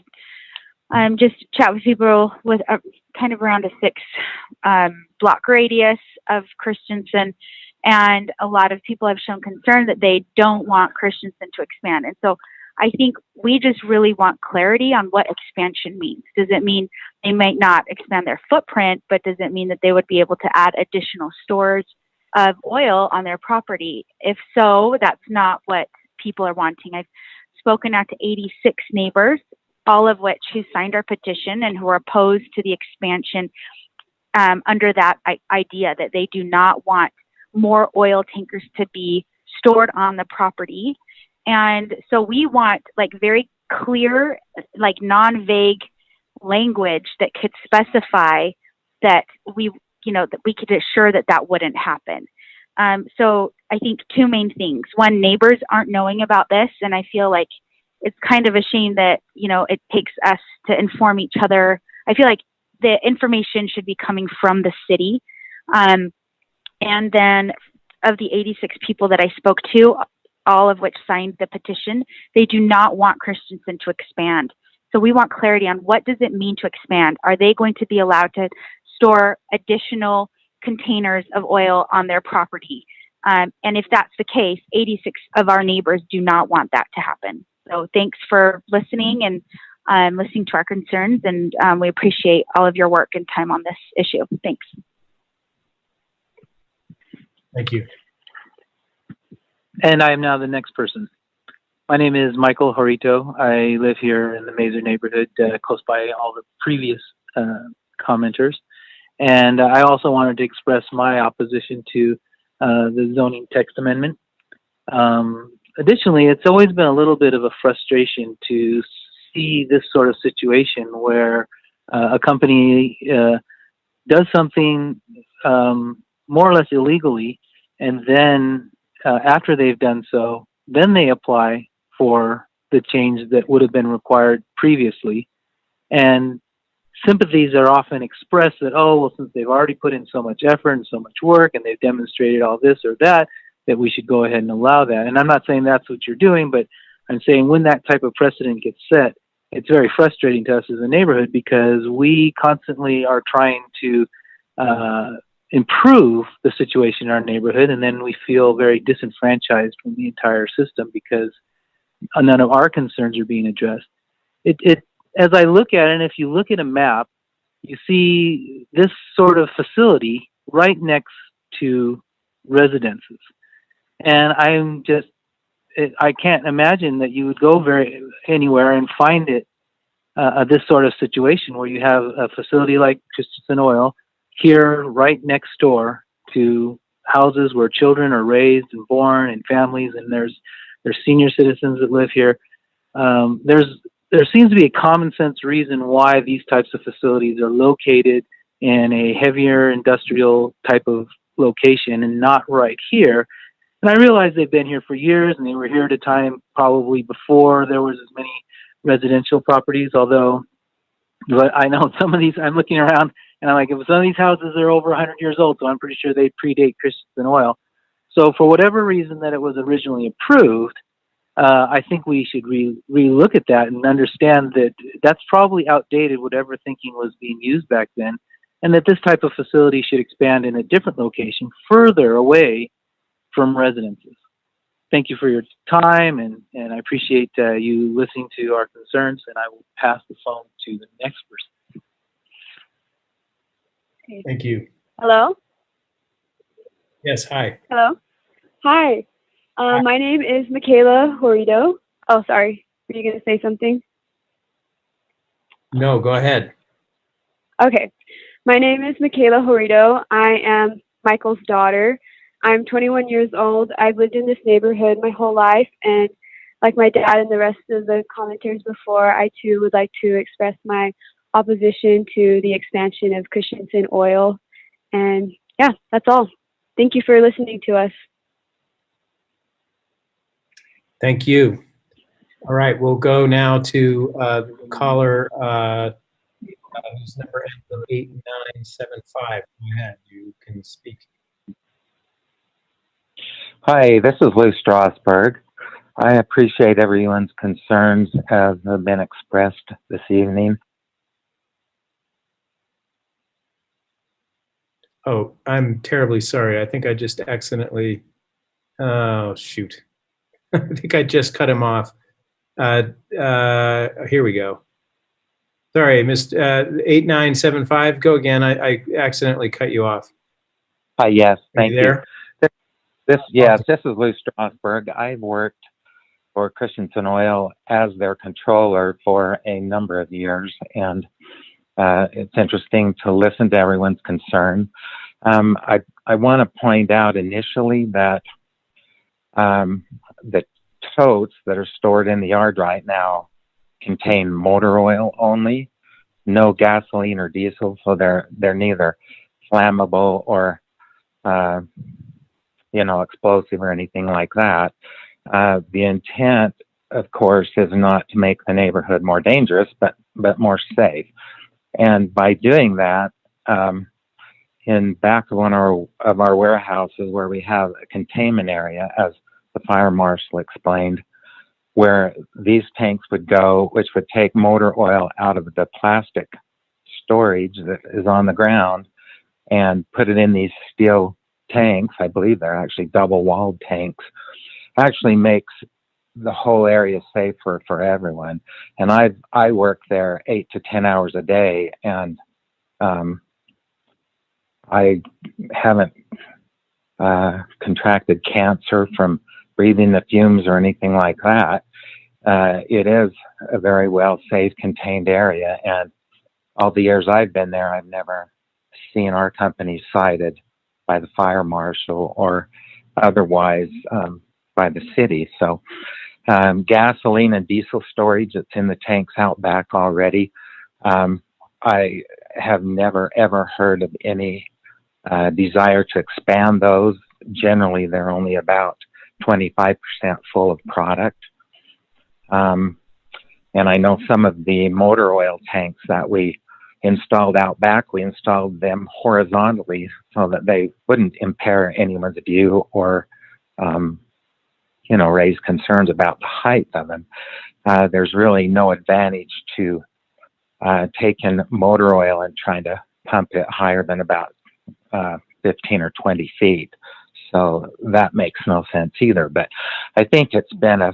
just chat with people with kind of around a 6 block radius of Christensen, and a lot of people have shown concern that they don't want Christensen to expand. And so I think we just really want clarity on what expansion means. Does it mean they might not expand their footprint, but does it mean that they would be able to add additional storage of oil on their property? If so, that's not what people are wanting. I've spoken out to 86 neighbors, all of which who signed our petition and who are opposed to the expansion under that idea that they do not want more oil tankers to be stored on the property. And so we want like very clear, like non-vague language that could specify that that we could assure that that wouldn't happen. So I think two main things. One, neighbors aren't knowing about this, and I feel like it's kind of a shame that, it takes us to inform each other. I feel like the information should be coming from the city. And then of the 86 people that I spoke to, all of which signed the petition, they do not want Christensen to expand. So we want clarity on what does it mean to expand? Are they going to be allowed to store additional containers of oil on their property? And if that's the case, 86 of our neighbors do not want that to happen. So thanks for listening and listening to our concerns, and we appreciate all of your work and time on this issue. Thanks. Thank you. And I am now the next person. My name is Michael Horito. I live here in the Mazer neighborhood, close by all the previous commenters. And I also wanted to express my opposition to the zoning text amendment. Additionally, it's always been a little bit of a frustration to see this sort of situation where a company does something more or less illegally, and then after they've done so, then they apply for the change that would have been required previously. And sympathies are often expressed that, oh, well, since they've already put in so much effort and so much work and they've demonstrated all this or that we should go ahead and allow that. And I'm not saying that's what you're doing, but I'm saying when that type of precedent gets set, it's very frustrating to us as a neighborhood because we constantly are trying to improve the situation in our neighborhood, and then we feel very disenfranchised from the entire system because none of our concerns are being addressed. As I look at it, and if you look at a map, you see this sort of facility right next to residences. And I can't imagine that you would go anywhere and find it, this sort of situation where you have a facility like Christensen Oil here right next door to houses where children are raised and born and families, and there's senior citizens that live here. There seems to be a common sense reason why these types of facilities are located in a heavier industrial type of location and not right here. And I realize they've been here for years, and they were here at a time probably before there was as many residential properties, but I know some of these, I'm looking around and I'm like, some of these houses are over 100 years old, so I'm pretty sure they predate Christensen Oil. So for whatever reason that it was originally approved, I think we should re-look at that and understand that that's probably outdated, whatever thinking was being used back then, and that this type of facility should expand in a different location further away from residences. Thank you for your time, and I appreciate you listening to our concerns, and I will pass the phone to the next person. Thank you. Hello? Yes, hi. Hello? Hi. My name is Michaela Horito. Oh, sorry. Were you going to say something? No, go ahead. Okay. My name is Michaela Horito. I am Michael's daughter. I'm 21 years old. I've lived in this neighborhood my whole life, and like my dad and the rest of the commenters before, I too would like to express my opposition to the expansion of Christensen Oil. And yeah, that's all. Thank you for listening to us. Thank you. All right, we'll go now to caller whose number ends in 8975. Go ahead, you can speak. Hi, this is Lou Strasberg. I appreciate everyone's concerns as have been expressed this evening. Oh, I'm terribly sorry. I think I just accidentally, oh, shoot. I think I just cut him off. Here we go. Sorry, Mr. 8975. Go again. I accidentally cut you off. Yes, thank you. There? Yes, this is Lou Strasberg. I've worked for Christensen Oil as their controller for a number of years, and it's interesting to listen to everyone's concern. I want to point out initially that the totes that are stored in the yard right now contain motor oil only, no gasoline or diesel, so they're neither flammable or explosive or anything like that. The intent, of course, is not to make the neighborhood more dangerous, but more safe. And by doing that, in back of one of our warehouses where we have a containment area, as the fire marshal explained, where these tanks would go, which would take motor oil out of the plastic storage that is on the ground and put it in these steel tanks. I believe they're actually double-walled tanks. Actually makes the whole area safer for everyone. And I work there 8 to 10 hours a day, and I haven't contracted cancer from breathing the fumes or anything like that. It is a very well safe, contained area, and all the years I've been there, I've never seen our company cited by the fire marshal or otherwise by the city. So gasoline and diesel storage that's in the tanks out back already, I have never ever heard of any desire to expand those. Generally, they're only about 25% full of product. And I know some of the motor oil tanks that we installed out back, we installed them horizontally so that they wouldn't impair anyone's view or, raise concerns about the height of them. There's really no advantage to taking motor oil and trying to pump it higher than about 15 or 20 feet. So that makes no sense either. But I think it's been a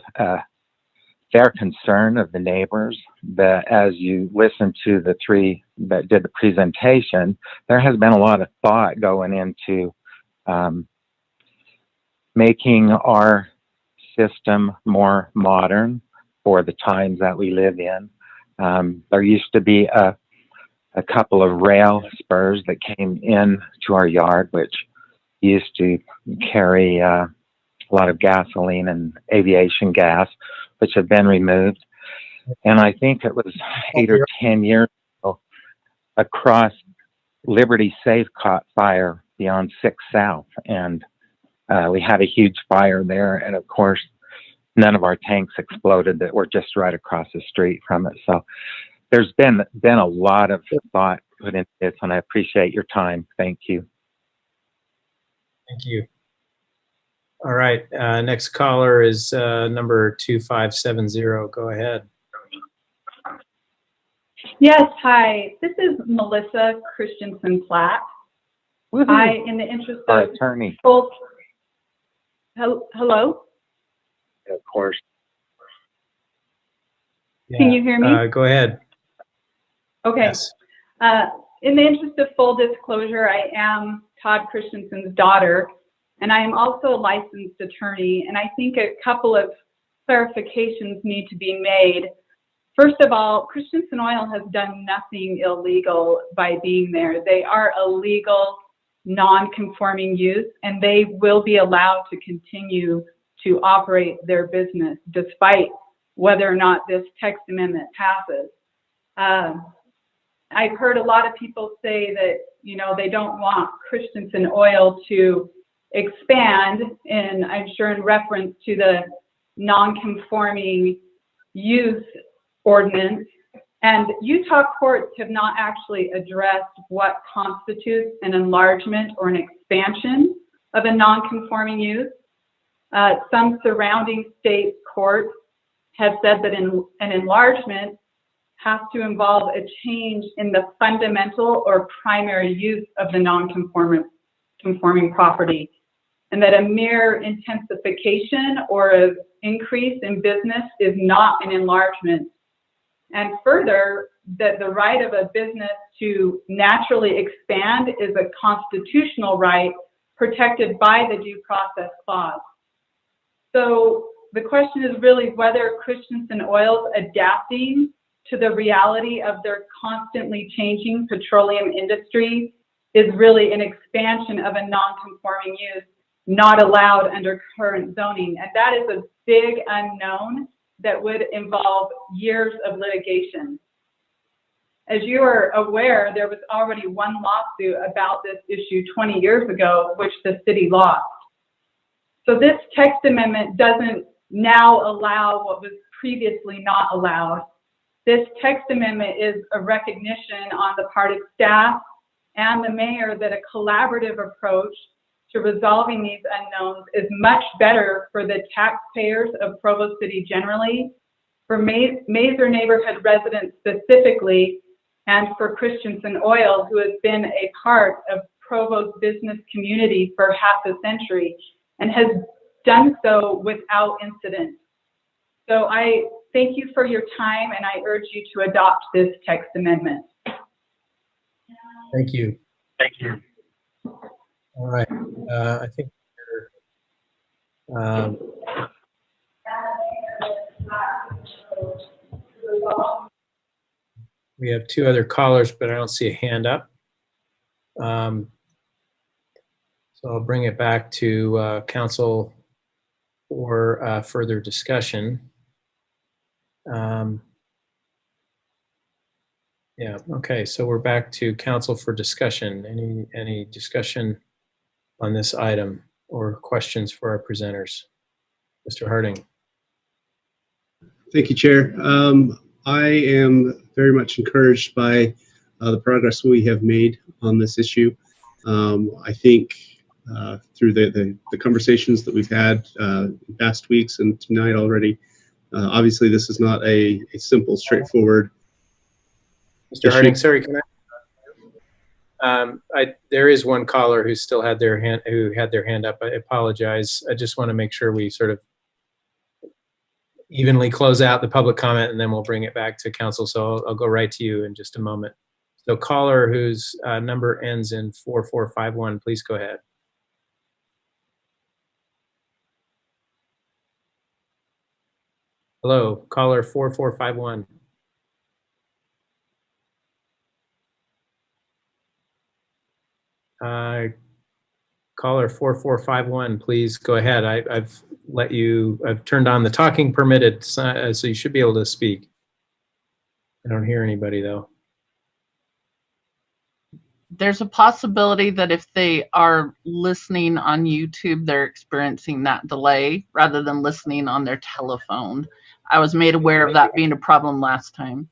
fair concern of the neighbors that as you listen to the three that did the presentation, there has been a lot of thought going into making our system more modern for the times that we live in. There used to be a couple of rail spurs that came in to our yard, which used to carry a lot of gasoline and aviation gas, which have been removed. And I think it was 8 or 10 years ago, across Liberty Safe caught fire beyond 6 South. And we had a huge fire there. And of course, none of our tanks exploded that were just right across the street from it. So there's been a lot of thought put into this, and I appreciate your time. Thank you. Thank you. All right. Next caller is number 2570. Go ahead. Yes. Hi. This is Melissa Christensen Platt. In the interest Our of attorney. full. Hello. Of course. Can you hear me? Go ahead. Okay. Yes. In the interest of full disclosure, I am Todd Christensen's daughter, and I am also a licensed attorney, and I think a couple of clarifications need to be made. First of all, Christensen Oil has done nothing illegal by being there. They are a legal, non-conforming use, and they will be allowed to continue to operate their business despite whether or not this text amendment passes. I've heard a lot of people say that, they don't want Christensen Oil to expand, and I'm sure in reference to the non-conforming use ordinance. And Utah courts have not actually addressed what constitutes an enlargement or an expansion of a non-conforming use. Some surrounding state courts have said that an enlargement has to involve a change in the fundamental or primary use of the non-conforming property. and that a mere intensification or an increase in business is not an enlargement. And further, that the right of a business to naturally expand is a constitutional right protected by the Due Process Clause. So the question is really whether Christensen Oil's adapting to the reality of their constantly changing petroleum industry is really an expansion of a non-conforming use not allowed under current zoning. And that is a big unknown that would involve years of litigation. As you are aware, there was already one lawsuit about this issue 20 years ago, which the city lost. So this text amendment doesn't now allow what was previously not allowed. This text amendment is a recognition on the part of staff and the mayor that a collaborative approach to resolving these unknowns is much better for the taxpayers of Provo City generally, for Mazer neighborhood residents specifically, and for Christensen Oil, who has been a part of Provo's business community for half a century and has done so without incident. So I thank you for your time, and I urge you to adopt this text amendment. Thank you. Thank you. All right. I think we have two other callers, but I don't see a hand up. So I'll bring it back to council for further discussion. Yeah, okay, so we're back to council for discussion. Any discussion on this item or questions for our presenters? Mr. Harding. Thank you, Chair. I am very much encouraged by the progress we have made on this issue. I think through the conversations that we've had in past weeks and tonight already, obviously this is not a simple, straightforward Mr. Harding, sorry, can I? There is one caller who still had their hand up. I apologize. I just want to make sure we sort of evenly close out the public comment, and then we'll bring it back to council. So I'll go right to you in just a moment. So caller whose number ends in 4451, please go ahead. Hello, caller 4451. Caller 4451, please go ahead. I've turned on the talking permitted, so you should be able to speak. I don't hear anybody though. There's a possibility that if they are listening on YouTube, they're experiencing that delay rather than listening on their telephone. I was made aware of that being a problem last time.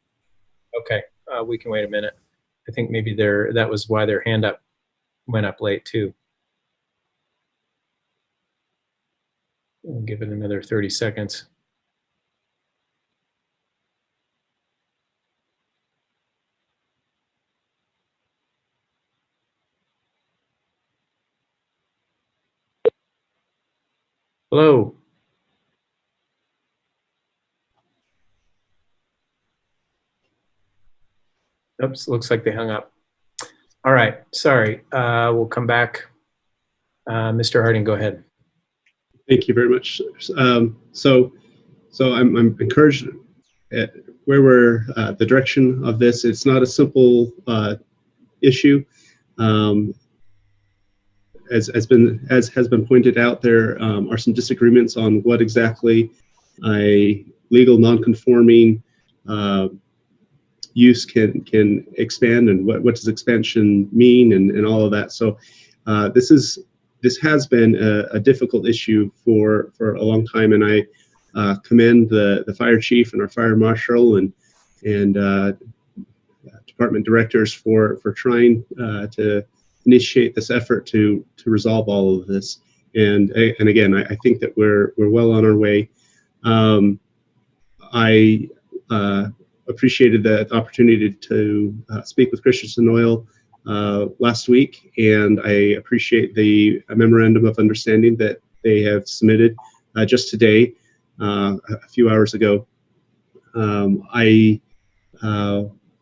Okay, we can wait a minute. I think maybe that was why their hand up went up late too. We'll give it another 30 seconds. Hello. Oops, looks like they hung up. All right, sorry. We'll come back. Mr. Harding, go ahead. Thank you very much. So I'm encouraged at where we're the direction of this. It's not a simple issue. As has been pointed out, there are some disagreements on what exactly a legal non-conforming use can expand, and what does expansion mean, and all of that. So this has been a difficult issue for a long time, and I commend the fire chief and our fire marshal and department directors for trying to initiate this effort to resolve all of this. And again, I think that we're well on our way. I appreciated the opportunity to speak with Christensen Oil last week, and I appreciate the memorandum of understanding that they have submitted just today, a few hours ago. I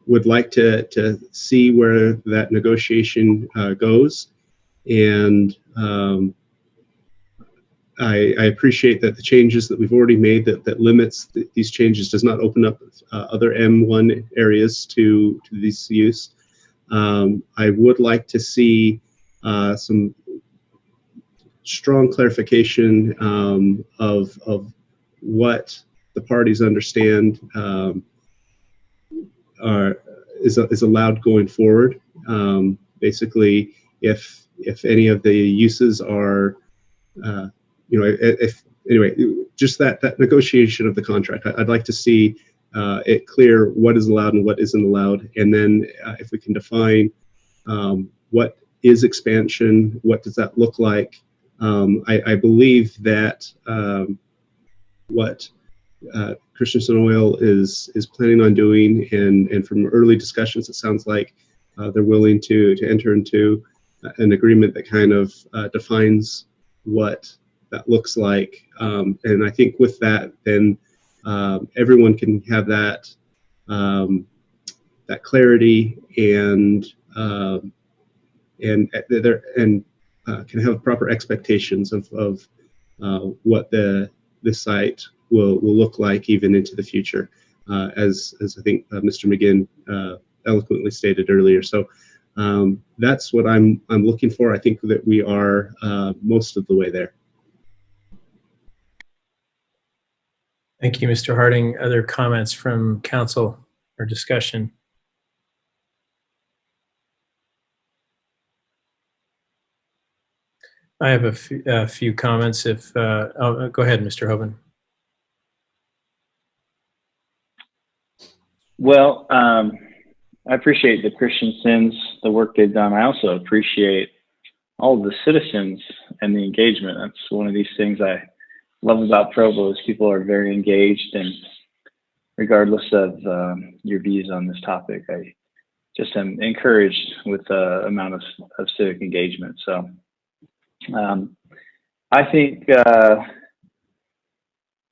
would like to see where that negotiation goes, and I appreciate that the changes that we've already made that limits these changes does not open up other M1 areas to this use. I would like to see some strong clarification of what the parties understand is allowed going forward. Basically, if any of the uses are, anyway, just that negotiation of the contract. I'd like to see it clear what is allowed and what isn't allowed, and then if we can define what is expansion, what does that look like. I believe that what Christensen Oil is planning on doing, and from early discussions, it sounds like they're willing to enter into an agreement that kind of defines what that looks like. And I think with that, then everyone can have that that clarity and can have proper expectations of what this site will look like even into the future, as I think Mr. McGinn eloquently stated earlier. So that's what I'm looking for. I think that we are most of the way there. Thank you, Mr. Harding. Other comments from council or discussion? I have a few comments. If go ahead, Mr. Hoban. Well, I appreciate the Christiansens, the work they've done. I also appreciate all of the citizens and the engagement. That's one of these things I love about Provo is people are very engaged, and regardless of your views on this topic, I just am encouraged with the amount of civic engagement. So I think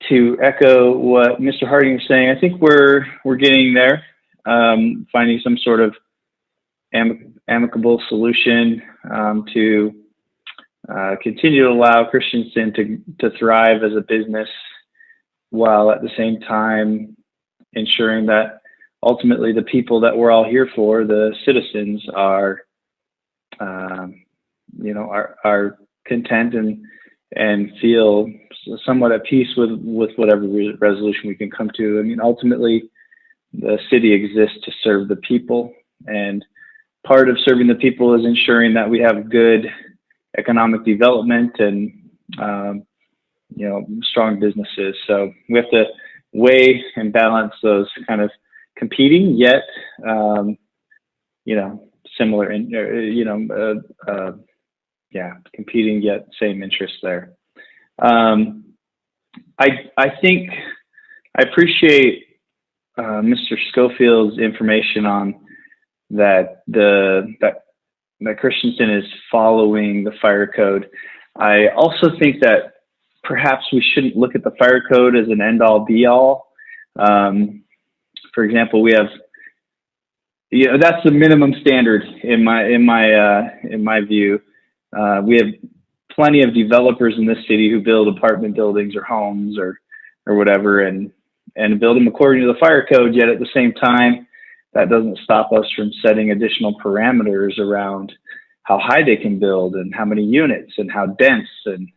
to echo what Mr. Harding was saying, I think we're getting there, finding some sort of amicable solution to continue to allow Christensen to thrive as a business, while at the same time ensuring that ultimately the people that we're all here for, the citizens, are content and feel somewhat at peace with whatever resolution we can come to. I mean, ultimately, the city exists to serve the people, and part of serving the people is ensuring that we have good economic development and strong businesses. So we have to weigh and balance those kind of competing yet similar competing yet same interests there. I think I appreciate Mr. Schofield's information on that that Christensen is following the fire code. I also think that perhaps we shouldn't look at the fire code as an end-all be-all. For example, we have, that's the minimum standard in my view. We have plenty of developers in this city who build apartment buildings or homes or whatever, and build them according to the fire code. Yet at the same time, that doesn't stop us from setting additional parameters around how high they can build and how many units and how dense and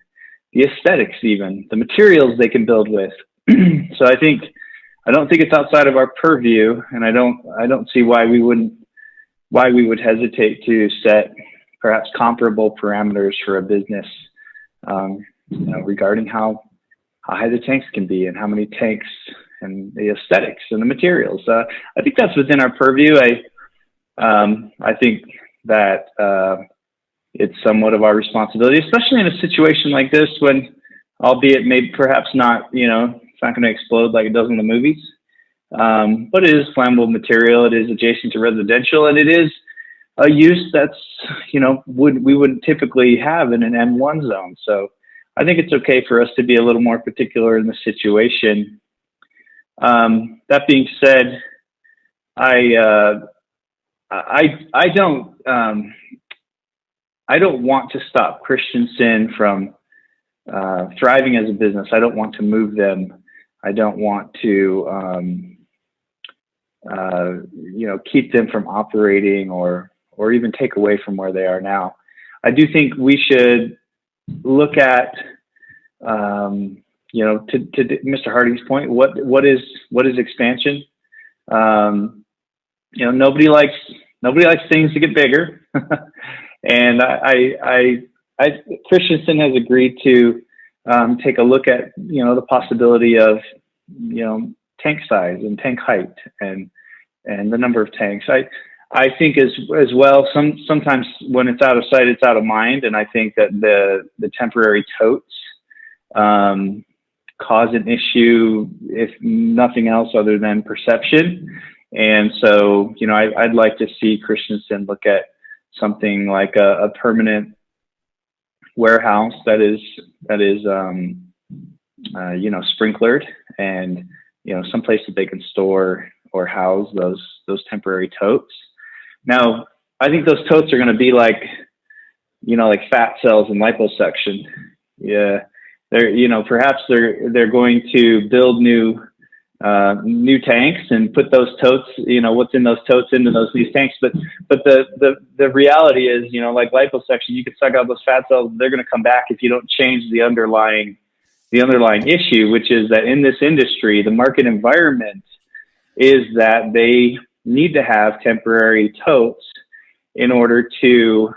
the aesthetics, even the materials they can build with. So I don't think it's outside of our purview, and I don't see why we would hesitate to set perhaps comparable parameters for a business, regarding how high the tanks can be and how many tanks and the aesthetics and the materials. I think that's within our purview. I think that it's somewhat of our responsibility, especially in a situation like this when, albeit maybe perhaps not, it's not going to explode like it does in the movies, but it is flammable material. It is adjacent to residential, and it is a use that's, we wouldn't typically have in an M1 zone. So I think it's okay for us to be a little more particular in the situation. That being said, I don't want to stop Christensen from thriving as a business. I don't want to move them. I don't want to, keep them from operating or even take away from where they are now. I do think we should look at, to Mr. Hardy's point, what is expansion? Nobody likes things to get bigger, and Christensen has agreed to take a look at the possibility of tank size and tank height and the number of tanks. I think as well, sometimes when it's out of sight, it's out of mind. And I think that the temporary totes cause an issue, if nothing else other than perception. And so, I'd like to see Christensen look at something like a permanent warehouse that is sprinklered and, someplace that they can store or house those temporary totes. Now, I think those totes are going to be like fat cells and liposuction. Yeah, perhaps they're going to build new tanks and put those totes, what's in those totes into these tanks. But the reality is, like liposuction, you could suck out those fat cells. They're going to come back if you don't change the underlying issue, which is that in this industry, the market environment is that they need to have temporary totes in order to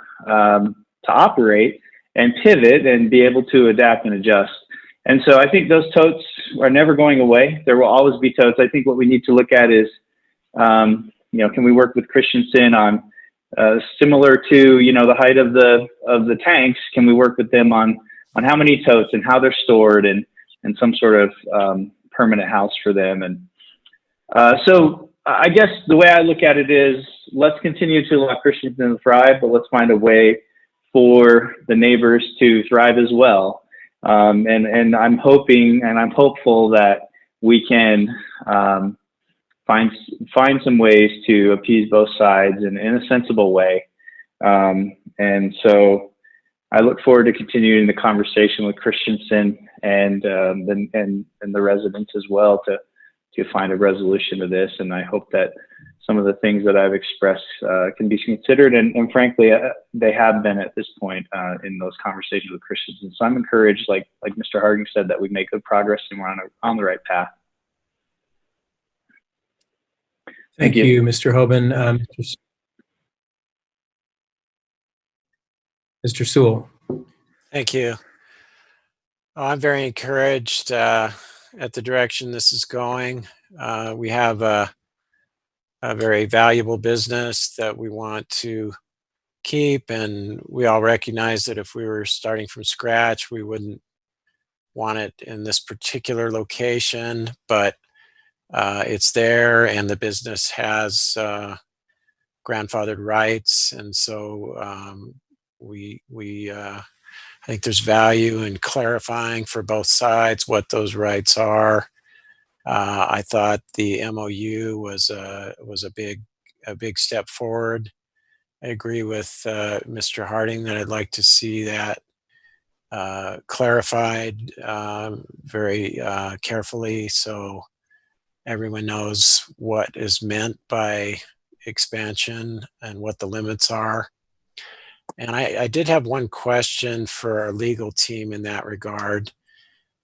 operate and pivot and be able to adapt and adjust. And so I think those totes are never going away. There will always be totes. I think what we need to look at is, can we work with Christensen on similar to the height of the tanks? Can we work with them on how many totes and how they're stored and some sort of permanent house for them? And so I guess the way I look at it is, let's continue to allow Christensen to thrive, but let's find a way for the neighbors to thrive as well. And I'm hoping and I'm hopeful that we can find some ways to appease both sides in a sensible way. And so I look forward to continuing the conversation with Christensen and the residents as well to find a resolution to this. And I hope that some of the things that I've expressed can be considered, and frankly, they have been at this point in those conversations with Christensen. So I'm encouraged, like Mr. Harding said, that we make good progress and we're on the right path. Thank you, Mr. Hoban. Mr. Sewell. Thank you. Oh, I'm very encouraged at the direction this is going. We have a very valuable business that we want to keep, and we all recognize that if we were starting from scratch, we wouldn't want it in this particular location, but it's there and the business has grandfathered rights. And so I think there's value in clarifying for both sides what those rights are. I thought the MOU was a big step forward. I agree with Mr. Harding that I'd like to see that clarified very carefully, so everyone knows what is meant by expansion and what the limits are. And I did have one question for our legal team in that regard.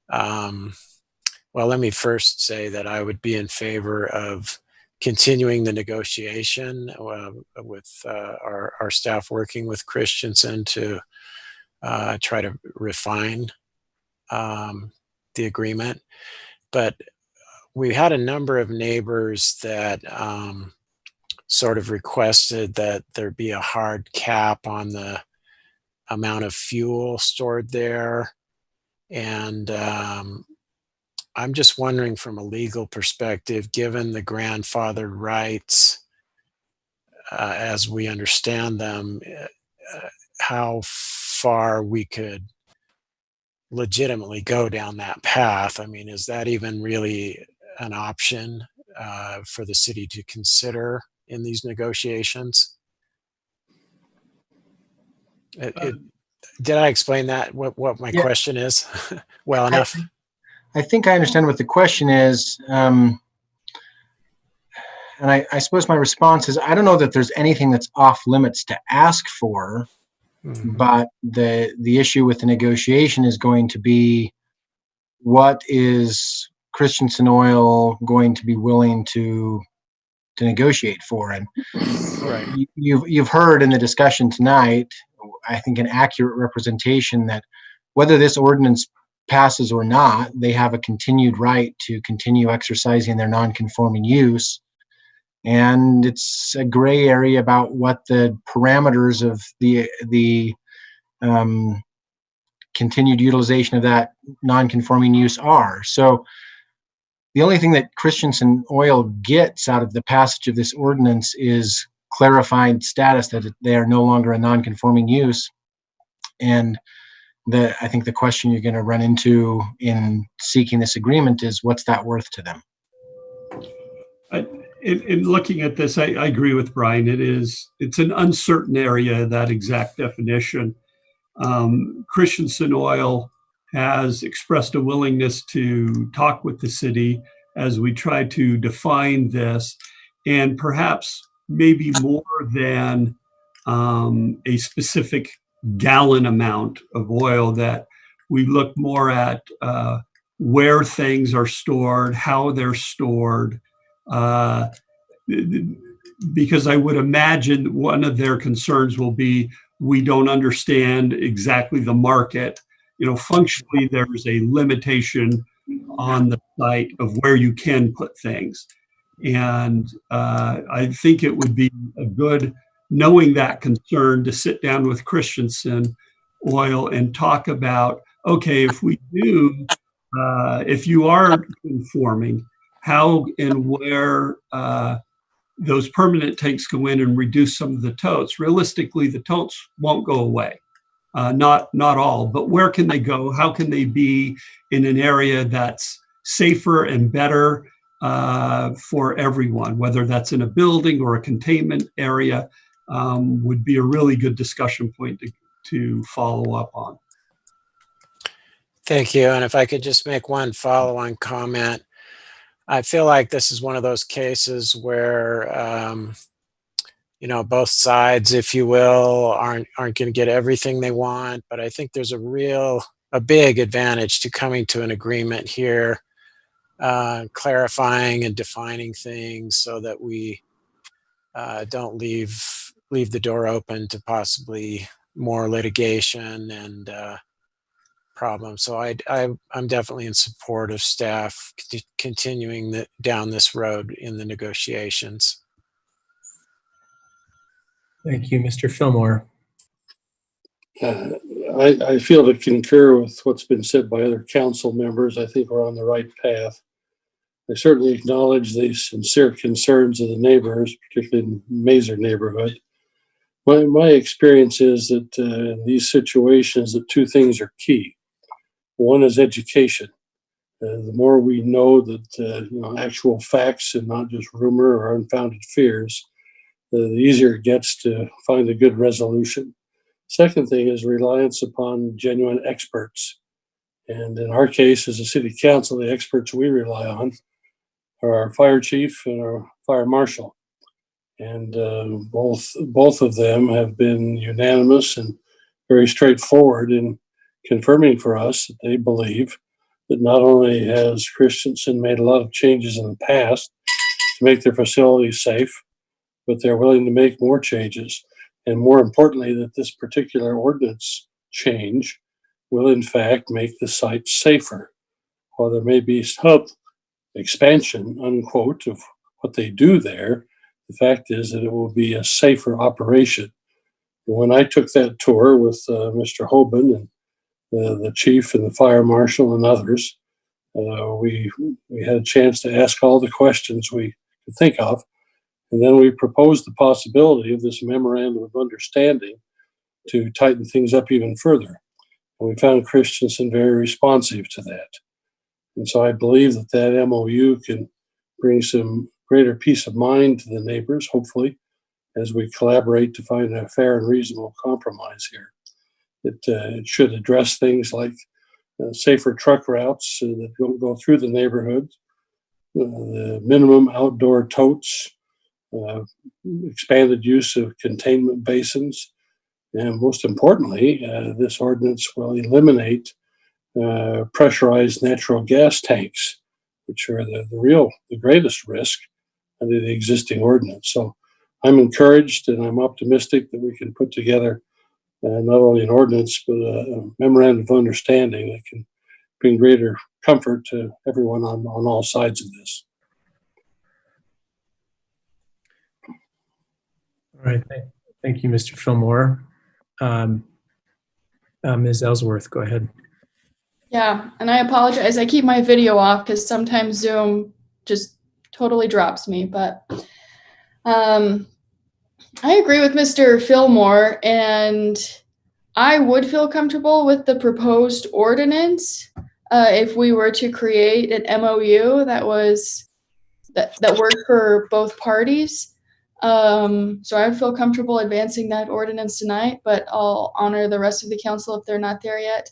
Well, let me first say that I would be in favor of continuing the negotiation with our staff working with Christensen to try to refine the agreement. But we had a number of neighbors that sort of requested that there be a hard cap on the amount of fuel stored there. And I'm just wondering, from a legal perspective, given the grandfathered rights, as we understand them, how far we could legitimately go down that path. I mean, is that even really an option for the city to consider in these negotiations? Did I explain that, what my question is well enough? I think I understand what the question is. And I suppose my response is, I don't know that there's anything that's off limits to ask for, but the issue with the negotiation is going to be, what is Christensen Oil going to be willing to negotiate for? And you've heard in the discussion tonight, I think, an accurate representation that whether this ordinance passes or not, they have a continued right to continue exercising their non-conforming use. And it's a gray area about what the parameters of the continued utilization of that non-conforming use are. So the only thing that Christensen Oil gets out of the passage of this ordinance is clarified status that they are no longer a non-conforming use. And I think the question you're going to run into in seeking this agreement is, what's that worth to them? In looking at this, I agree with Brian. It's an uncertain area, that exact definition. Christensen Oil has expressed a willingness to talk with the city as we try to define this, and perhaps maybe more than a specific gallon amount of oil, that we look more at where things are stored, how they're stored, because I would imagine one of their concerns will be, we don't understand exactly the market. Functionally, there's a limitation on the site of where you can put things. And I think it would be a good, knowing that concern, to sit down with Christensen Oil and talk about, okay, if we do, if you are conforming, how and where those permanent tanks go in and reduce some of the totes. Realistically, the totes won't go away, not all, but where can they go? How can they be in an area that's safer and better for everyone, whether that's in a building or a containment area, would be a really good discussion point to follow up on. Thank you. And if I could just make one follow-on comment. I feel like this is one of those cases where, both sides, if you will, aren't going to get everything they want. But I think there's a big advantage to coming to an agreement here, clarifying and defining things so that we don't leave the door open to possibly more litigation and problem. So I'm definitely in support of staff continuing down this road in the negotiations. Thank you, Mr. Fillmore. I feel to concur with what's been said by other council members. I think we're on the right path. I certainly acknowledge the sincere concerns of the neighbors, particularly in the Mazer neighborhood. My experience is that in these situations, that two things are key. One is education. The more we know that actual facts and not just rumor or unfounded fears, the easier it gets to find a good resolution. Second thing is reliance upon genuine experts. And in our case, as a city council, the experts we rely on are our fire chief and our fire marshal. And both of them have been unanimous and very straightforward in confirming for us that they believe that not only has Christensen made a lot of changes in the past to make their facilities safe, but they're willing to make more changes. And more importantly, that this particular ordinance change will in fact make the site safer. While there may be some expansion, unquote, of what they do there, the fact is that it will be a safer operation. And when I took that tour with Mr. Hoban and the chief and the fire marshal and others, we had a chance to ask all the questions we could think of. And then we proposed the possibility of this memorandum of understanding to tighten things up even further. And we found Christensen very responsive to that. And so I believe that that MOU can bring some greater peace of mind to the neighbors, hopefully, as we collaborate to find a fair and reasonable compromise here. It should address things like safer truck routes that don't go through the neighborhood, the minimum outdoor totes, expanded use of containment basins, and most importantly, this ordinance will eliminate pressurized natural gas tanks, which are the greatest risk under the existing ordinance. So I'm encouraged and I'm optimistic that we can put together not only an ordinance, but a memorandum of understanding that can bring greater comfort to everyone on all sides of this. All right. Thank you, Mr. Fillmore. Ms. Ellsworth, go ahead. Yeah, and I apologize. I keep my video off because sometimes Zoom just totally drops me. But I agree with Mr. Fillmore, and I would feel comfortable with the proposed ordinance if we were to create an MOU that worked for both parties. So I would feel comfortable advancing that ordinance tonight, but I'll honor the rest of the council if they're not there yet.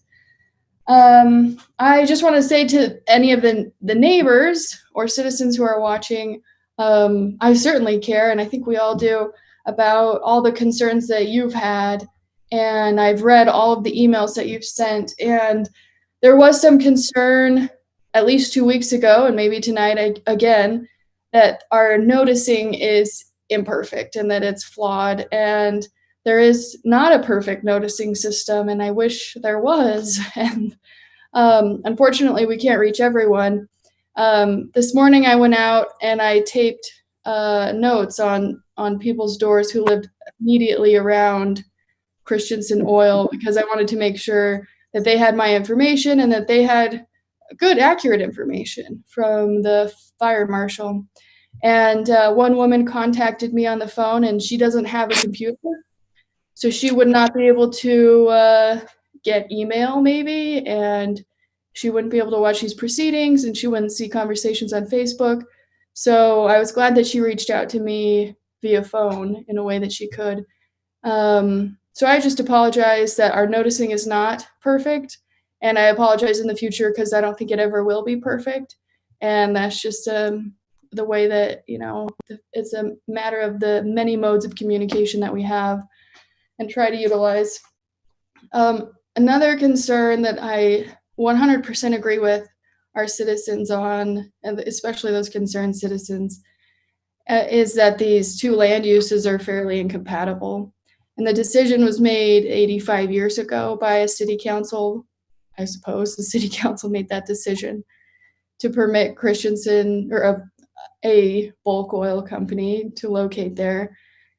I just want to say to any of the neighbors or citizens who are watching, I certainly care, and I think we all do, about all the concerns that you've had. And I've read all of the emails that you've sent, and there was some concern at least 2 weeks ago, and maybe tonight again, that our noticing is imperfect and that it's flawed, and there is not a perfect noticing system, and I wish there was. And unfortunately, we can't reach everyone. This morning I went out and I taped notes on people's doors who lived immediately around Christensen Oil, because I wanted to make sure that they had my information and that they had good, accurate information from the fire marshal. And one woman contacted me on the phone, and she doesn't have a computer, so she would not be able to get email maybe, and she wouldn't be able to watch these proceedings, and she wouldn't see conversations on Facebook. So I was glad that she reached out to me via phone in a way that she could. So I just apologize that our noticing is not perfect, and I apologize in the future because I don't think it ever will be perfect. And that's just the way that, it's a matter of the many modes of communication that we have and try to utilize. Another concern that I 100% agree with our citizens on, and especially those concerned citizens, is that these two land uses are fairly incompatible. And the decision was made 85 years ago by a city council. I suppose the city council made that decision to permit Christensen, or a bulk oil company, to locate there.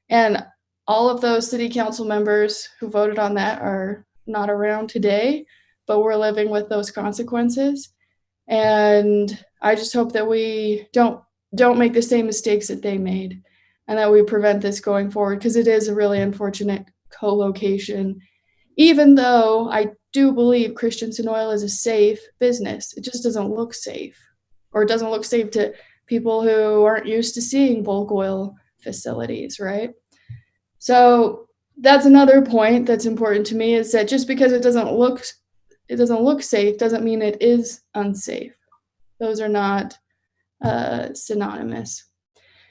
And all of those city council members who voted on that are not around today, but we're living with those consequences. And I just hope that we don't make the same mistakes that they made, and that we prevent this going forward, because it is a really unfortunate co-location. Even though I do believe Christensen Oil is a safe business, it just doesn't look safe, or it doesn't look safe to people who aren't used to seeing bulk oil facilities, right? So that's another point that's important to me, is that just because it doesn't look safe doesn't mean it is unsafe. Those are not synonymous.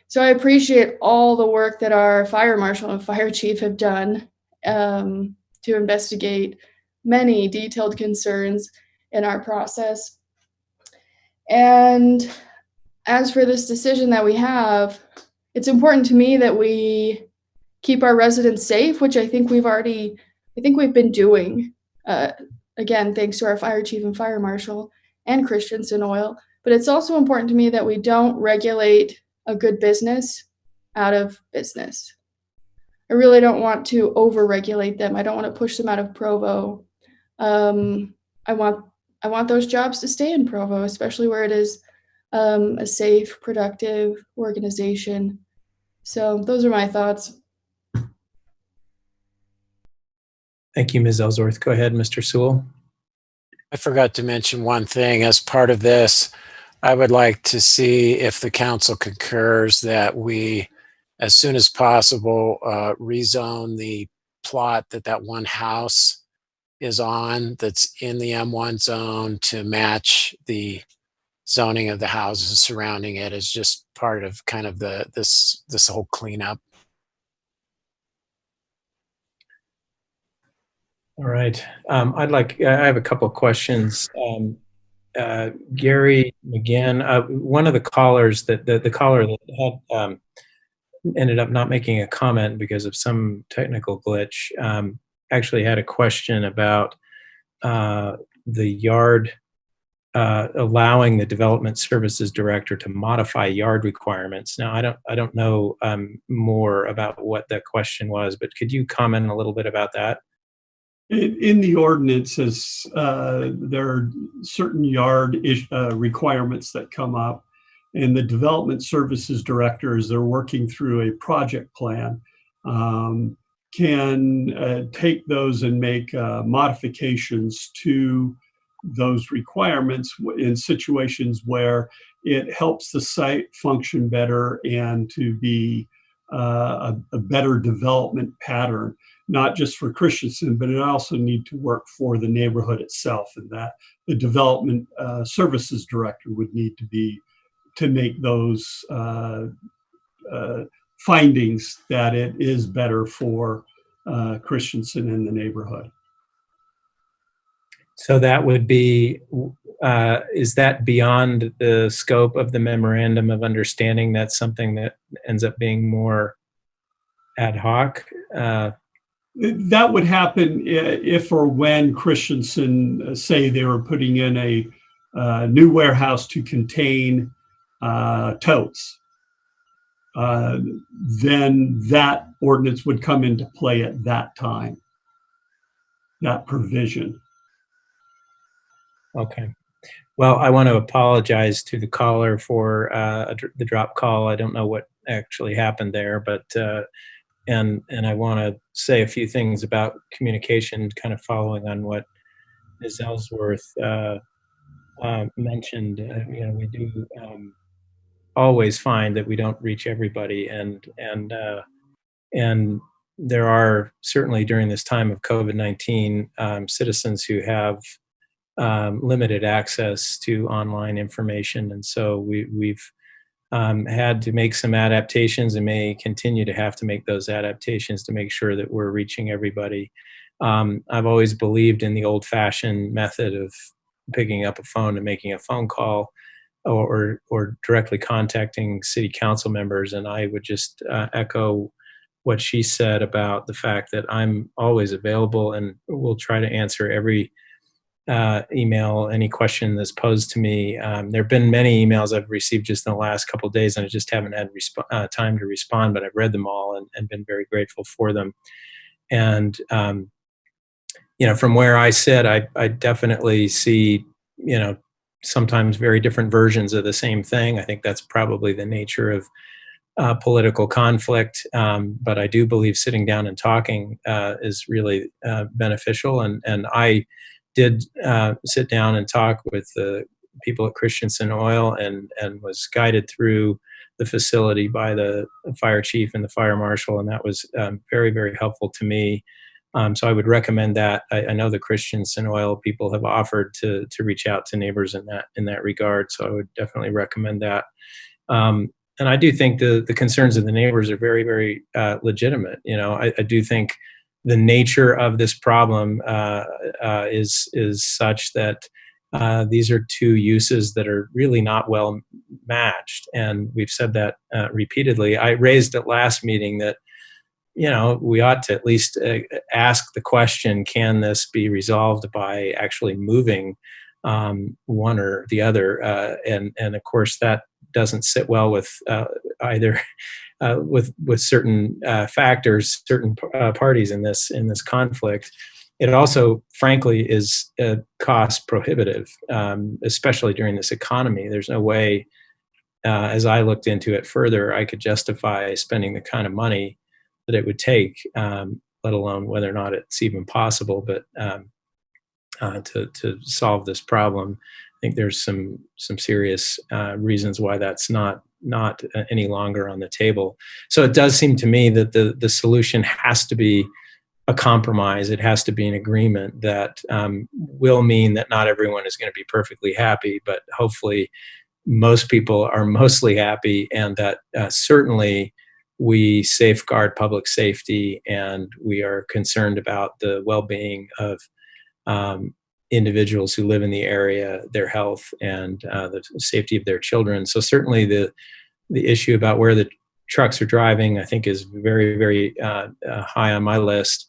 So I appreciate all the work that our fire marshal and fire chief have done to investigate many detailed concerns in our process. And as for this decision that we have, it's important to me that we keep our residents safe, which I think we've been doing. Again, thanks to our fire chief and fire marshal and Christensen Oil. But it's also important to me that we don't regulate a good business out of business. I really don't want to over-regulate them. I don't want to push them out of Provo. I want those jobs to stay in Provo, especially where it is a safe, productive organization. So those are my thoughts. Thank you, Ms. Ellsworth. Go ahead, Mr. Sewell. I forgot to mention one thing as part of this. I would like to see if the council concurs that we, as soon as possible, rezone the plot that one house is on that's in the M1 zone to match the zoning of the houses surrounding it as just part of kind of this whole cleanup. All right. I have a couple of questions. Gary McGinn, one of the callers the caller that had ended up not making a comment because of some technical glitch, actually had a question about the yard, allowing the development services director to modify yard requirements. Now, I don't know more about what that question was, but could you comment a little bit about that? In the ordinances, there are certain yard requirements that come up, and the development services director, as they're working through a project plan, can take those and make modifications to those requirements in situations where it helps the site function better and to be a better development pattern, not just for Christensen, but it also need to work for the neighborhood itself, and that the development services director would need to make those findings that it is better for Christensen and the neighborhood. So that would be, is that beyond the scope of the memorandum of understanding? That's something that ends up being more ad hoc? That would happen if or when Christensen say they were putting in a new warehouse to contain totes. Then that ordinance would come into play at that time, that provision. Okay. Well, I want to apologize to the caller for the drop call. I don't know what actually happened there, but and I want to say a few things about communication, kind of following on what Ms. Ellsworth mentioned. We do always find that we don't reach everybody, and there are certainly during this time of COVID-19 citizens who have limited access to online information, and so we've had to make some adaptations and may continue to have to make those adaptations to make sure that we're reaching everybody. I've always believed in the old-fashioned method of picking up a phone and making a phone call or directly contacting city council members, and I would just echo what she said about the fact that I'm always available and will try to answer every email, any question that's posed to me. There have been many emails I've received just in the last couple of days, and I just haven't had time to respond, but I've read them all and been very grateful for them. And, from where I sit, I definitely see, sometimes very different versions of the same thing. I think that's probably the nature of political conflict, but I do believe sitting down and talking is really beneficial. And I did sit down and talk with the people at Christensen Oil and was guided through the facility by the fire chief and the fire marshal, and that was very, very helpful to me. So I would recommend that. I know the Christensen Oil people have offered to reach out to neighbors in that regard, so I would definitely recommend that. And I do think the concerns of the neighbors are very, very legitimate. I do think the nature of this problem is such that these are two uses that are really not well matched, and we've said that repeatedly. I raised at last meeting that we ought to at least ask the question: can this be resolved by actually moving one or the other? And of course that doesn't sit well with either with certain factors, certain parties in this conflict. It also, frankly, is cost prohibitive, especially during this economy. There's no way as I looked into it further, I could justify spending the kind of money that it would take, let alone whether or not it's even possible, but to solve this problem. I think there's some serious reasons why that's not any longer on the table. So it does seem to me that the solution has to be a compromise. It has to be an agreement that will mean that not everyone is going to be perfectly happy, but hopefully most people are mostly happy, and that certainly we safeguard public safety and we are concerned about the well-being of individuals who live in the area, their health, and the safety of their children. So certainly the issue about where the trucks are driving, I think, is very, very high on my list.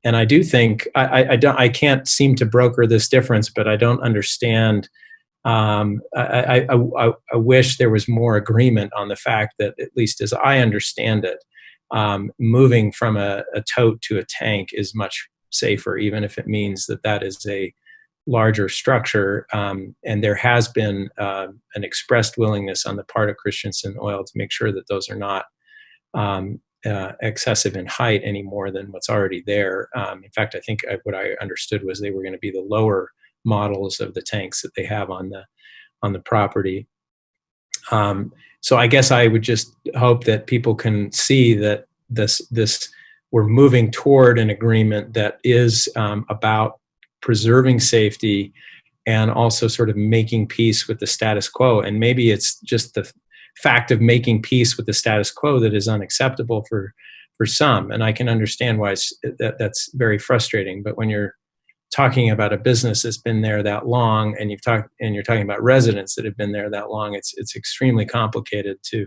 And I do think I can't seem to broker this difference, but I don't understand. I wish there was more agreement on the fact that, at least as I understand it, moving from a tote to a tank is much safer, even if it means that is a larger structure. And there has been an expressed willingness on the part of Christensen Oil to make sure that those are not excessive in height any more than what's already there. In fact, I think what I understood was they were going to be the lower models of the tanks that they have on the property. So I guess I would just hope that people can see that this we're moving toward an agreement that is about preserving safety and also sort of making peace with the status quo. And maybe it's just the fact of making peace with the status quo that is unacceptable for some. And I can understand why that's very frustrating. But when you're talking about a business that's been there that long, and you're talking about residents that have been there that long, it's extremely complicated to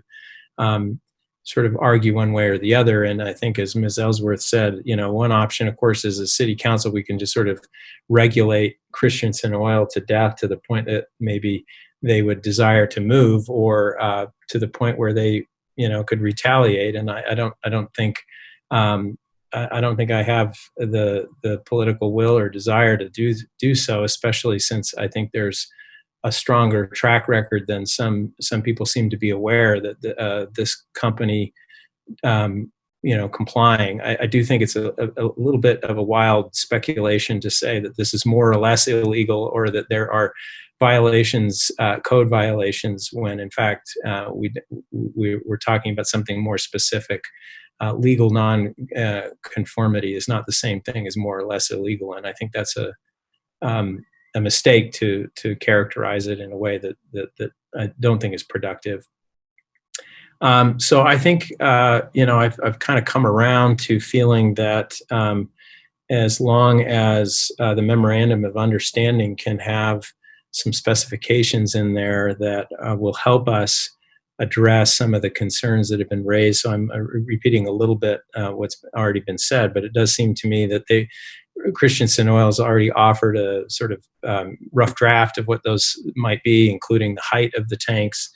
sort of argue one way or the other. And I think, as Ms. Ellsworth said, one option, of course, is as city council, we can just sort of regulate Christensen Oil to death to the point that maybe they would desire to move, or to the point where they, could retaliate. And I don't think I have the political will or desire to do so, especially since I think there's a stronger track record than some people seem to be aware that this company, complying. I do think it's a little bit of a wild speculation to say that this is more or less illegal, or that there are violations, code violations, when in fact we're talking about something more specific. Legal non-conformity is not the same thing as more or less illegal, and I think that's a mistake to characterize it in a way that I don't think is productive. So I think I've kind of come around to feeling that as long as the memorandum of understanding can have some specifications in there that will help us address some of the concerns that have been raised. So I'm repeating a little bit what's already been said, but it does seem to me that Christensen Oil has already offered a sort of rough draft of what those might be, including the height of the tanks.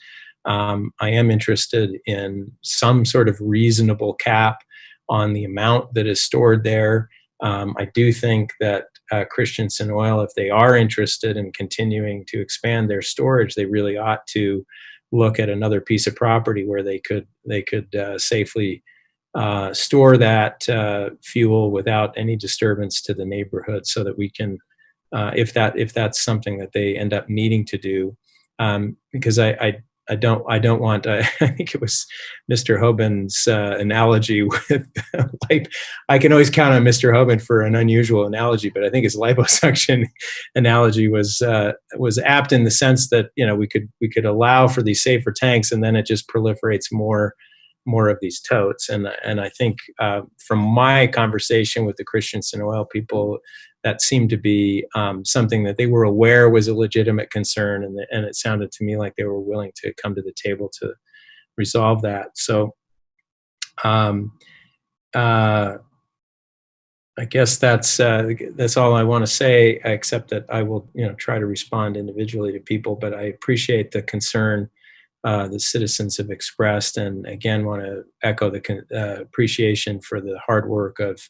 I am interested in some sort of reasonable cap on the amount that is stored there. I do think that Christensen Oil, if they are interested in continuing to expand their storage, they really ought to look at another piece of property where they could safely store that fuel without any disturbance to the neighborhood, so that we can, if that's something that they end up needing to do, because I don't want. I think it was Mr. Hoban's analogy with I can always count on Mr. Hoban for an unusual analogy, but I think his liposuction analogy was apt in the sense that we could allow for these safer tanks, and then it just proliferates more of these totes. And I think from my conversation with the Christensen Oil people, that seemed to be something that they were aware was a legitimate concern, and it sounded to me like they were willing to come to the table to resolve that. So I guess that's all I want to say, except that I will try to respond individually to people. But I appreciate the concern the citizens have expressed, and again want to echo the appreciation for the hard work of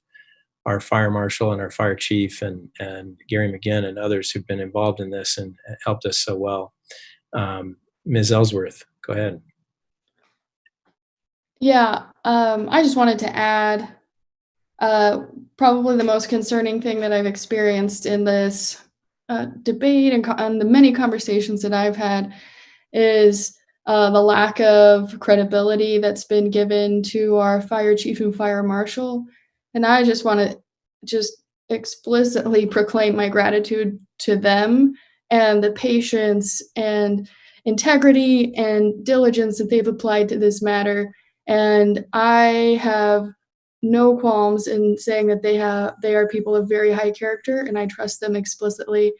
our fire marshal and our fire chief and Gary McGinn and others who've been involved in this and helped us so well. Ms. Ellsworth, go ahead. Yeah, I just wanted to add, probably the most concerning thing that I've experienced in this debate and the many conversations that I've had is the lack of credibility that's been given to our fire chief and fire marshal. And I just want to just explicitly proclaim my gratitude to them and the patience and integrity and diligence that they've applied to this matter. And I have no qualms in saying that they are people of very high character, and I trust them explicitly.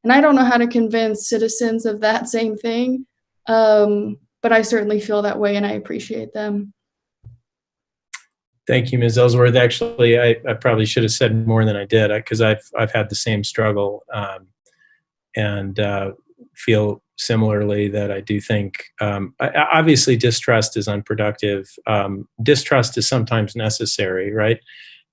And I don't know how to convince citizens of that same thing, but I certainly feel that way, and I appreciate them. Thank you, Ms. Ellsworth. Actually, I probably should have said more than I did, because I've had the same struggle, and feel similarly that I do think, obviously distrust is unproductive. Distrust is sometimes necessary, right,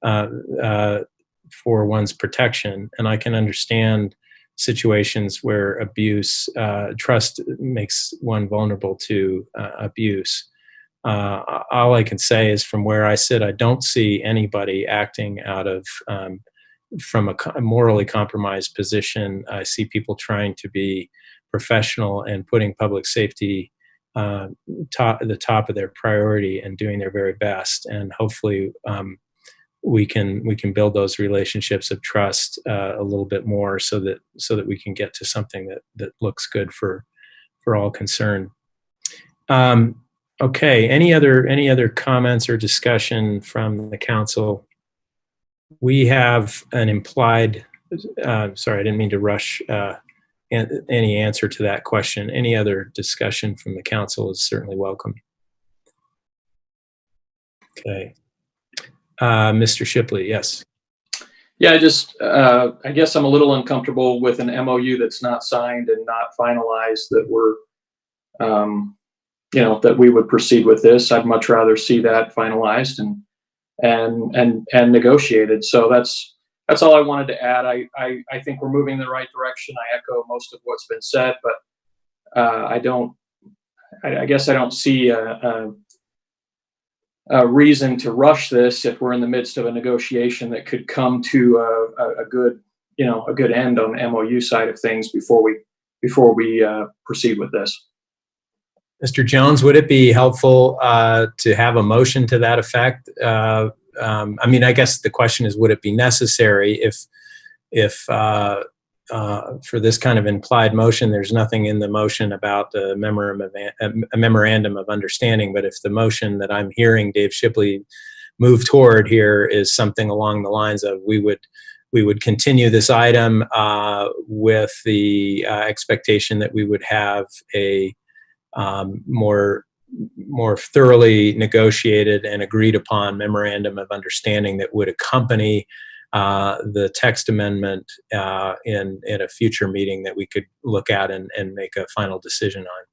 for one's protection. And I can understand situations where abuse, trust makes one vulnerable to abuse. All I can say is from where I sit, I don't see anybody acting out of from a morally compromised position. I see people trying to be professional and putting public safety at the top of their priority and doing their very best. And hopefully we can build those relationships of trust a little bit more so that we can get to something that looks good for all concerned. Okay, any other comments or discussion from the council? We have an implied, sorry, I didn't mean to rush any answer to that question. Any other discussion from the council is certainly welcome. Okay. Mr. Shipley, yes. Yeah, I guess I'm a little uncomfortable with an MOU that's not signed and not finalized, that we're, that we would proceed with this. I'd much rather see that finalized and negotiated. So that's all I wanted to add. I think we're moving in the right direction. I echo most of what's been said, but I guess I don't see a reason to rush this if we're in the midst of a negotiation that could come to a good end on the MOU side of things before we proceed with this. Mr. Jones, would it be helpful to have a motion to that effect? I mean, I guess the question is, would it be necessary if for this kind of implied motion, there's nothing in the motion about a memorandum of understanding, but if the motion that I'm hearing Dave Shipley move toward here is something along the lines of we would continue this item with the expectation that we would have a more thoroughly negotiated and agreed upon memorandum of understanding that would accompany the text amendment in a future meeting that we could look at and make a final decision on.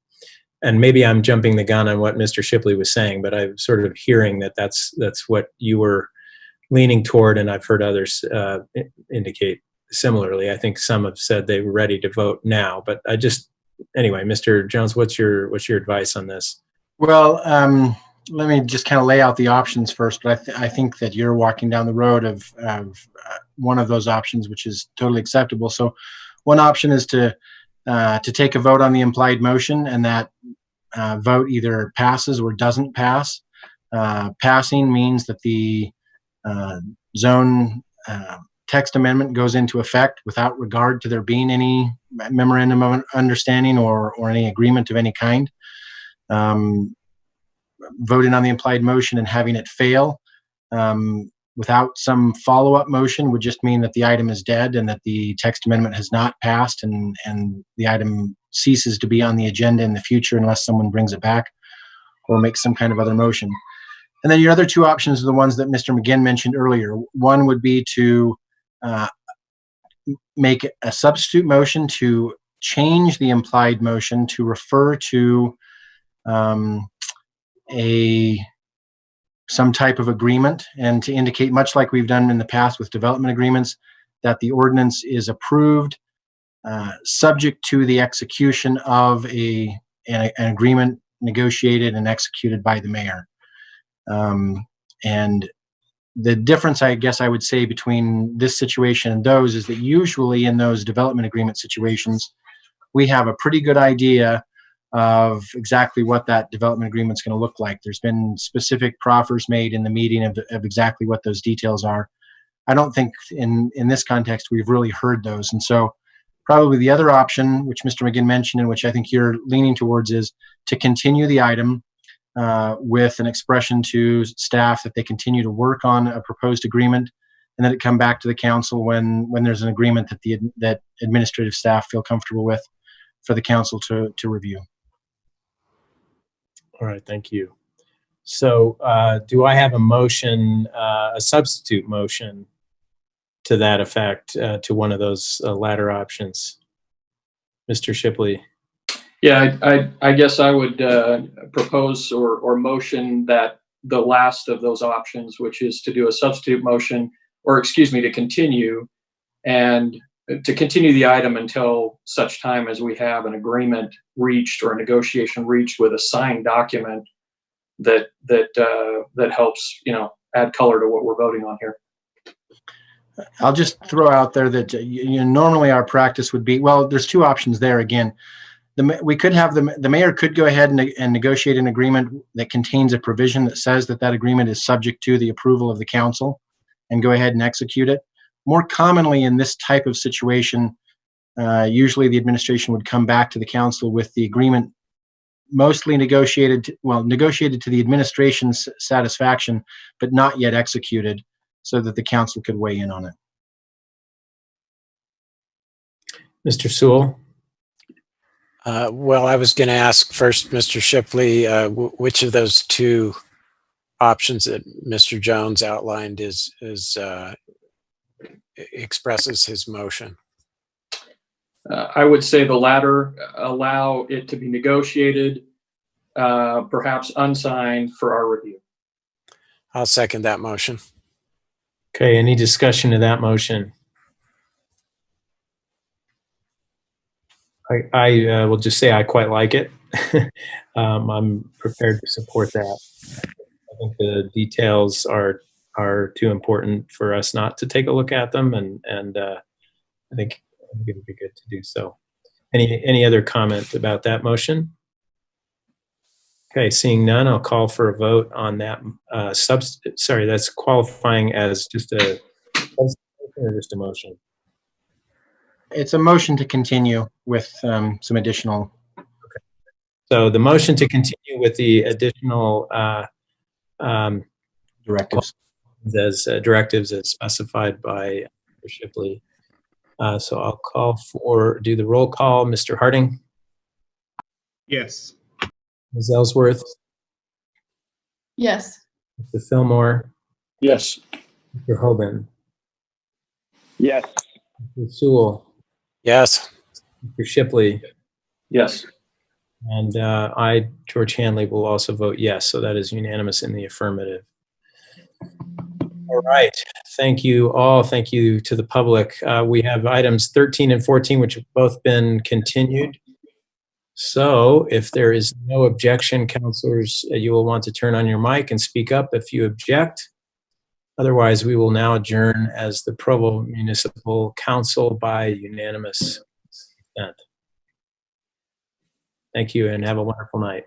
And maybe I'm jumping the gun on what Mr. Shipley was saying, but I'm sort of hearing that that's what you were leaning toward, and I've heard others indicate similarly. I think some have said they were ready to vote now, but anyway, Mr. Jones, what's your advice on this? Well, let me just kind of lay out the options first, but I think that you're walking down the road of one of those options, which is totally acceptable. So one option is to take a vote on the implied motion, and that vote either passes or doesn't pass. Passing means that the zone text amendment goes into effect without regard to there being any memorandum of understanding or any agreement of any kind. Voting on the implied motion and having it fail without some follow-up motion would just mean that the item is dead and that the text amendment has not passed, and the item ceases to be on the agenda in the future unless someone brings it back or makes some kind of other motion. And then your other two options are the ones that Mr. McGinn mentioned earlier. One would be to make a substitute motion to change the implied motion to refer to some type of agreement, and to indicate, much like we've done in the past with development agreements, that the ordinance is approved subject to the execution of a an agreement negotiated and executed by the mayor. And the difference, I guess I would say, between this situation and those is that usually in those development agreement situations, we have a pretty good idea of exactly what that development agreement is going to look like. There's been specific proffers made in the meeting of exactly what those details are. I don't think in this context we've really heard those. And so probably the other option, which Mr. McGinn mentioned and which I think you're leaning towards, is to continue the item with an expression to staff that they continue to work on a proposed agreement, and then it come back to the council when there's an agreement that administrative staff feel comfortable with for the council to review. All right, thank you. So do I have a motion, a substitute motion to that effect, to one of those latter options? Mr. Shipley. Yeah, I guess I would propose or motion that the last of those options, which is to do a substitute motion, or excuse me, to continue the item until such time as we have an agreement reached or a negotiation reached with a signed document that helps, add color to what we're voting on here. I'll just throw out there that normally our practice would be, well, there's two options there again. We could have the mayor could go ahead and negotiate an agreement that contains a provision that says that agreement is subject to the approval of the council and go ahead and execute it. More commonly in this type of situation, usually the administration would come back to the council with the agreement mostly negotiated to the administration's satisfaction, but not yet executed, so that the council could weigh in on it. Mr. Sewell. Well, I was going to ask first, Mr. Shipley, which of those two options that Mr. Jones outlined expresses his motion? I would say the latter, allow it to be negotiated, perhaps unsigned for our review. I'll second that motion. Okay, any discussion of that motion? I will just say I quite like it. I'm prepared to support that. I think the details are too important for us not to take a look at them, and I think it would be good to do so. Any other comment about that motion? Okay, seeing none, I'll call for a vote on that. Sorry, that's qualifying as just a or just a motion. It's a motion to continue with some additional. Okay. So the motion to continue with the additional directives as specified by Mr. Shipley. So I'll do the roll call. Mr. Harding? Yes. Ms. Ellsworth? Yes. Mr. Fillmore? Yes. Mr. Hoban? Yes. Mr. Sewell? Yes. Mr. Shipley? Yes. And I, George Hanley, will also vote yes. So that is unanimous in the affirmative. All right. Thank you all. Thank you to the public. We have items 13 and 14, which have both been continued. So if there is no objection, councilors, you will want to turn on your mic and speak up if you object. Otherwise, we will now adjourn as the Provo Municipal Council by unanimous consent. Thank you and have a wonderful night.